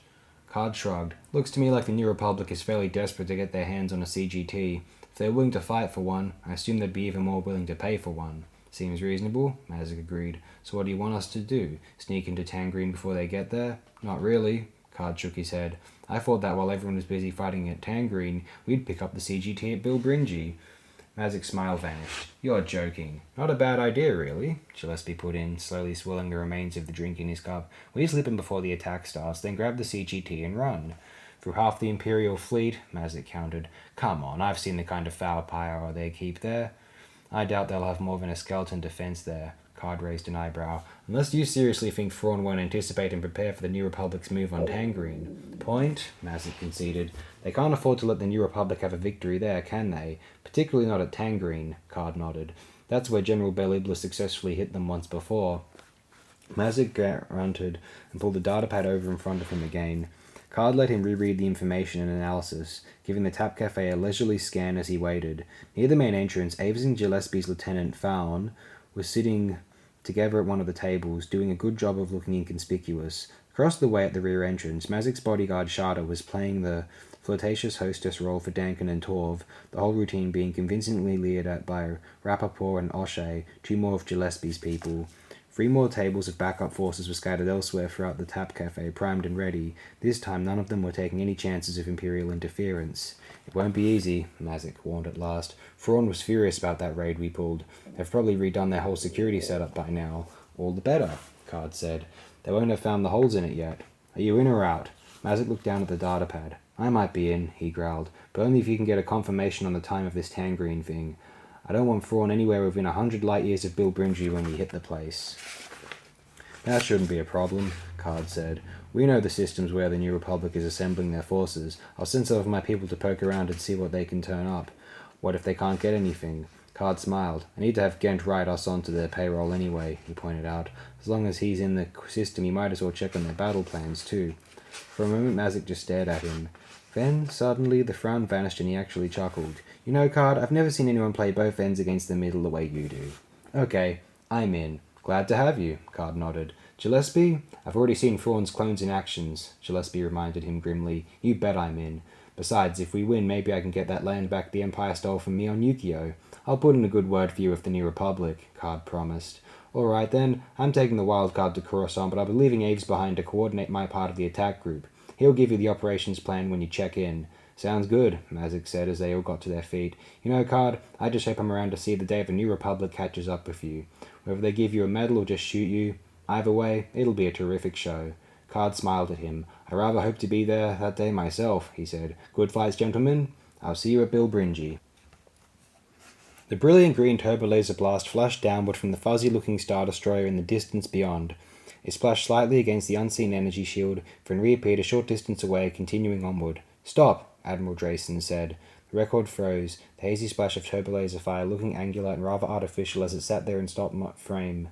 Card shrugged. Looks to me like the New Republic is fairly desperate to get their hands on a CGT. If they're willing to fight for one, I assume they'd be even more willing to pay for one. Seems reasonable, Mazik agreed. So what do you want us to do? Sneak into Tangrene before they get there? Not really. Card shook his head. I thought that while everyone was busy fighting at Tangrene, we'd pick up the CGT at Bilbringi. Mazik's smile vanished. You're joking. Not a bad idea, really, Gillespie put in, slowly swirling the remains of the drink in his cup. We slip in before the attack starts, then grab the CGT and run. Through half the Imperial fleet, Mazik countered. Come on, I've seen the kind of firepower they keep there. I doubt they'll have more than a skeleton defense there. Card raised an eyebrow. Unless you seriously think Thrawn won't anticipate and prepare for the New Republic's move on Tangrene. Point, Mazik conceded. They can't afford to let the New Republic have a victory there, can they? Particularly not at Tangrene, Card nodded. That's where General Bel Ibla successfully hit them once before. Mazik grunted and pulled the datapad over in front of him again. Card let him reread the information and analysis, giving the Tap Cafe a leisurely scan as he waited. Near the main entrance, Aves and Gillespie's Lieutenant Fawn was sitting together at one of the tables, doing a good job of looking inconspicuous. Across the way at the rear entrance, Mazik's bodyguard Sharda was playing the flirtatious hostess role for Dankin and Torv, the whole routine being convincingly leered at by Rappaport and O'Shea, 2 more of Gillespie's people. 3 more tables of backup forces were scattered elsewhere throughout the Tap Cafe, primed and ready. This time none of them were taking any chances of Imperial interference. It won't be easy, Mazik warned at last. Thrawn was furious about that raid we pulled. They've probably redone their whole security setup by now. All the better, Card said. They won't have found the holes in it yet. Are you in or out? Mazik looked down at the datapad. I might be in, he growled, but only if you can get a confirmation on the time of this Tangrene thing. I don't want Thrawn anywhere within 100 light years of Bilbringi when we hit the place. That shouldn't be a problem, Card said. We know the systems where the New Republic is assembling their forces. I'll send some of my people to poke around and see what they can turn up. What if they can't get anything? Card smiled. I need to have Gent write us onto their payroll anyway, he pointed out. As long as he's in the system, he might as well check on their battle plans too. For a moment, Mazik just stared at him. Then, suddenly, the frown vanished and he actually chuckled. You know, Card, I've never seen anyone play both ends against the middle the way you do. Okay, I'm in. Glad to have you, Card nodded. Gillespie? I've already seen Thrawn's clones in actions, Gillespie reminded him grimly. You bet I'm in. Besides, if we win, maybe I can get that land back the Empire stole from me on Yukio. I'll put in a good word for you with the New Republic, Card promised. All right then, I'm taking the wild card to Coruscant, but I'll be leaving Aves behind to coordinate my part of the attack group. He'll give you the operations plan when you check in. Sounds good, Mazik said as they all got to their feet. You know, Card, I just hope I'm around to see the day the New Republic catches up with you. Whether they give you a medal or just shoot you, either way, it'll be a terrific show. Card smiled at him. I rather hope to be there that day myself, he said. Good fights, gentlemen. I'll see you at Bilbringi. The brilliant green turbolaser blast flashed downward from the fuzzy-looking Star Destroyer in the distance beyond. It splashed slightly against the unseen energy shield, then reappeared a short distance away, continuing onward. "Stop," Admiral Drayson said. The record froze, the hazy splash of turbolaser fire looking angular and rather artificial as it sat there in stop-frame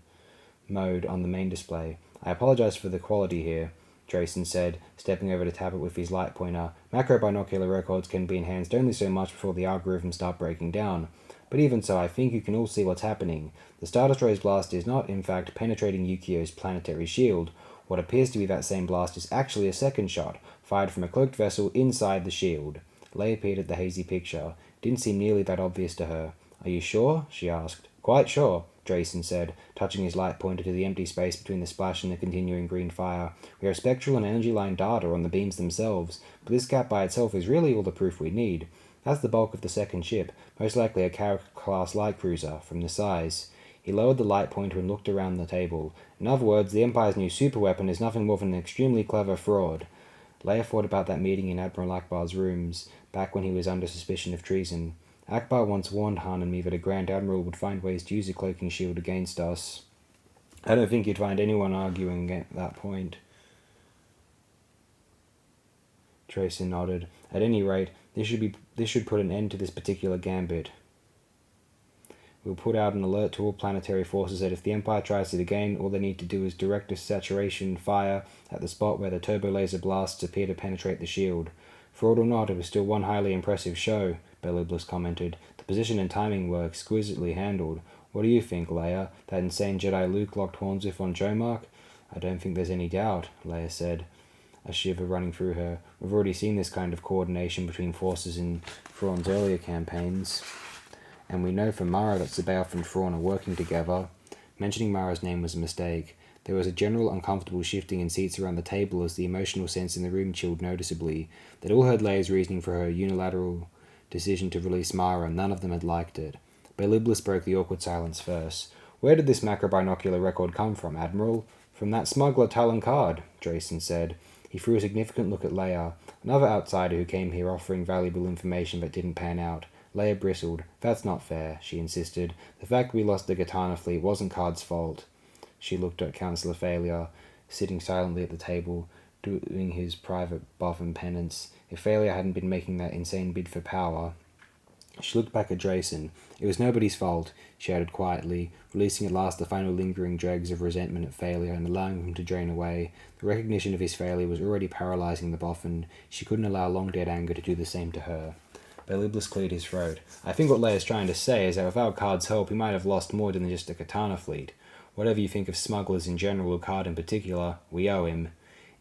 mode on the main display. "I apologize for the quality here," Drayson said, stepping over to tap it with his light pointer. "Macro binocular records can be enhanced only so much before the algorithms start breaking down. But even so, I think you can all see what's happening. The Star Destroyer's blast is not, in fact, penetrating Yukio's planetary shield. What appears to be that same blast is actually a second shot, fired from a cloaked vessel inside the shield." Leia peered at the hazy picture. It didn't seem nearly that obvious to her. "Are you sure?" she asked. "Quite sure," Drayson said, touching his light pointer to the empty space between the splash and the continuing green fire. "We have spectral and energy line data on the beams themselves, but this gap by itself is really all the proof we need. That's the bulk of the second ship, most likely a Carrier-class light cruiser, from the size." He lowered the light pointer and looked around the table. "In other words, the Empire's new superweapon is nothing more than an extremely clever fraud." Leia thought about that meeting in Admiral Akbar's rooms, back when he was under suspicion of treason. Akbar once warned Han and me that a Grand Admiral would find ways to use a cloaking shield against us. I don't think you'd find anyone arguing at that point. Tracy nodded. "At any rate, this should put an end to this particular gambit. We'll put out an alert to all planetary forces that if the Empire tries it again, all they need to do is direct a saturation fire at the spot where the turbo laser blasts appear to penetrate the shield." "Fraud or not, it was still one highly impressive show," Beliblis commented. "The position and timing were exquisitely handled. What do you think, Leia? That insane Jedi Luke locked horns with on Jomark?" "I don't think there's any doubt," Leia said, a shiver running through her. "We've already seen this kind of coordination between forces in Thrawn's earlier campaigns. And we know from Mara that C'baoth and Thrawn are working together." Mentioning Mara's name was a mistake. There was a general uncomfortable shifting in seats around the table as the emotional sense in the room chilled noticeably. They'd all heard Leia's reasoning for her unilateral decision to release Mara, and none of them had liked it. Beliblis broke the awkward silence first. "Where did this macrobinocular record come from, Admiral?" "From that smuggler Talon Card," Drayson said. He threw a significant look at Leia, another outsider who came here offering valuable information that didn't pan out. Leia bristled. "That's not fair," she insisted. "The fact we lost the Katana fleet wasn't Card's fault." She looked at Councillor Failure, sitting silently at the table, doing his private Boffin penance. If Failure hadn't been making that insane bid for power... She looked back at Drayson. "It was nobody's fault," she added quietly, releasing at last the final lingering dregs of resentment at Failure and allowing him to drain away. The recognition of his failure was already paralysing the Boffin. She couldn't allow long-dead anger to do the same to her. Beliblis cleared his throat. "I think what Leia's trying to say is that without Card's help, we might have lost more than just the Katana fleet. Whatever you think of smugglers in general or Card in particular, we owe him."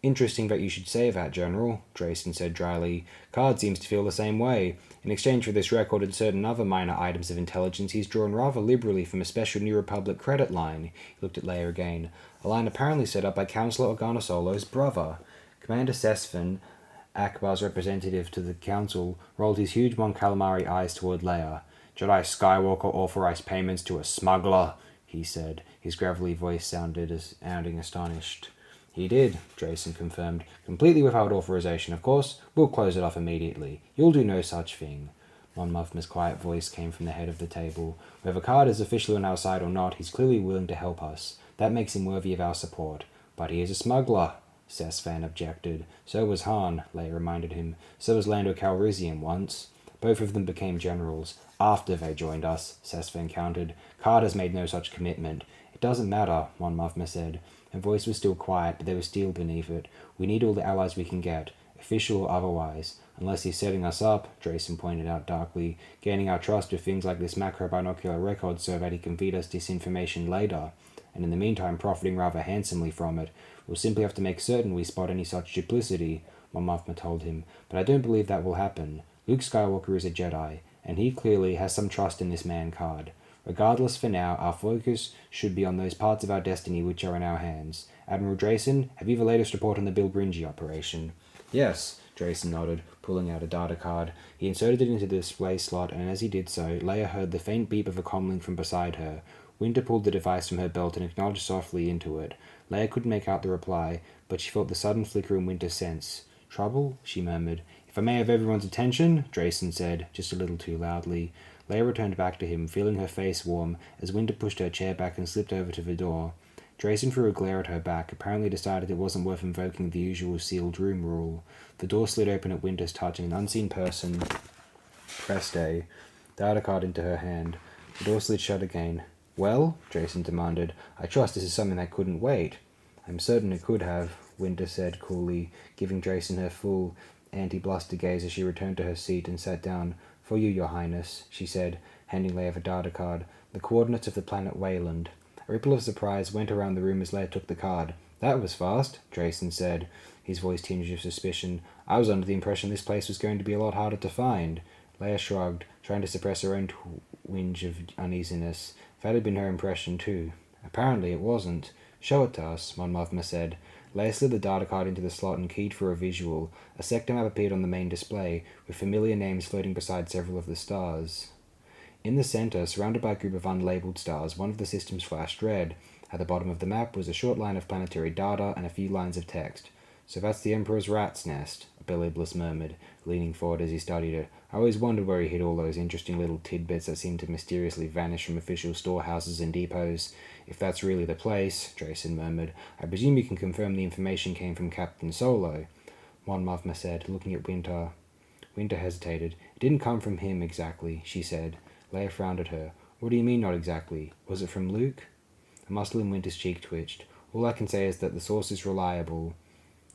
"Interesting that you should say that, General," Drayson said dryly. "Card seems to feel the same way. In exchange for this record and certain other minor items of intelligence, he's drawn rather liberally from a special New Republic credit line." He looked at Leia again. "A line apparently set up by Councillor Organosolo's brother." Commander Sesfin, Akbar's representative to the council, rolled his huge Mon Calamari eyes toward Leia. "Jedi Skywalker authorized payments to a smuggler," he said. His gravelly voice sounding astonished. "He did," Drayson confirmed. "Completely without authorization, of course. We'll close it off immediately. You'll do no such thing." Mon Mothma's quiet voice came from the head of the table. "Whether Card is officially on our side or not, he's clearly willing to help us. That makes him worthy of our support." "But he is a smuggler," Sesfan objected. "So was Han," Leia reminded him. "So was Lando Calrissian once." "Both of them became generals after they joined us," Sesfan countered. "Card has made no such commitment." "It doesn't matter," Mon Mothma said. Her voice was still quiet, but there was steel beneath it. "We need all the allies we can get, official or otherwise. Unless he's setting us up," Drayson pointed out darkly, "gaining our trust with things like this macro-binocular record so that he can feed us disinformation later, and in the meantime profiting rather handsomely from it. We'll simply have to make certain we spot any such duplicity," Mon Mothma told him. "But I don't believe that will happen. Luke Skywalker is a Jedi, and he clearly has some trust in this man Card. Regardless, for now, our focus should be on those parts of our destiny which are in our hands. Admiral Drayson, have you the latest report on the Bill Bringy operation?" "Yes," Drayson nodded, pulling out a data card. He inserted it into the display slot, and as he did so, Leia heard the faint beep of a comlink from beside her. Winter pulled the device from her belt and acknowledged softly into it. Leia couldn't make out the reply, but she felt the sudden flicker in Winter's sense. "Trouble?" she murmured. "If I may have everyone's attention," Drayson said, just a little too loudly. Leia returned back to him, feeling her face warm, as Winter pushed her chair back and slipped over to the door. Drayson threw a glare at her back, apparently decided it wasn't worth invoking the usual sealed room rule. The door slid open at Winter's touch, and an unseen person pressed a data card into her hand. The door slid shut again. "Well?" Drayson demanded. "I trust this is something that couldn't wait." "I'm certain it could have," Winter said coolly, giving Drayson her full anti-bluster gaze as she returned to her seat and sat down. "For you, Your Highness," she said, handing Leia the data card. "The coordinates of the planet Wayland." A ripple of surprise went around the room as Leia took the card. "That was fast," Drayson said, his voice tinged with suspicion. "I was under the impression this place was going to be a lot harder to find." Leia shrugged, trying to suppress her own twinge of uneasiness. That had been her impression too. "Apparently it wasn't." "Show it to us," Mon Mothma said. Leia slid the data card into the slot and keyed for a visual. A sector map appeared on the main display, with familiar names floating beside several of the stars. In the center, surrounded by a group of unlabeled stars, one of the systems flashed red. At the bottom of the map was a short line of planetary data and a few lines of text. "So that's the Emperor's rat's nest," Beliblis murmured, leaning forward as he studied it. "I always wondered where he hid all those interesting little tidbits that seemed to mysteriously vanish from official storehouses and depots." "If that's really the place," Drayson murmured, "I presume you can confirm the information came from Captain Solo," Mon Mothma said, looking at Winter. Winter hesitated. "It didn't come from him exactly," she said. Leia frowned at her. "What do you mean, not exactly? Was it from Luke?" A muscle in Winter's cheek twitched. "All I can say is that the source is reliable."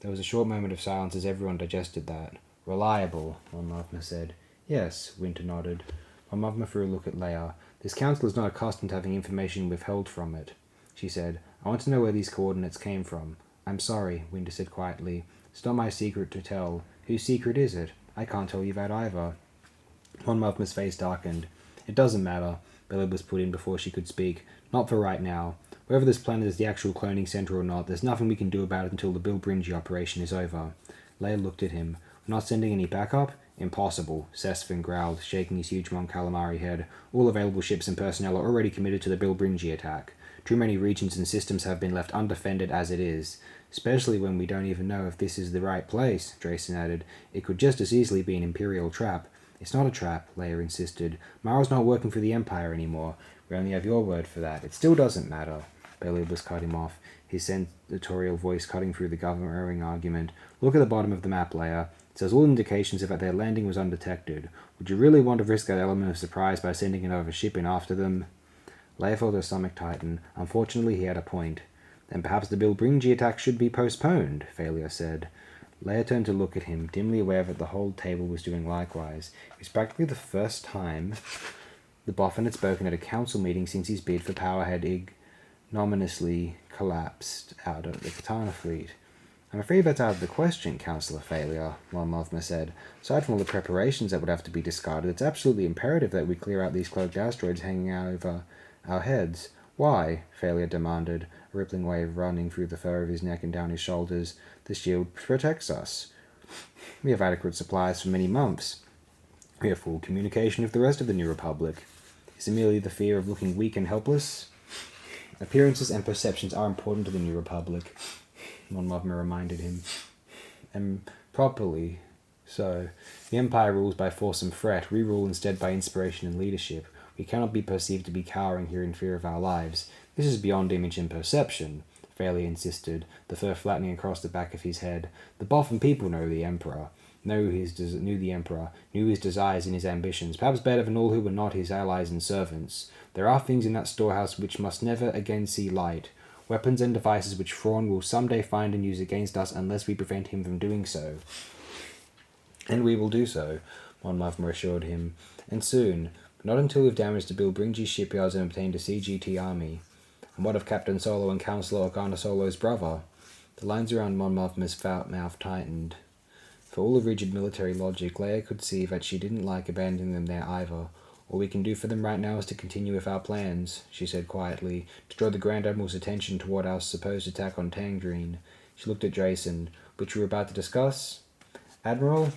There was a short moment of silence as everyone digested that. "Reliable," Mon Mothma said. "Yes," Winter nodded. Mon Mothma threw a look at Leia. "This council is not accustomed to having information withheld from it," she said. "I want to know where these coordinates came from." "I'm sorry," Winter said quietly. "It's not my secret to tell." "Whose secret is it?" "I can't tell you that either." Mon Mothma's face darkened. "It doesn't matter," Beliblis put in before she could speak. "Not for right now. Whether this planet is the actual cloning center or not, there's nothing we can do about it until the Bilbringi operation is over." Leia looked at him. "We're not sending any backup?" "Impossible," Sesfin growled, shaking his huge Mon Calamari head. "All available ships and personnel are already committed to the Bilbringi attack. Too many regions and systems have been left undefended as it is. Especially when we don't even know if this is the right place," Drayson added. "It could just as easily be an Imperial trap." "It's not a trap," Leia insisted. "Mara's not working for the Empire anymore. We only have your word for that." "It still doesn't matter," Beliblis cut him off, his senatorial voice cutting through the government argument. "Look at the bottom of the map, Leia. It says all indications that their landing was undetected. Would you really want to risk that element of surprise by sending another ship in after them?" Leia felt her stomach tighten. Unfortunately, he had a point. "Then perhaps the Bilbringi attack should be postponed," Thalia said. Leia turned to look at him, dimly aware that the whole table was doing likewise. It was practically the first time the Boffin had spoken at a council meeting since his bid for power had ignominiously collapsed out of the Katana fleet. "I'm afraid that's out of the question, Councillor Thalia," Mon Mothma said. "Aside from all the preparations that would have to be discarded, it's absolutely imperative that we clear out these cloaked asteroids hanging out over our heads." "Why?" Thalia demanded, a rippling wave running through the fur of his neck and down his shoulders. "The shield protects us. We have adequate supplies for many months. We have full communication with the rest of the New Republic. Is it merely the fear of looking weak and helpless?" "Appearances and perceptions are important to the New Republic," Mon Mothma reminded him. "And properly so. The Empire rules by force and threat. We rule instead by inspiration and leadership. We cannot be perceived to be cowering here in fear of our lives. This is beyond image and perception," Thalia insisted, the fur flattening across the back of his head. "The Boffin people know the Emperor. Knew his desires and his ambitions, perhaps better than all who were not his allies and servants. There are things in that storehouse which must never again see light. Weapons and devices which Thrawn will someday find and use against us unless we prevent him from doing so." "And we will do so," Mon Mothma assured him. "And soon. But not until we've damaged the Bilbringi shipyards and obtained a CGT army." "And what of Captain Solo and Councillor Organa Solo's brother?" The lines around Mon Mothma's mouth tightened. For all of rigid military logic, Leia could see that she didn't like abandoning them there either. "All we can do for them right now is to continue with our plans," she said quietly, "to draw the Grand Admiral's attention toward our supposed attack on Tangrene." She looked at Drayson. "Which we were about to discuss?" "Admiral?"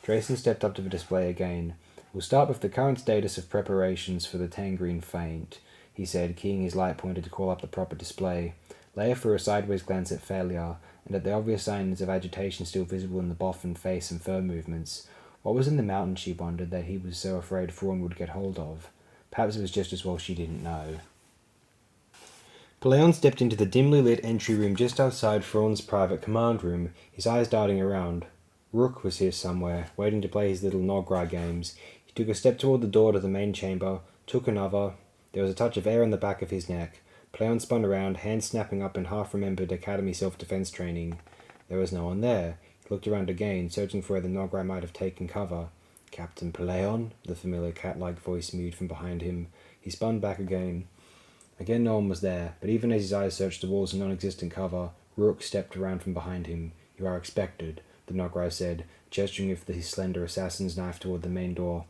Drayson stepped up to the display again. "We'll start with the current status of preparations for the Tangrene feint," he said, keying his light pointer to call up the proper display. Leia threw a sideways glance at Thalia, and at the obvious signs of agitation still visible in the Boffin face and fur movements. What was in the mountain, she wondered, that he was so afraid Thrawn would get hold of? Perhaps it was just as well she didn't know. Peleon stepped into the dimly lit entry room just outside Thrawn's private command room, his eyes darting around. Rook was here somewhere, waiting to play his little Nograi games. He took a step toward the door to the main chamber, took another. There was a touch of air on the back of his neck. Peleon spun around, hands snapping up in half-remembered academy self-defense training. There was no one there. He looked around again, searching for where the Nograi might have taken cover. "Captain Peleon?" the familiar cat-like voice mewed from behind him. He spun back again. Again no one was there, but even as his eyes searched the walls of non-existent cover, Rook stepped around from behind him. "You are expected," the Nograi said, gesturing with his slender assassin's knife toward the main door.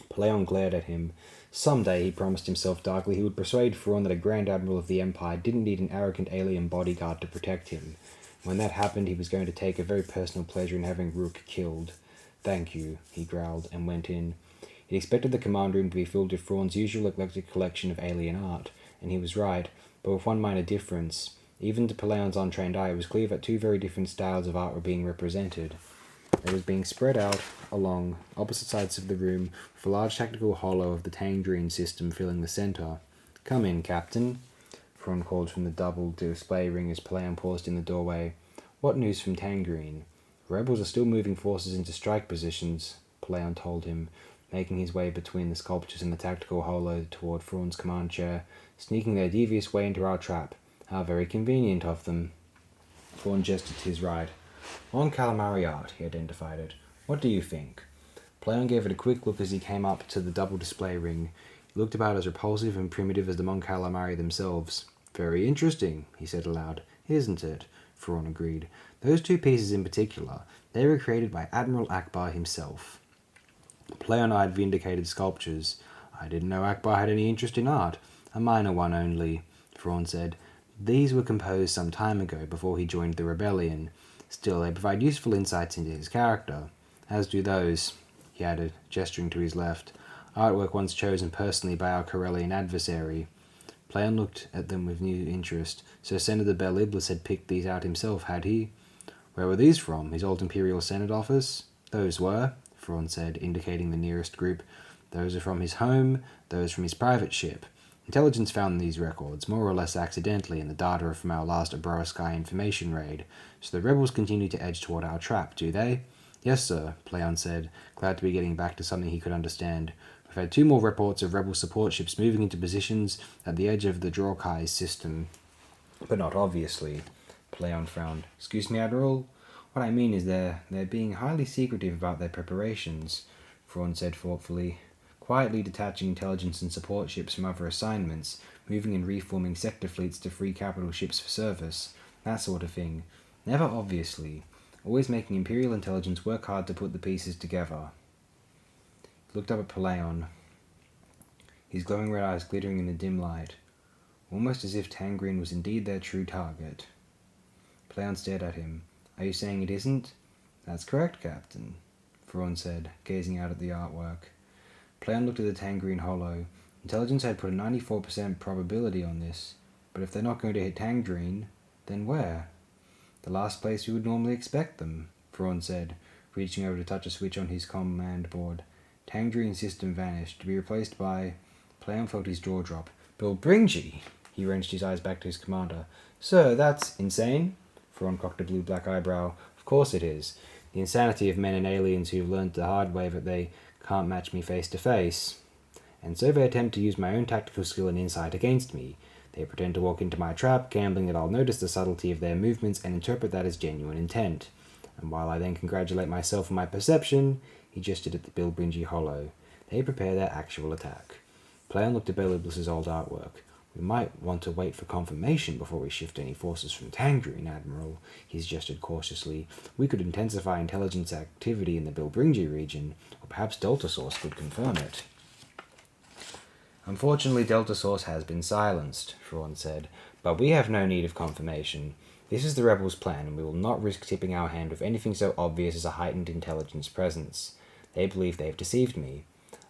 Peleon glared at him. Someday, he promised himself darkly, he would persuade Thrawn that a Grand Admiral of the Empire didn't need an arrogant alien bodyguard to protect him. When that happened, he was going to take a very personal pleasure in having Rook killed. "Thank you," he growled, and went in. He expected the command room to be filled with Thrawn's usual eclectic collection of alien art, and he was right, but with one minor difference. Even to Peleon's untrained eye, it was clear that two very different styles of art were being represented. It was being spread out along opposite sides of the room, with a large tactical hollow of the Tangerine system filling the centre. "Come in, Captain," Thrawn called from the double display ring as Peleon paused in the doorway. "What news from Tangerine?" "The rebels are still moving forces into strike positions," Peleon told him, making his way between the sculptures and the tactical hollow toward Thrawn's command chair, "sneaking their devious way into our trap. How very convenient of them." Thrawn gestured to his right. "Mon calamari art," he identified it. "What do you think?" Peleon gave it a quick look as he came up to the double display ring. It looked about as repulsive and primitive as the Mon calamari themselves. "Very interesting," he said aloud. "Isn't it?" Thrawn agreed. "Those two pieces in particular, they were created by Admiral Akbar himself." Peleon eyed vindicated sculptures. "I didn't know Akbar had any interest in art. A minor one only," Thrawn said. "These were composed some time ago, before he joined the rebellion. Still, they provide useful insights into his character. As do those," he added, gesturing to his left. "Artwork once chosen personally by our Corellian adversary." Peleon looked at them with new interest. "So Senator Bel Iblis had picked these out himself, had he?" "Where were these from? His old Imperial Senate office?" "Those were," Thrawn said, indicating the nearest group. "Those are from his home, those from his private ship. Intelligence found these records, more or less accidentally, in the data from our last Abroa information raid. So the rebels continue to edge toward our trap, do they?" "Yes, sir," Peleon said, glad to be getting back to something he could understand. "We've had 2 more reports of rebel support ships moving into positions at the edge of the Drawkai's system." "But not obviously," Peleon frowned. "Excuse me, Admiral? What I mean is they're being highly secretive about their preparations," Thrawn said thoughtfully. "Quietly detaching intelligence and support ships from other assignments, moving and reforming sector fleets to free capital ships for service, that sort of thing. Never obviously. Always making Imperial intelligence work hard to put the pieces together." He looked up at Peleon, his glowing red eyes glittering in the dim light, almost as if Tangerine was indeed their true target. Peleon stared at him. "Are you saying it isn't?" "That's correct, Captain," Thrawn said, gazing out at the artwork. Peleon looked at the Tangerine hollow. Intelligence had put a 94% probability on this, but if they're not going to hit Tangerine, then where? "The last place we would normally expect them," Thrawn said, reaching over to touch a switch on his command board. Tangerine system vanished, to be replaced by... Peleon felt his jaw drop. "Bilbringi!" He wrenched his eyes back to his commander. "Sir, that's insane." Thrawn cocked a blue-black eyebrow. "Of course it is. The insanity of men and aliens who've learned the hard way that they can't match me face to face. And so they attempt to use my own tactical skill and insight against me. They pretend to walk into my trap, gambling that I'll notice the subtlety of their movements and interpret that as genuine intent. And while I then congratulate myself on my perception," he gestured at the Bilbringi hollow, "they prepare their actual attack." Peleon looked at Bel Iblis's old artwork. "We might want to wait for confirmation before we shift any forces from Tangerine, Admiral," he suggested cautiously. "We could intensify intelligence activity in the Bilbringi region, or perhaps Delta Source could confirm it." "Unfortunately, Delta Source has been silenced," Thrawn said, "but we have no need of confirmation. This is the rebels' plan, and we will not risk tipping our hand with anything so obvious as a heightened intelligence presence. They believe they have deceived me.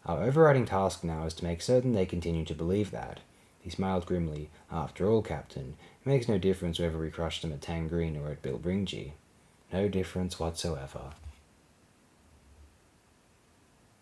Our overriding task now is to make certain they continue to believe that." He smiled grimly. "After all, Captain, it makes no difference whether we crush them at Tangerine or at Bilbringi." "No difference whatsoever."